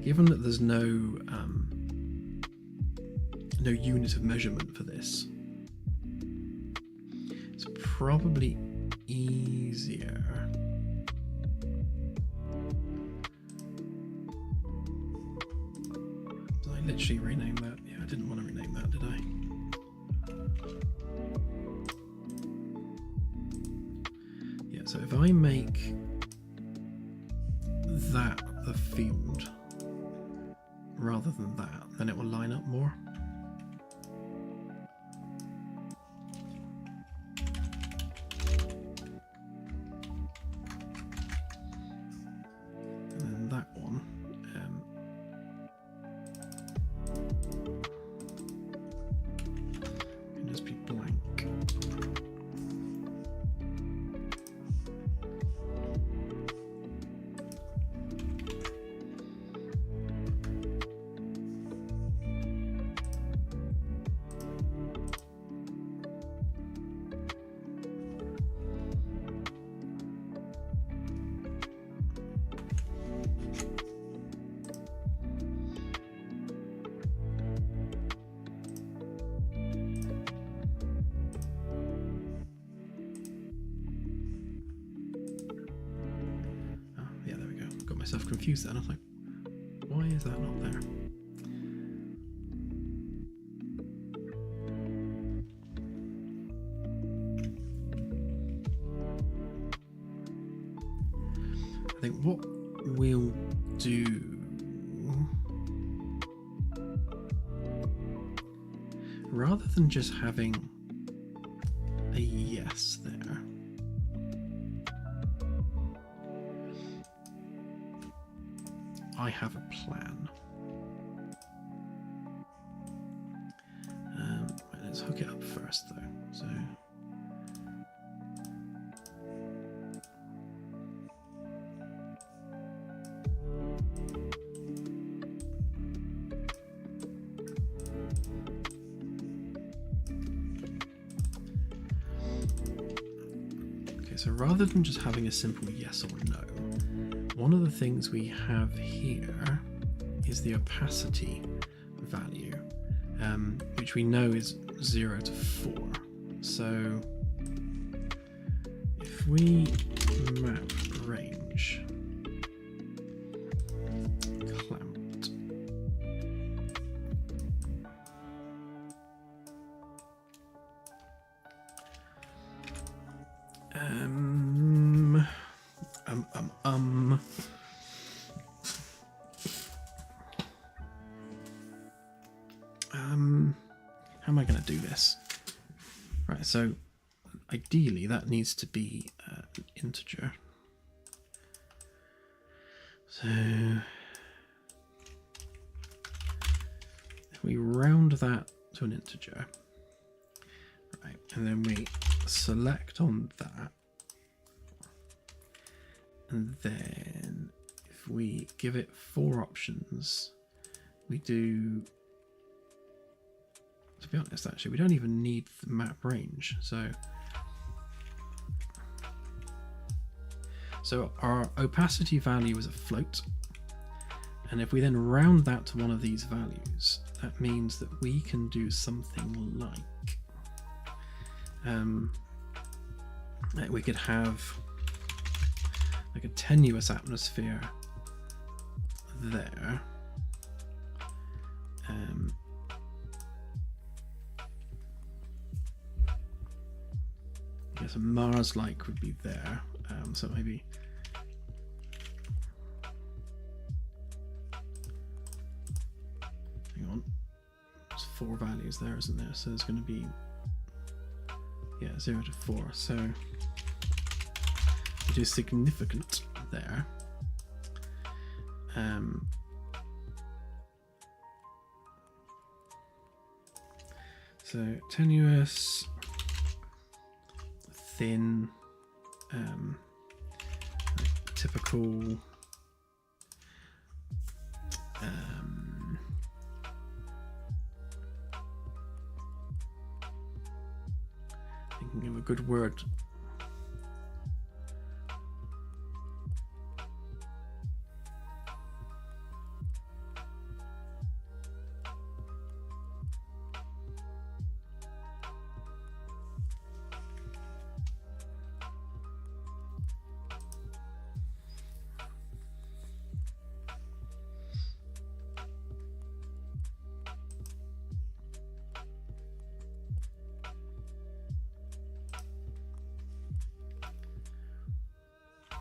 Given that there's no unit of measurement for this, it's probably easier did I literally rename that? Yeah, I didn't want to rename that, did I? Yeah, so if I make that the field rather than that, then it will line up more. And then that one can just be blank. myself confused then. I was like, why is that not there? I think what we'll do, rather than just having a yes there, I have a plan. Let's hook it up first though. So so rather than just having a simple yes or no, one of the things we have here is the opacity value, which we know is 0 to 4. So if we map range clamped, how am I going to do this? Right, so ideally that needs to be an integer. So if we round that to an integer, right, and then we select on that, and then if we give it 4 options, we do, to be honest, actually, we don't even need the map range. So our opacity value is a float. And if we then round that to one of these values, that means that we can do something like, we could have like a tenuous atmosphere there. So Mars-like would be there, so maybe hang on, there's 4 values there, isn't there? So there's going to be 0 to 4. So it is significant there. So tenuous, thin, typical, thinking of a good word.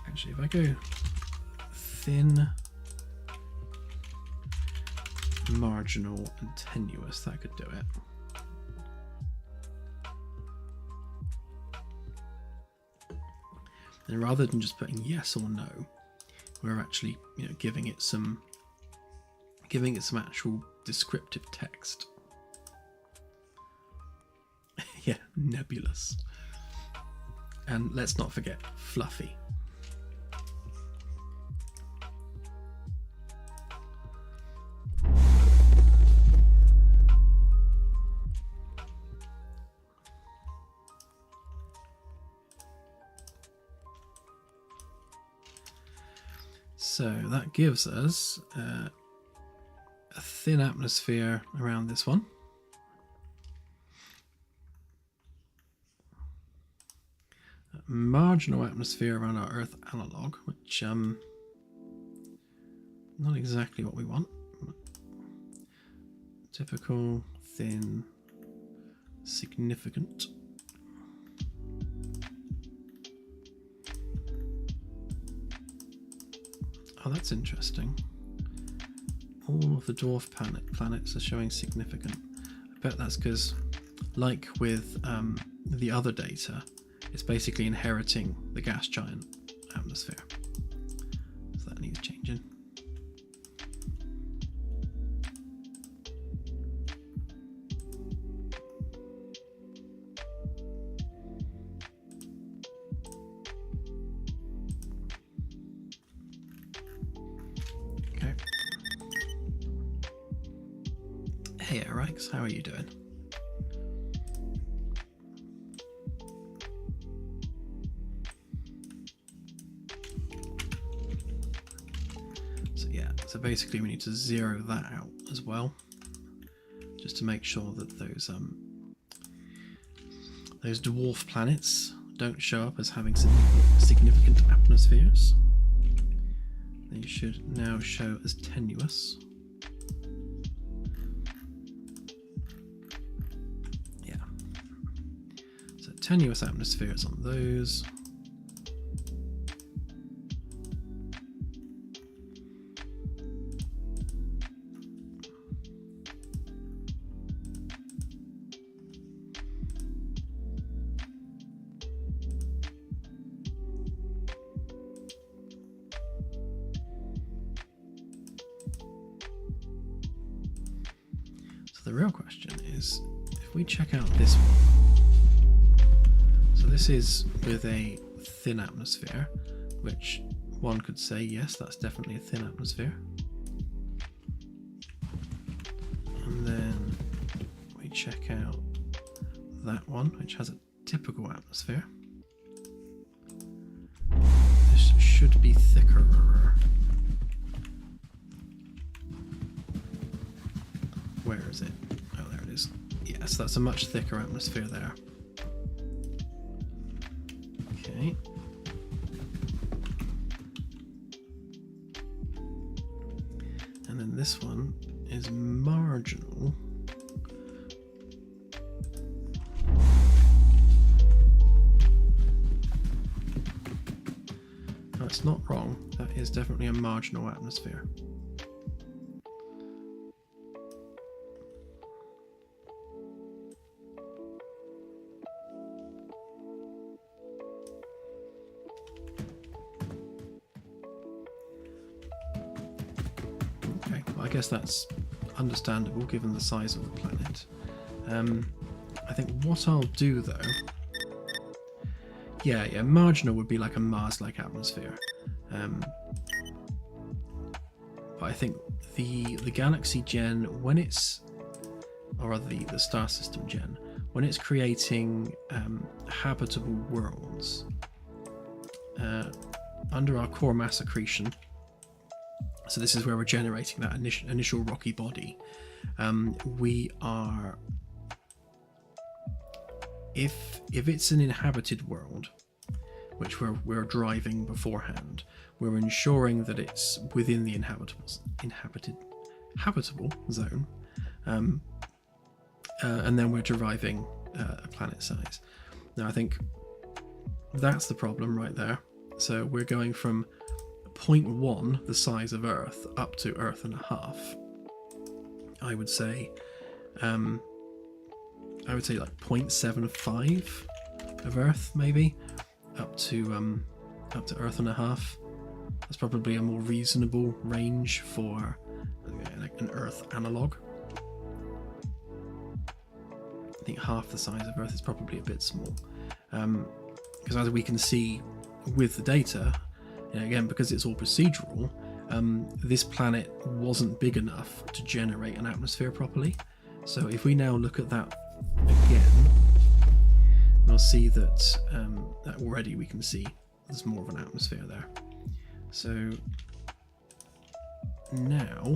Actually, if I go thin, marginal, and tenuous, that could do it. And rather than just putting yes or no, we're actually, giving it some actual descriptive text. Yeah, nebulous. And let's not forget fluffy. So that gives us a thin atmosphere around this one. A marginal atmosphere around our Earth analog, which not exactly what we want. Typical, thin, significant. Oh, that's interesting. All of the dwarf planets are showing significant. I bet that's because, like with the other data, it's basically inheriting the gas giant atmosphere. So that needs changing. Okay. Hey Erix, how are you doing? So basically we need to zero that out as well, just to make sure that those dwarf planets don't show up as having significant atmospheres. They should now show as tenuous. Yeah. So tenuous atmospheres on those. The real question is, if we check out this one, so this is with a thin atmosphere, which one could say, yes, that's definitely a thin atmosphere. And then we check out that one, which has a typical atmosphere. This should be thicker. Where is it? Oh, there it is. Yes, that's a much thicker atmosphere there. Okay. And then this one is marginal. That's not wrong. That is definitely a marginal atmosphere. I guess that's understandable given the size of the planet. I think what I'll do though, yeah, marginal would be like a Mars-like atmosphere. But I think the Galaxy Gen, when it's, or rather the Star System Gen, when it's creating habitable worlds under our core mass accretion. So this is where we're generating that initial rocky body. We are, if it's an inhabited world, which we're driving beforehand, we're ensuring that it's within the habitable zone, and then we're deriving a planet size. Now I think that's the problem right there. So we're going from 0.1, the size of Earth, up to Earth and a half. I would say like 0.75 of Earth, maybe, up to Earth and a half. That's probably a more reasonable range for like an Earth analog. I think half the size of Earth is probably a bit small, because as we can see with the data, again, because it's all procedural, this planet wasn't big enough to generate an atmosphere properly. So if we now look at that again, we'll see that, that already we can see there's more of an atmosphere there. So now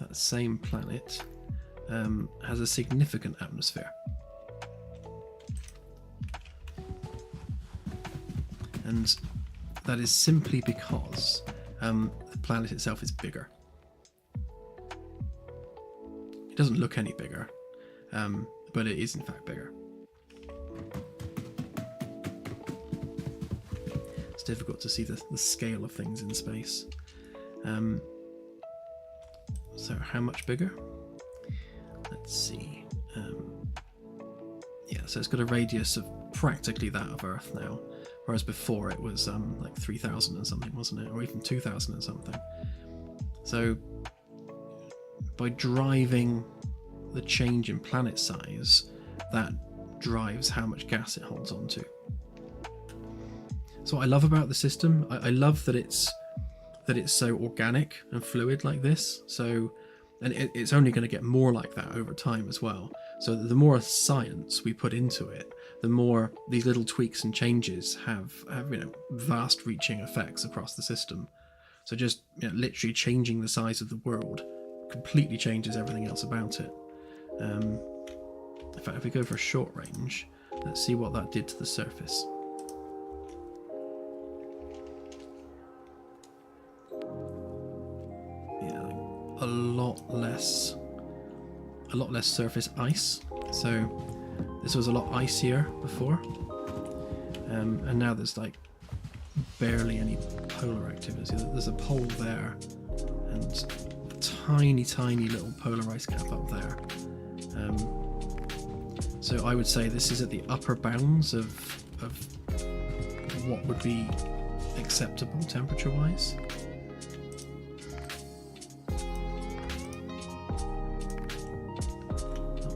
that same planet has a significant atmosphere. And that is simply because the planet itself is bigger. It doesn't look any bigger, but it is in fact bigger. It's difficult to see the scale of things in space. So how much bigger? Let's see. Yeah, so it's got a radius of practically that of Earth now, whereas before it was like 3,000 and something, wasn't it? Or even 2,000 and something. So by driving the change in planet size, that drives how much gas it holds on to. So what I love about the system, I love that it's so organic and fluid like this. So, and it's only going to get more like that over time as well. So the more science we put into it, the more these little tweaks and changes have vast reaching effects across the system. So just literally changing the size of the world completely changes everything else about it. In fact, if we go for a short range, let's see what that did to the surface. Yeah, a lot less surface ice. So this was a lot icier before, and now there's like barely any polar activity. There's a pole there and a tiny little polar ice cap up there. So I would say this is at the upper bounds of what would be acceptable temperature-wise.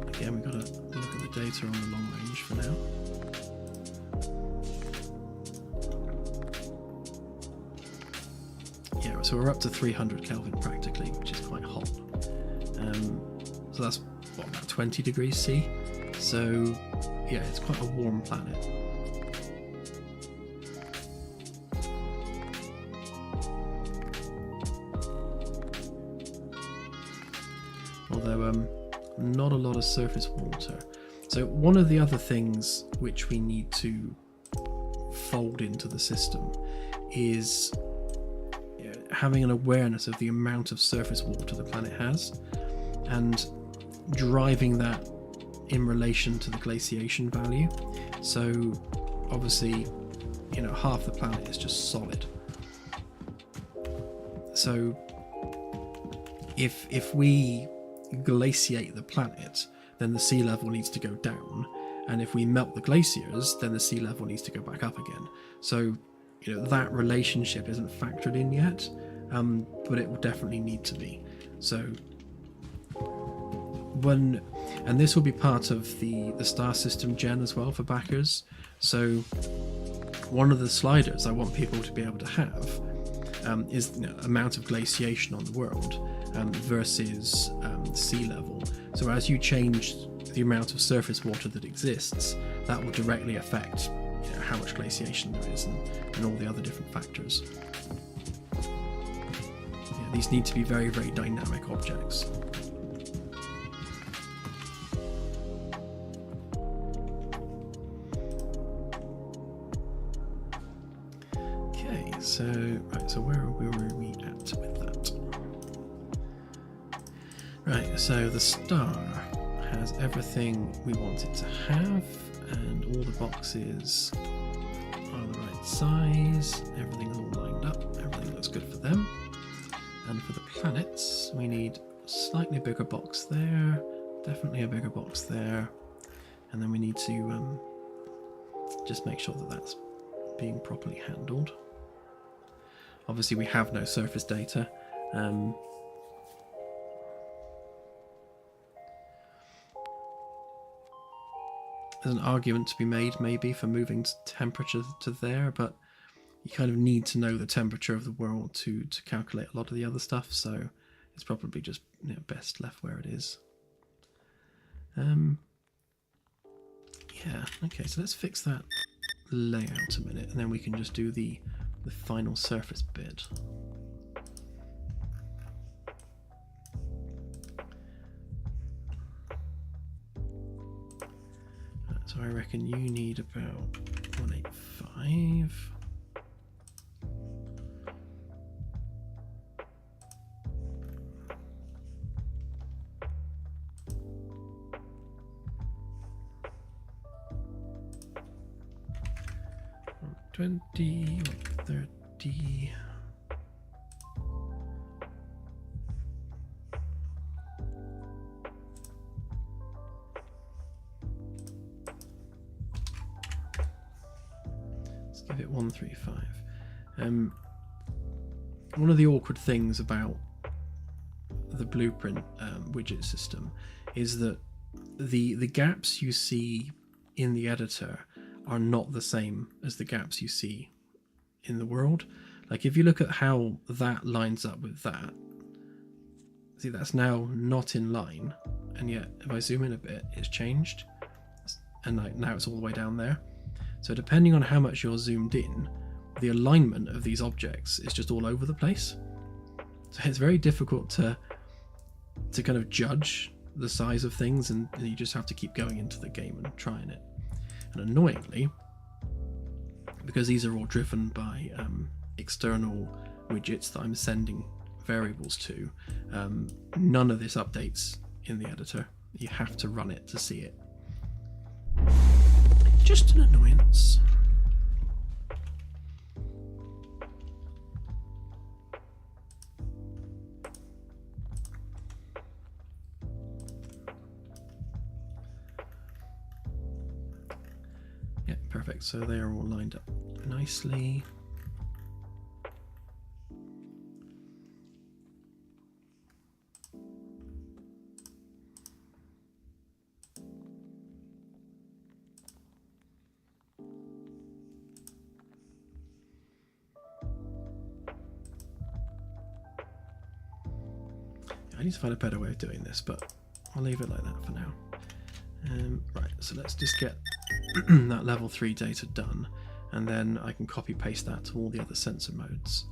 Again, we've got to look at the data on the long range for now. Yeah, so we're up to 300 Kelvin practically, which is quite hot. So that's what, about 20 degrees C. So yeah, it's quite a warm planet. Although not a lot of surface water. So one of the other things which we need to fold into the system is having an awareness of the amount of surface water the planet has, and driving that in relation to the glaciation value. So obviously, half the planet is just solid. So if we glaciate the planet, then the sea level needs to go down, and if we melt the glaciers, then the sea level needs to go back up again. So that relationship isn't factored in yet, but it will definitely need to be. So and this will be part of the star system gen as well for backers. So one of the sliders I want people to be able to have is amount of glaciation on the world versus sea level. So as you change the amount of surface water that exists, that will directly affect how much glaciation there is and all the other different factors. These need to be very, very dynamic objects. Okay, so where were we at with that? Right, so the star has everything we want it to have, and all the boxes are the right size, everything's all lined up, everything looks good for them. And for the planets, we need a slightly bigger box there, definitely a bigger box there, and then we need to just make sure that that's being properly handled. Obviously we have no surface data. There's an argument to be made maybe for moving temperature to there, but you kind of need to know the temperature of the world to calculate a lot of the other stuff, so it's probably just best left where it is. Yeah, okay, so let's fix that layout a minute, and then we can just do the final surface bit. So I reckon you need about 185. 20, 30. Let's give it 135. One of the awkward things about the blueprint widget system is that the gaps you see in the editor are not the same as the gaps you see in the world. Like if you look at how that lines up with that, see that's now not in line, and yet if I zoom in a bit, it's changed, and like now it's all the way down there. So depending on how much you're zoomed in, the alignment of these objects is just all over the place. So it's very difficult to kind of judge the size of things, and you just have to keep going into the game and trying it. And annoyingly, because these are all driven by external widgets that I'm sending variables to, none of this updates in the editor. You have to run it to see it. Just an annoyance. Yeah, perfect. So they are all lined up nicely. I need to find a better way of doing this, but I'll leave it like that for now. Right, so let's just get that level 3 data done, and then I can copy paste that to all the other sensor modes.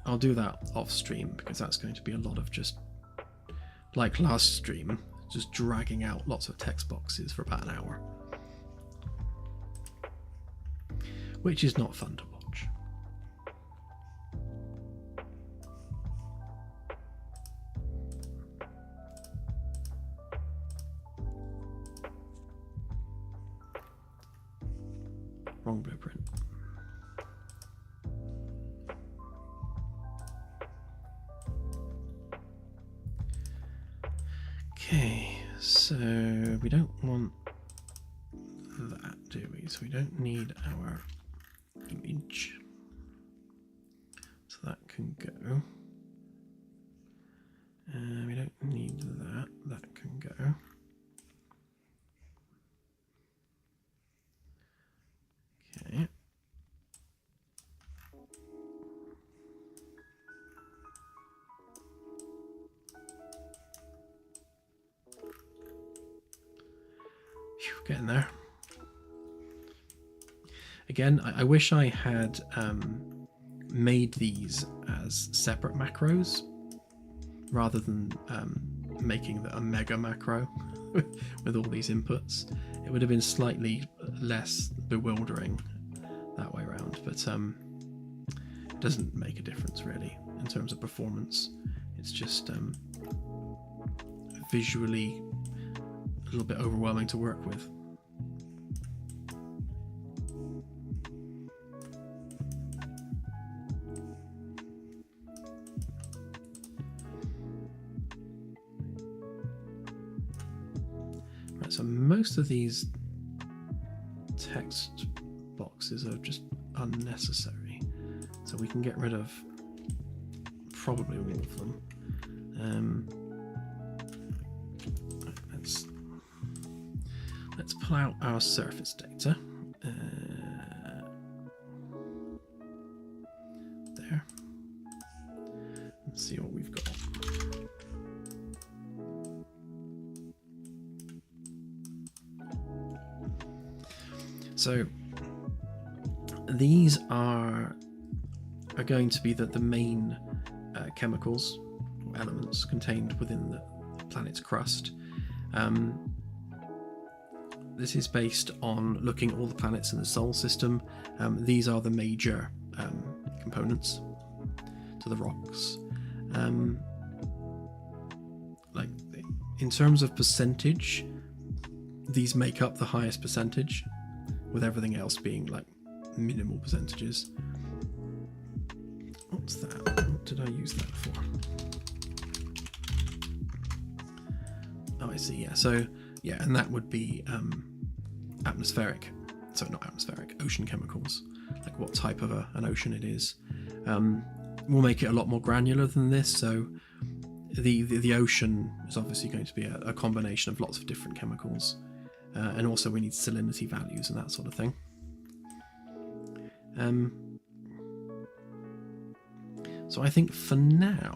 I'll do that off stream because that's going to be a lot of just, like last stream, just dragging out lots of text boxes for about an hour, which is not fun to watch. Wrong blueprint. Okay, so we don't want that, do we? So we don't need our image. So that can go. We don't need that. That can go. Okay. Phew, getting there. Again, I wish I had made these as separate macros rather than making a mega macro with all these inputs. It would have been slightly less bewildering that way around, but it doesn't make a difference really in terms of performance. It's just visually a little bit overwhelming to work with. So most of these text boxes are just unnecessary, so we can get rid of probably all of them. Let's pull out our surface data. There. Let's see what we've got. So these are going to be the main chemicals or elements contained within the planet's crust. This is based on looking at all the planets in the solar system. These are the major components to the rocks. Like in terms of percentage, these make up the highest percentage, with everything else being like minimal percentages. What's that? What did I use that for? Oh, I see. Yeah. So yeah, and that would be atmospheric. So not atmospheric, ocean chemicals. Like what type of an ocean it is. We'll make it a lot more granular than this. So the ocean is obviously going to be a combination of lots of different chemicals, and also we need salinity values and that sort of thing. So I think for now,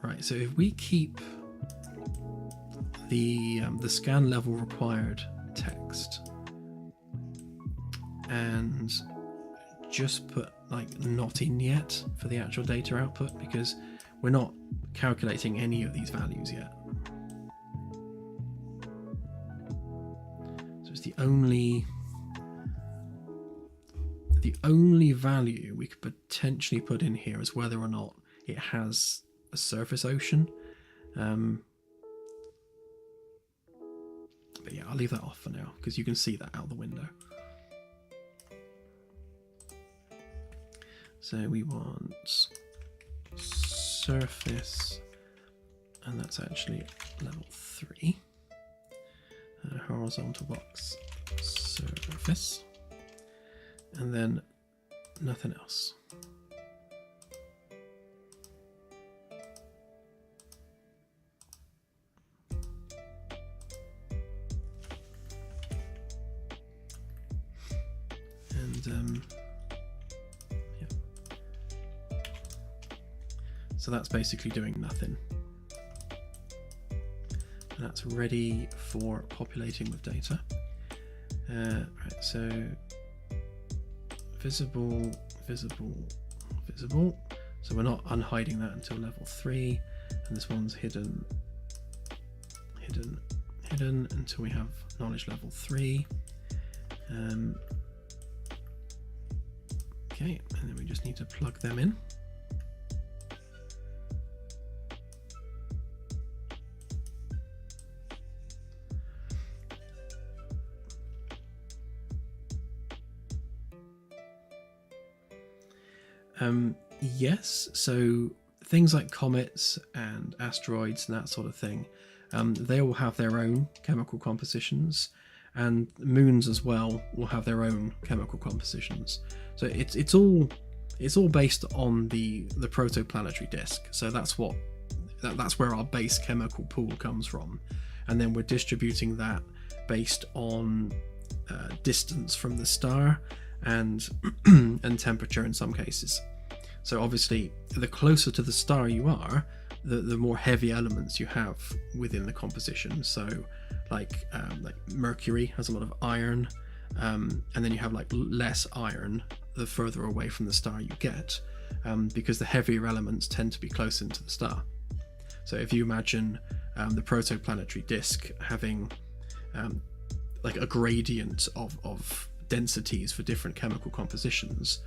right. So if we keep the scan level required text and just put like not in yet for the actual data output, because we're not calculating any of these values yet. So it's the only value we could potentially put in here is whether or not it has a surface ocean. But yeah, I'll leave that off for now because you can see that out the window. So we want surface, and that's actually level 3. Horizontal box surface, and then nothing else. And yeah. So that's basically doing nothing. And that's ready for populating with data. Right, so visible, visible, visible. So we're not unhiding that until level 3, and this one's hidden, hidden, hidden until we have knowledge level 3. Okay, and then we just need to plug them in. Yes, so things like comets and asteroids and that sort of thing, they all have their own chemical compositions, and moons as well will have their own chemical compositions. So it's all based on the protoplanetary disk. So that's where our base chemical pool comes from, and then we're distributing that based on distance from the star and and temperature in some cases. So obviously, the closer to the star you are, the more heavy elements you have within the composition. So like Mercury has a lot of iron, and then you have like less iron the further away from the star you get, because the heavier elements tend to be closer to the star. So if you imagine the protoplanetary disk having like a gradient of densities for different chemical compositions,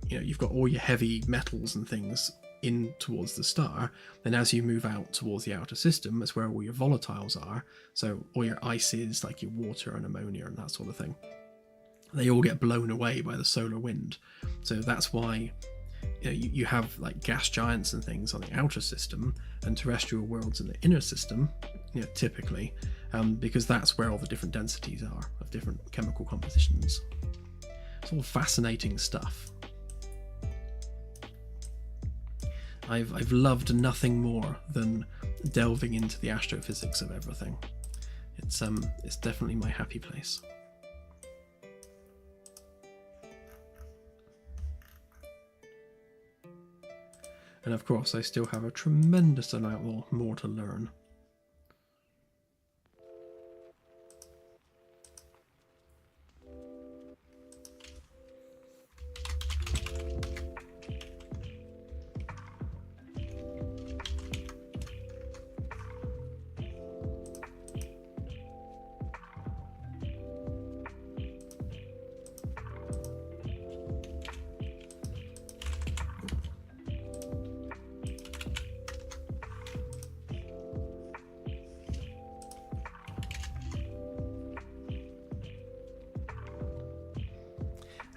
you've got all your heavy metals and things in towards the star, and as you move out towards the outer system, that's where all your volatiles are. So all your ices, like your water and ammonia and that sort of thing, they all get blown away by the solar wind. So that's why you have like gas giants and things on the outer system and terrestrial worlds in the inner system, typically, because that's where all the different densities are of different chemical compositions. It's all fascinating stuff. I've loved nothing more than delving into the astrophysics of everything. It's definitely my happy place. And of course, I still have a tremendous amount more to learn.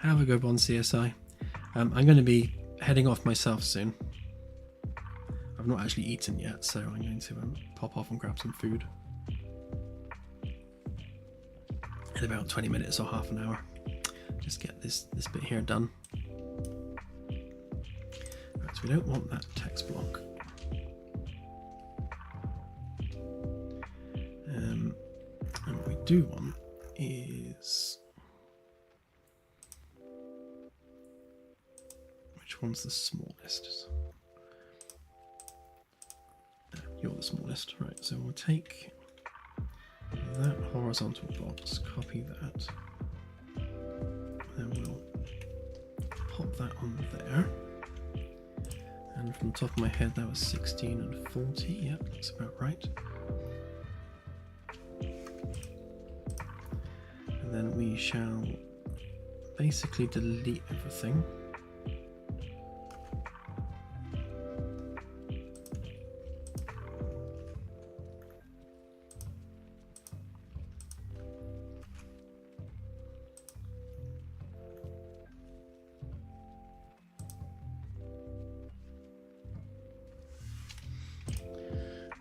Have a good one, CSI. I'm going to be heading off myself soon. I've not actually eaten yet, so I'm going to pop off and grab some food in about 20 minutes or half an hour. Just get this bit here done. Right, so we don't want that text block. And what we do want is... which one's the smallest? You're the smallest, right? So we'll take that horizontal box, copy that, then we'll pop that on there. And from the top of my head, that was 16 and 40. Yep, that's about right. And then we shall basically delete everything.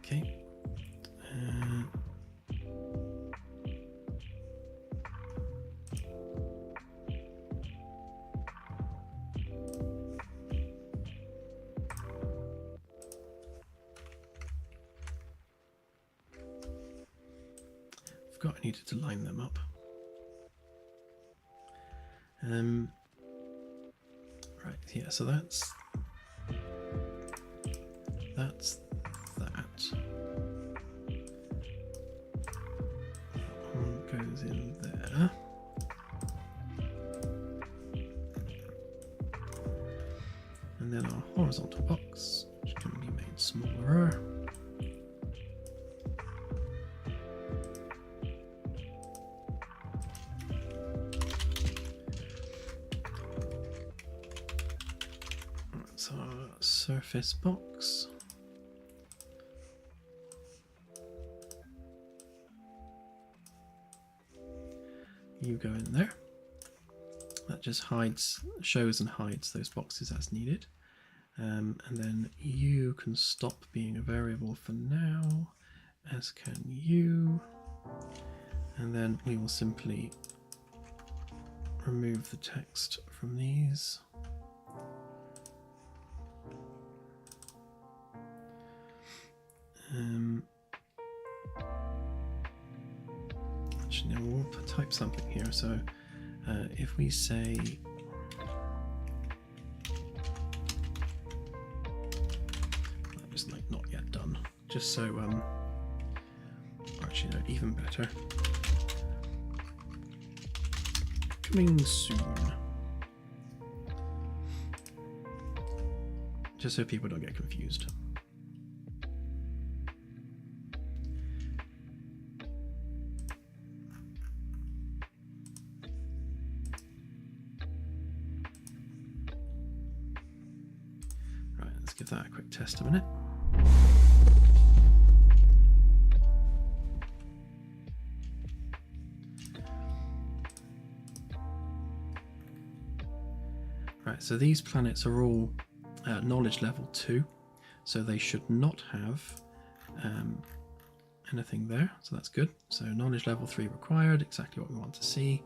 Okay. Forgot I needed to line them up. Right, yeah, so that's that. That one goes in there. And then our horizontal box, which can be made smaller. That's our surface box. You go in there. That just shows and hides those boxes as needed. And then you can stop being a variable for now, as can you. And then we will simply remove the text from these. Actually, now we'll type something here. So if we say that was like not yet done, just so actually no, even better. Coming soon. Just so people don't get confused. Right, let's give that a quick test a minute. Right, so these planets are all knowledge level 2, so they should not have anything there, so that's good. So knowledge level 3 required, exactly what we want to see.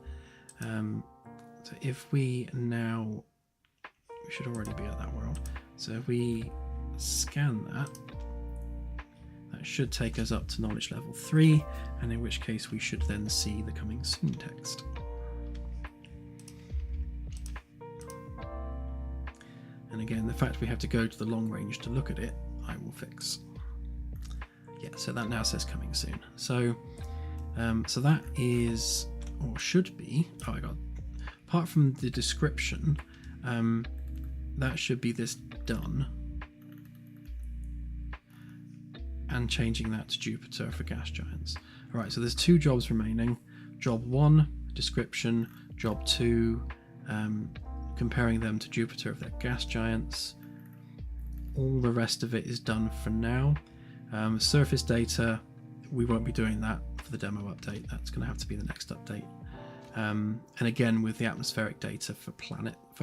So if we should already be at that world. So if we scan that, that should take us up to knowledge level 3, and in which case we should then see the coming soon text. And again, the fact we have to go to the long range to look at it, I will fix. Yeah, so that now says coming soon. So, so that is, or should be, oh my god, apart from the description, that should be this done. And changing that to Jupiter for gas giants. All right, so there's 2 jobs remaining. Job 1, description. Job 2, comparing them to Jupiter of their gas giants. All the rest of it is done for now. Surface data, we won't be doing that for the demo update. That's going to have to be the next update. And again, with the atmospheric data for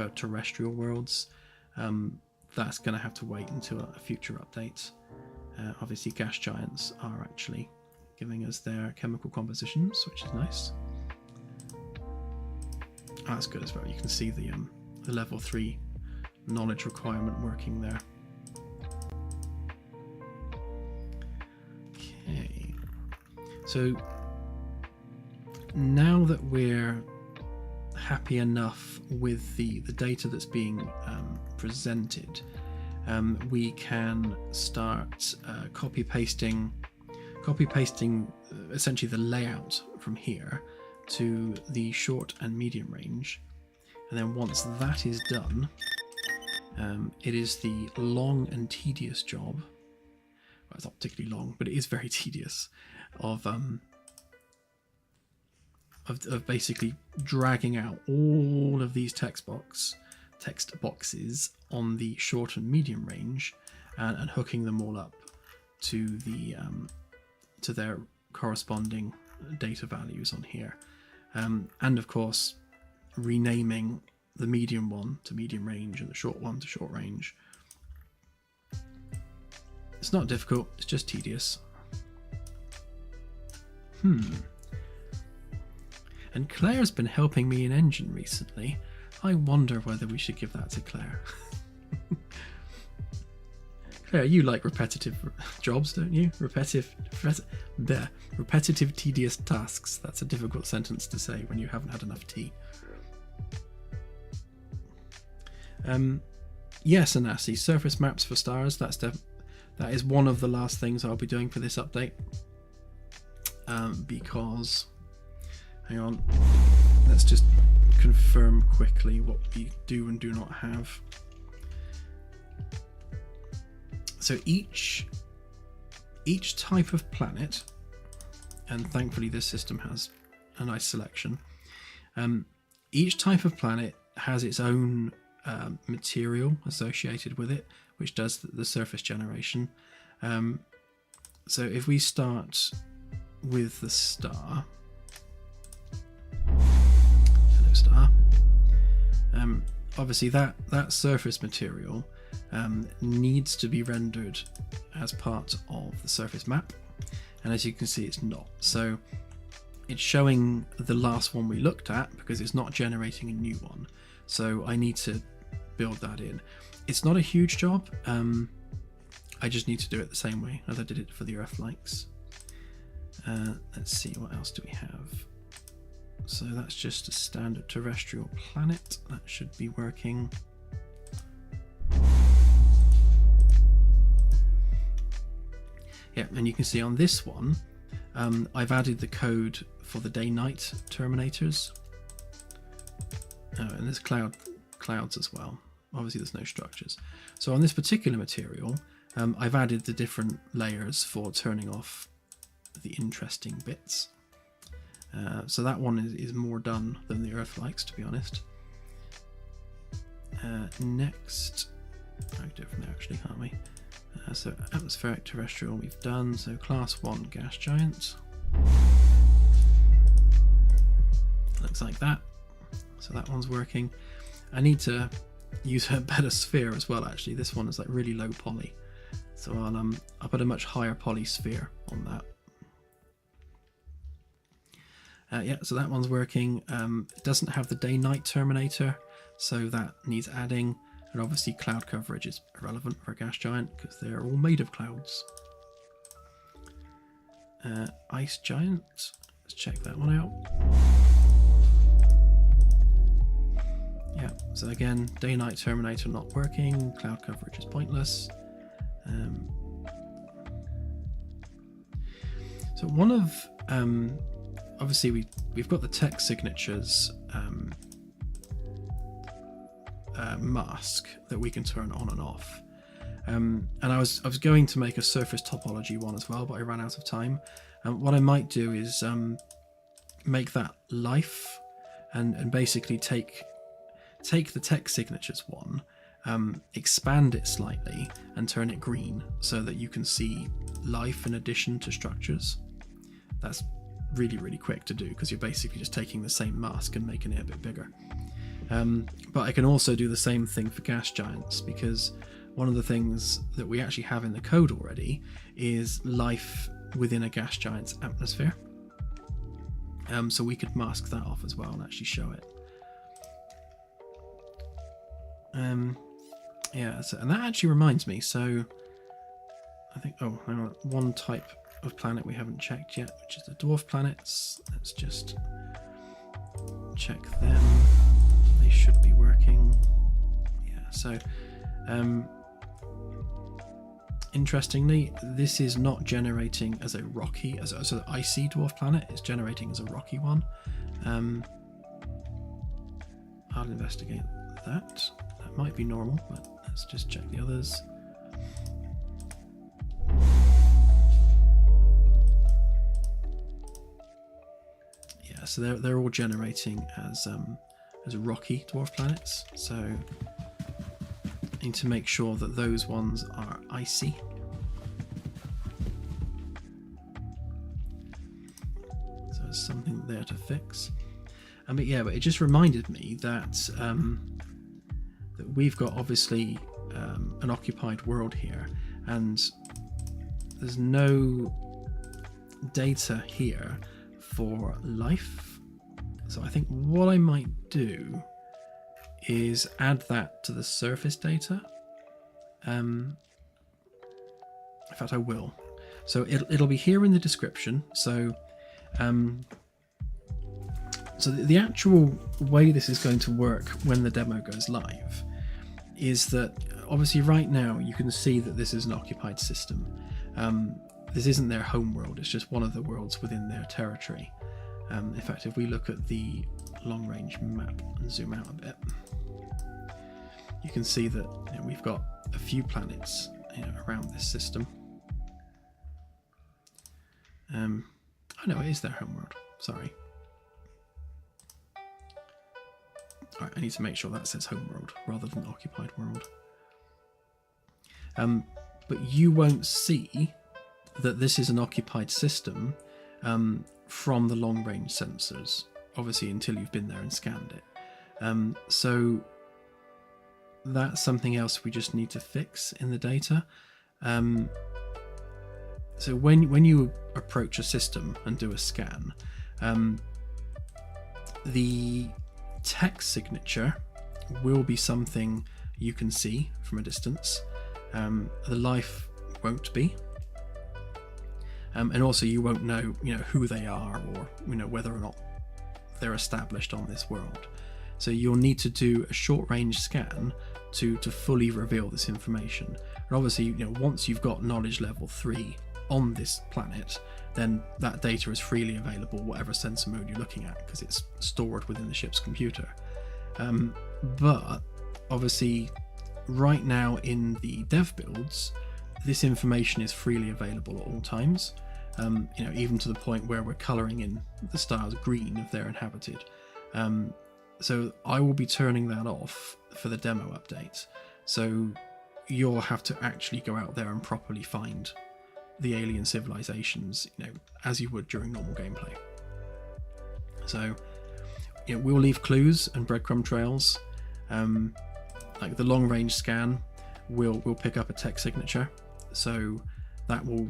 terrestrial worlds, that's going to have to wait until a future update. Obviously, gas giants are actually giving us their chemical compositions, which is nice. Oh, that's good as well. You can see the level 3 knowledge requirement working there. Okay, so now that we're happy enough with the data that's being presented, we can start copy pasting essentially the layout from here to the short and medium range, and then once that is done, it is the long and tedious job. Well, it's not particularly long, but it is very tedious of basically dragging out all of these text boxes on the short and medium range, and hooking them all up to the to their corresponding data values on here, and of course renaming the medium one to medium range and the short one to short range. It's not difficult, it's just tedious. And Claire's been helping me in Engine recently. I wonder whether we should give that to Claire. Claire, you like repetitive jobs, don't you? Repetitive, tedious tasks. That's a difficult sentence to say when you haven't had enough tea. Yes, Anasi, surface maps for stars. That is one of the last things I'll be doing for this update. Because, hang on, let's just confirm quickly what we do and do not have. So each type of planet, and thankfully this system has a nice selection, each type of planet has its own material associated with it, which does the surface generation. So if we start with the star, hello star, obviously that surface material needs to be rendered as part of the surface map, and as you can see it's not. So it's showing the last one we looked at because it's not generating a new one, so I need to build that in. It's not a huge job, I just need to do it the same way as I did it for the Earth likes. Let's see, what else do we have? So that's just a standard terrestrial planet. That should be working. Yeah, and you can see on this one, I've added the code for the day-night terminators. Oh, and there's clouds as well. Obviously there's no structures. So on this particular material, I've added the different layers for turning off the interesting bits. So that one is more done than the Earth likes, to be honest. Next, I can do it from there actually, can't we? So atmospheric terrestrial we've done, so class 1 gas giant. Looks like that. So that one's working. I need to use a better sphere as well actually. This one is like really low poly. So I'll put a much higher poly sphere on that. Yeah, so that one's working. It doesn't have the day-night terminator, so that needs adding. And obviously cloud coverage is irrelevant for a gas giant because they're all made of clouds. Ice giant, let's check that one out. Yeah, so again, day-night terminator not working, cloud coverage is pointless. So one of, obviously we've got the text signatures mask that we can turn on and off. And I was going to make a surface topology one as well, but I ran out of time. What I might do is make that life and basically take the text signatures one, expand it slightly and turn it green so that you can see life in addition to structures. That's really quick to do, because you're basically just taking the same mask and making it a bit bigger. But I can also do the same thing for gas giants, because one of the things that we actually have in the code already is life within a gas giant's atmosphere. So we could mask that off as well and actually show it. Yeah, so, and that actually reminds me, so I think, oh, hang on, one type of planet we haven't checked yet, which is the dwarf planets. Let's just check them. They should be working. Yeah, so interestingly, this is not generating as a rocky, as an icy dwarf planet. It's generating as a rocky one. I'll investigate that. That might be normal, but let's just check the others. Yeah, so they're all generating as rocky dwarf planets. So I need to make sure that those ones are icy. So there's something there to fix. But yeah, but it just reminded me that that we've got obviously an occupied world here, and there's no data here for life. So I think what I might do is add that to the surface data. In fact, I will. So it'll be here in the description. So so the actual way this is going to work when the demo goes live is that obviously right now you can see that this is an occupied system. This isn't their home world, it's just one of the worlds within their territory. In fact, if we look at the long range map and zoom out a bit, you can see that we've got a few planets around this system. Oh no, it is their home world, sorry. Alright, I need to make sure that says home world rather than occupied world. But you won't see that this is an occupied system from the long range sensors, obviously, until you've been there and scanned it. So that's something else we just need to fix in the data. So when you approach a system and do a scan, the text signature will be something you can see from a distance. The life won't be, and also you won't know who they are, or whether or not they're established on this world. So you'll need to do a short range scan to fully reveal this information. And obviously, once you've got knowledge level 3 on this planet, then that data is freely available, whatever sensor mode you're looking at, because it's stored within the ship's computer. But obviously, right now in the dev builds, this information is freely available at all times. Even to the point where we're colouring in the stars green if they're inhabited. So I will be turning that off for the demo update. So you'll have to actually go out there and properly find the alien civilizations, as you would during normal gameplay. So we'll leave clues and breadcrumb trails. Like the long range scan will pick up a text signature, so that will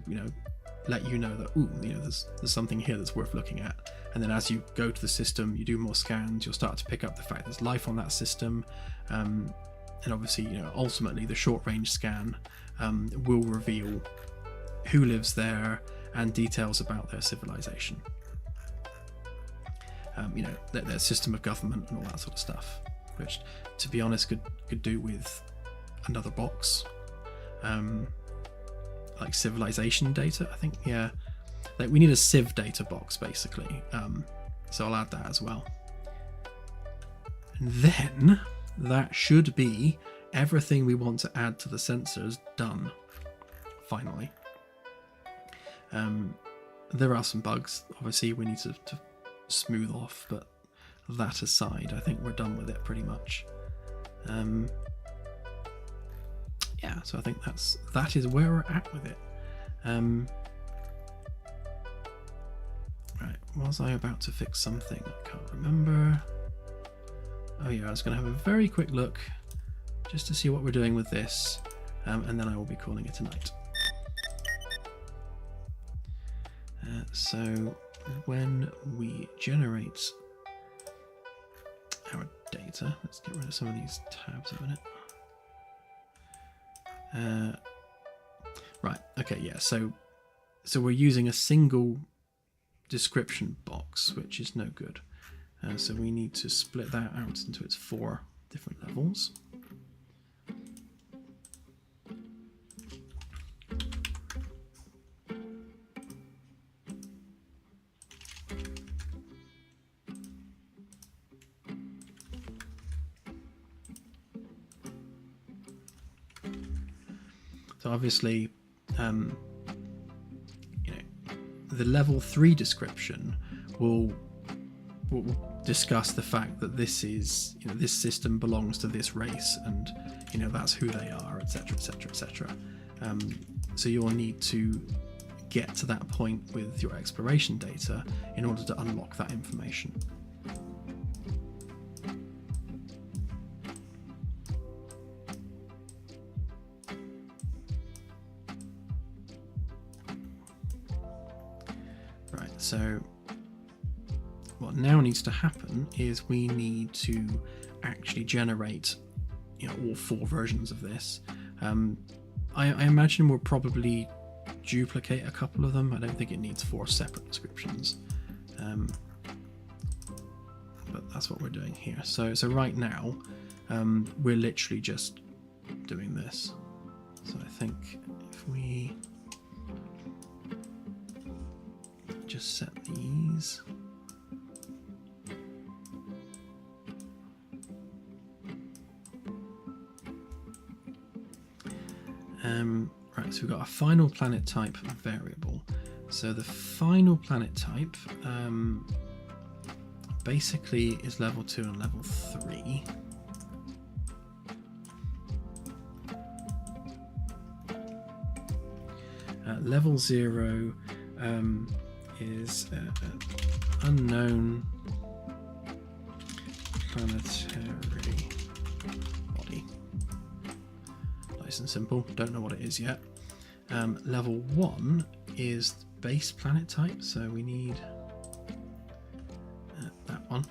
let you know that there's something here that's worth looking at. And then as you go to the system, you do more scans, you'll start to pick up the fact there's life on that system. And obviously, ultimately the short range scan will reveal who lives there and details about their civilization. Their system of government and all that sort of stuff, which, to be honest, could do with another box, like civilization data. I think, yeah, like we need a civ data box basically. So I'll add that as well. And then that should be everything we want to add to the sensors done. Finally, there are some bugs obviously we need to smooth off, but that aside, I think we're done with it pretty much. Yeah, so I think that is where we're at with it. Right, was I about to fix something? I can't remember. Oh yeah, I was going to have a very quick look just to see what we're doing with this, and then I will be calling it a night. So when we generate our data, let's get rid of some of these tabs a minute. Right, okay, yeah, so we're using a single description box, which is no good. So we need to split that out into its 4 different levels. So obviously, the level 3 description will discuss the fact that this is, this system belongs to this race, and that's who they are, etc., etc., etc. So you'll need to get to that point with your exploration data in order to unlock that information. Right, so what now needs to happen is we need to actually generate all 4 versions of this. I imagine we'll probably duplicate a couple of them. I don't think it needs 4 separate descriptions, but that's what we're doing here. So right now we're literally just doing this. So I think if we just set these. Right, so we've got a final planet type variable. So the final planet type basically is level 2 and level 3. Level 0 is unknown planetary body. Nice and simple, don't know what it is yet. Level 1 is base planet type, so we need that one.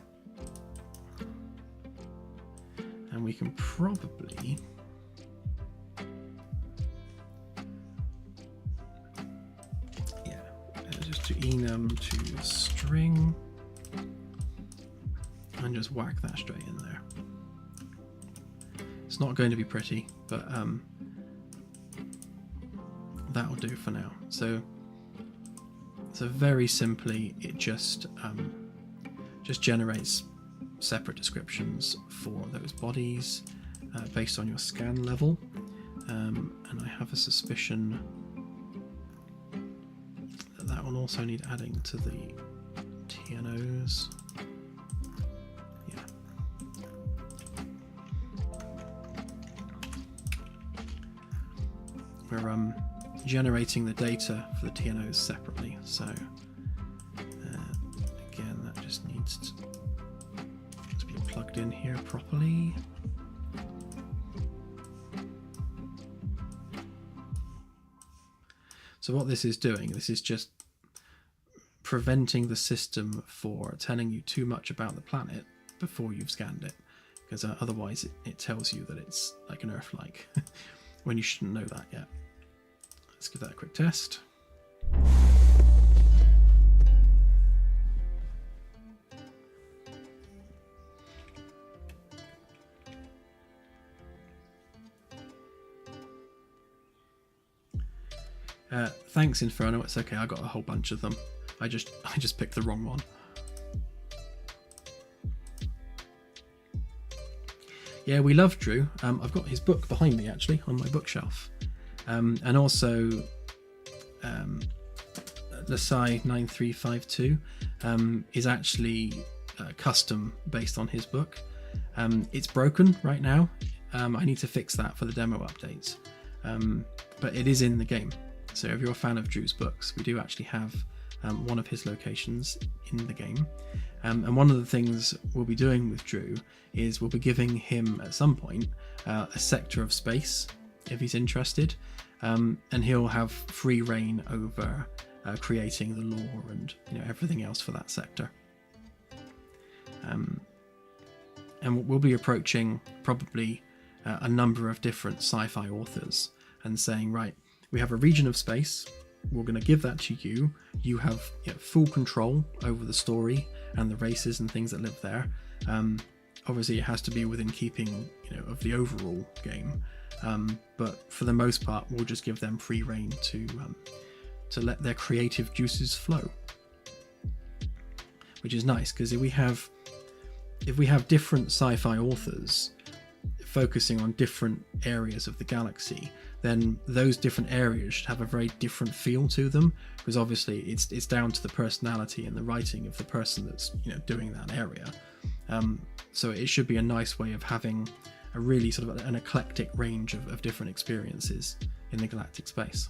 And we can probably just do enum to string and just whack that straight in there. It's not going to be pretty, but that'll do for now. So very simply, it just generates separate descriptions for those bodies based on your scan level, and I have a suspicion that will also need adding to the TNOs. Yeah. We're generating the data for the TNOs separately, so again, that just needs to be plugged in here properly. So what this is doing, this is just preventing the system for telling you too much about the planet before you've scanned it, because otherwise it tells you that it's like an Earth-like when you shouldn't know that yet. Let's give that a quick test. Thanks, Inferno. It's okay. I got a whole bunch of them. I just picked the wrong one. Yeah, we love Drew. I've got his book behind me actually on my bookshelf, and also Lasai 9352 is actually custom based on his book. It's broken right now. I need to fix that for the demo updates, but it is in the game. So if you're a fan of Drew's books, we do actually have one of his locations in the game. And one of the things we'll be doing with Drew is we'll be giving him at some point a sector of space if he's interested, and he'll have free reign over creating the lore and everything else for that sector. And we'll be approaching probably a number of different sci-fi authors and saying, right, we have a region of space, we're going to give that to you. You have full control over the story and the races and things that live there. Obviously, it has to be within keeping of the overall game, but for the most part, we'll just give them free reign to let their creative juices flow, which is nice, because if we have different sci-fi authors focusing on different areas of the galaxy, then those different areas should have a very different feel to them, because obviously it's down to the personality and the writing of the person that's doing that area. So it should be a nice way of having a really sort of an eclectic range of different experiences in the galactic space.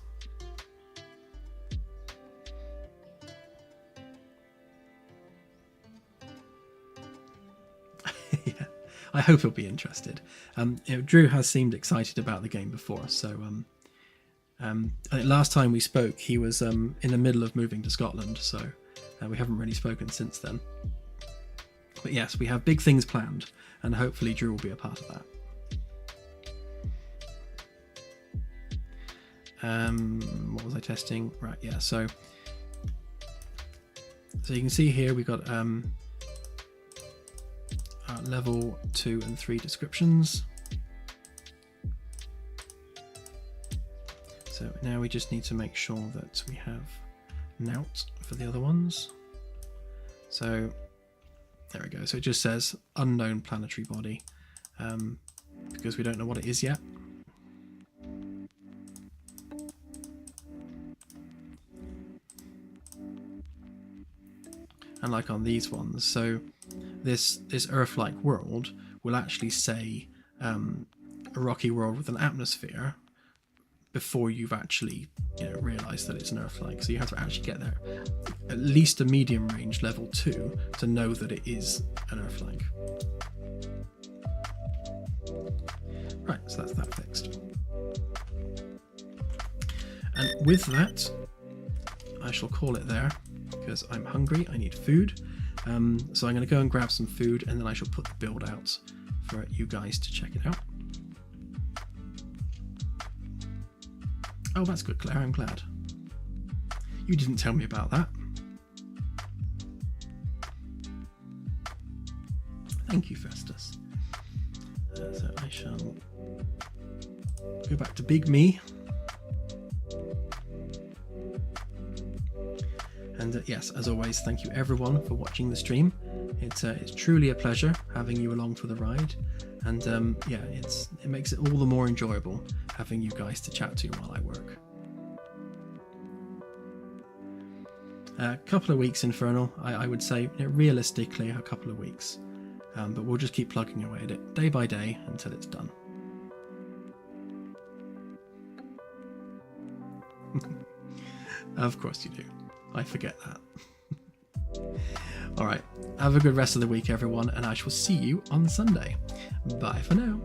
Yeah, I hope he'll be interested. Drew has seemed excited about the game before, so I think last time we spoke he was in the middle of moving to Scotland, so we haven't really spoken since then. But yes, we have big things planned, and hopefully Drew will be a part of that. What was I testing? Right, yeah, so you can see here we got level 2 and 3 descriptions. So now we just need to make sure that we have Nout for the other ones. So there we go. So it just says unknown planetary body, because we don't know what it is yet. And like on these ones, so this Earth-like world will actually say a rocky world with an atmosphere before you've actually realised that it's an Earth-like. So you have to actually get there at least a medium range level 2 to know that it is an Earth-like. Right, so that's that fixed. And with that, I shall call it there, because I'm hungry, I need food. So I'm going to go and grab some food, and then I shall put the build out for you guys to check it out. Oh, that's good, Claire, I'm glad. You didn't tell me about that. Thank you, Festus. So I shall go back to Big Me. And yes, as always, thank you everyone for watching the stream. It's truly a pleasure having you along for the ride, and yeah, it makes it all the more enjoyable having you guys to chat to while I work. A couple of weeks, Infernal, I would say realistically a couple of weeks, but we'll just keep plugging away at it day by day until it's done. Of course you do. I forget that. Alright, have a good rest of the week everyone, and I shall see you on Sunday. Bye for now.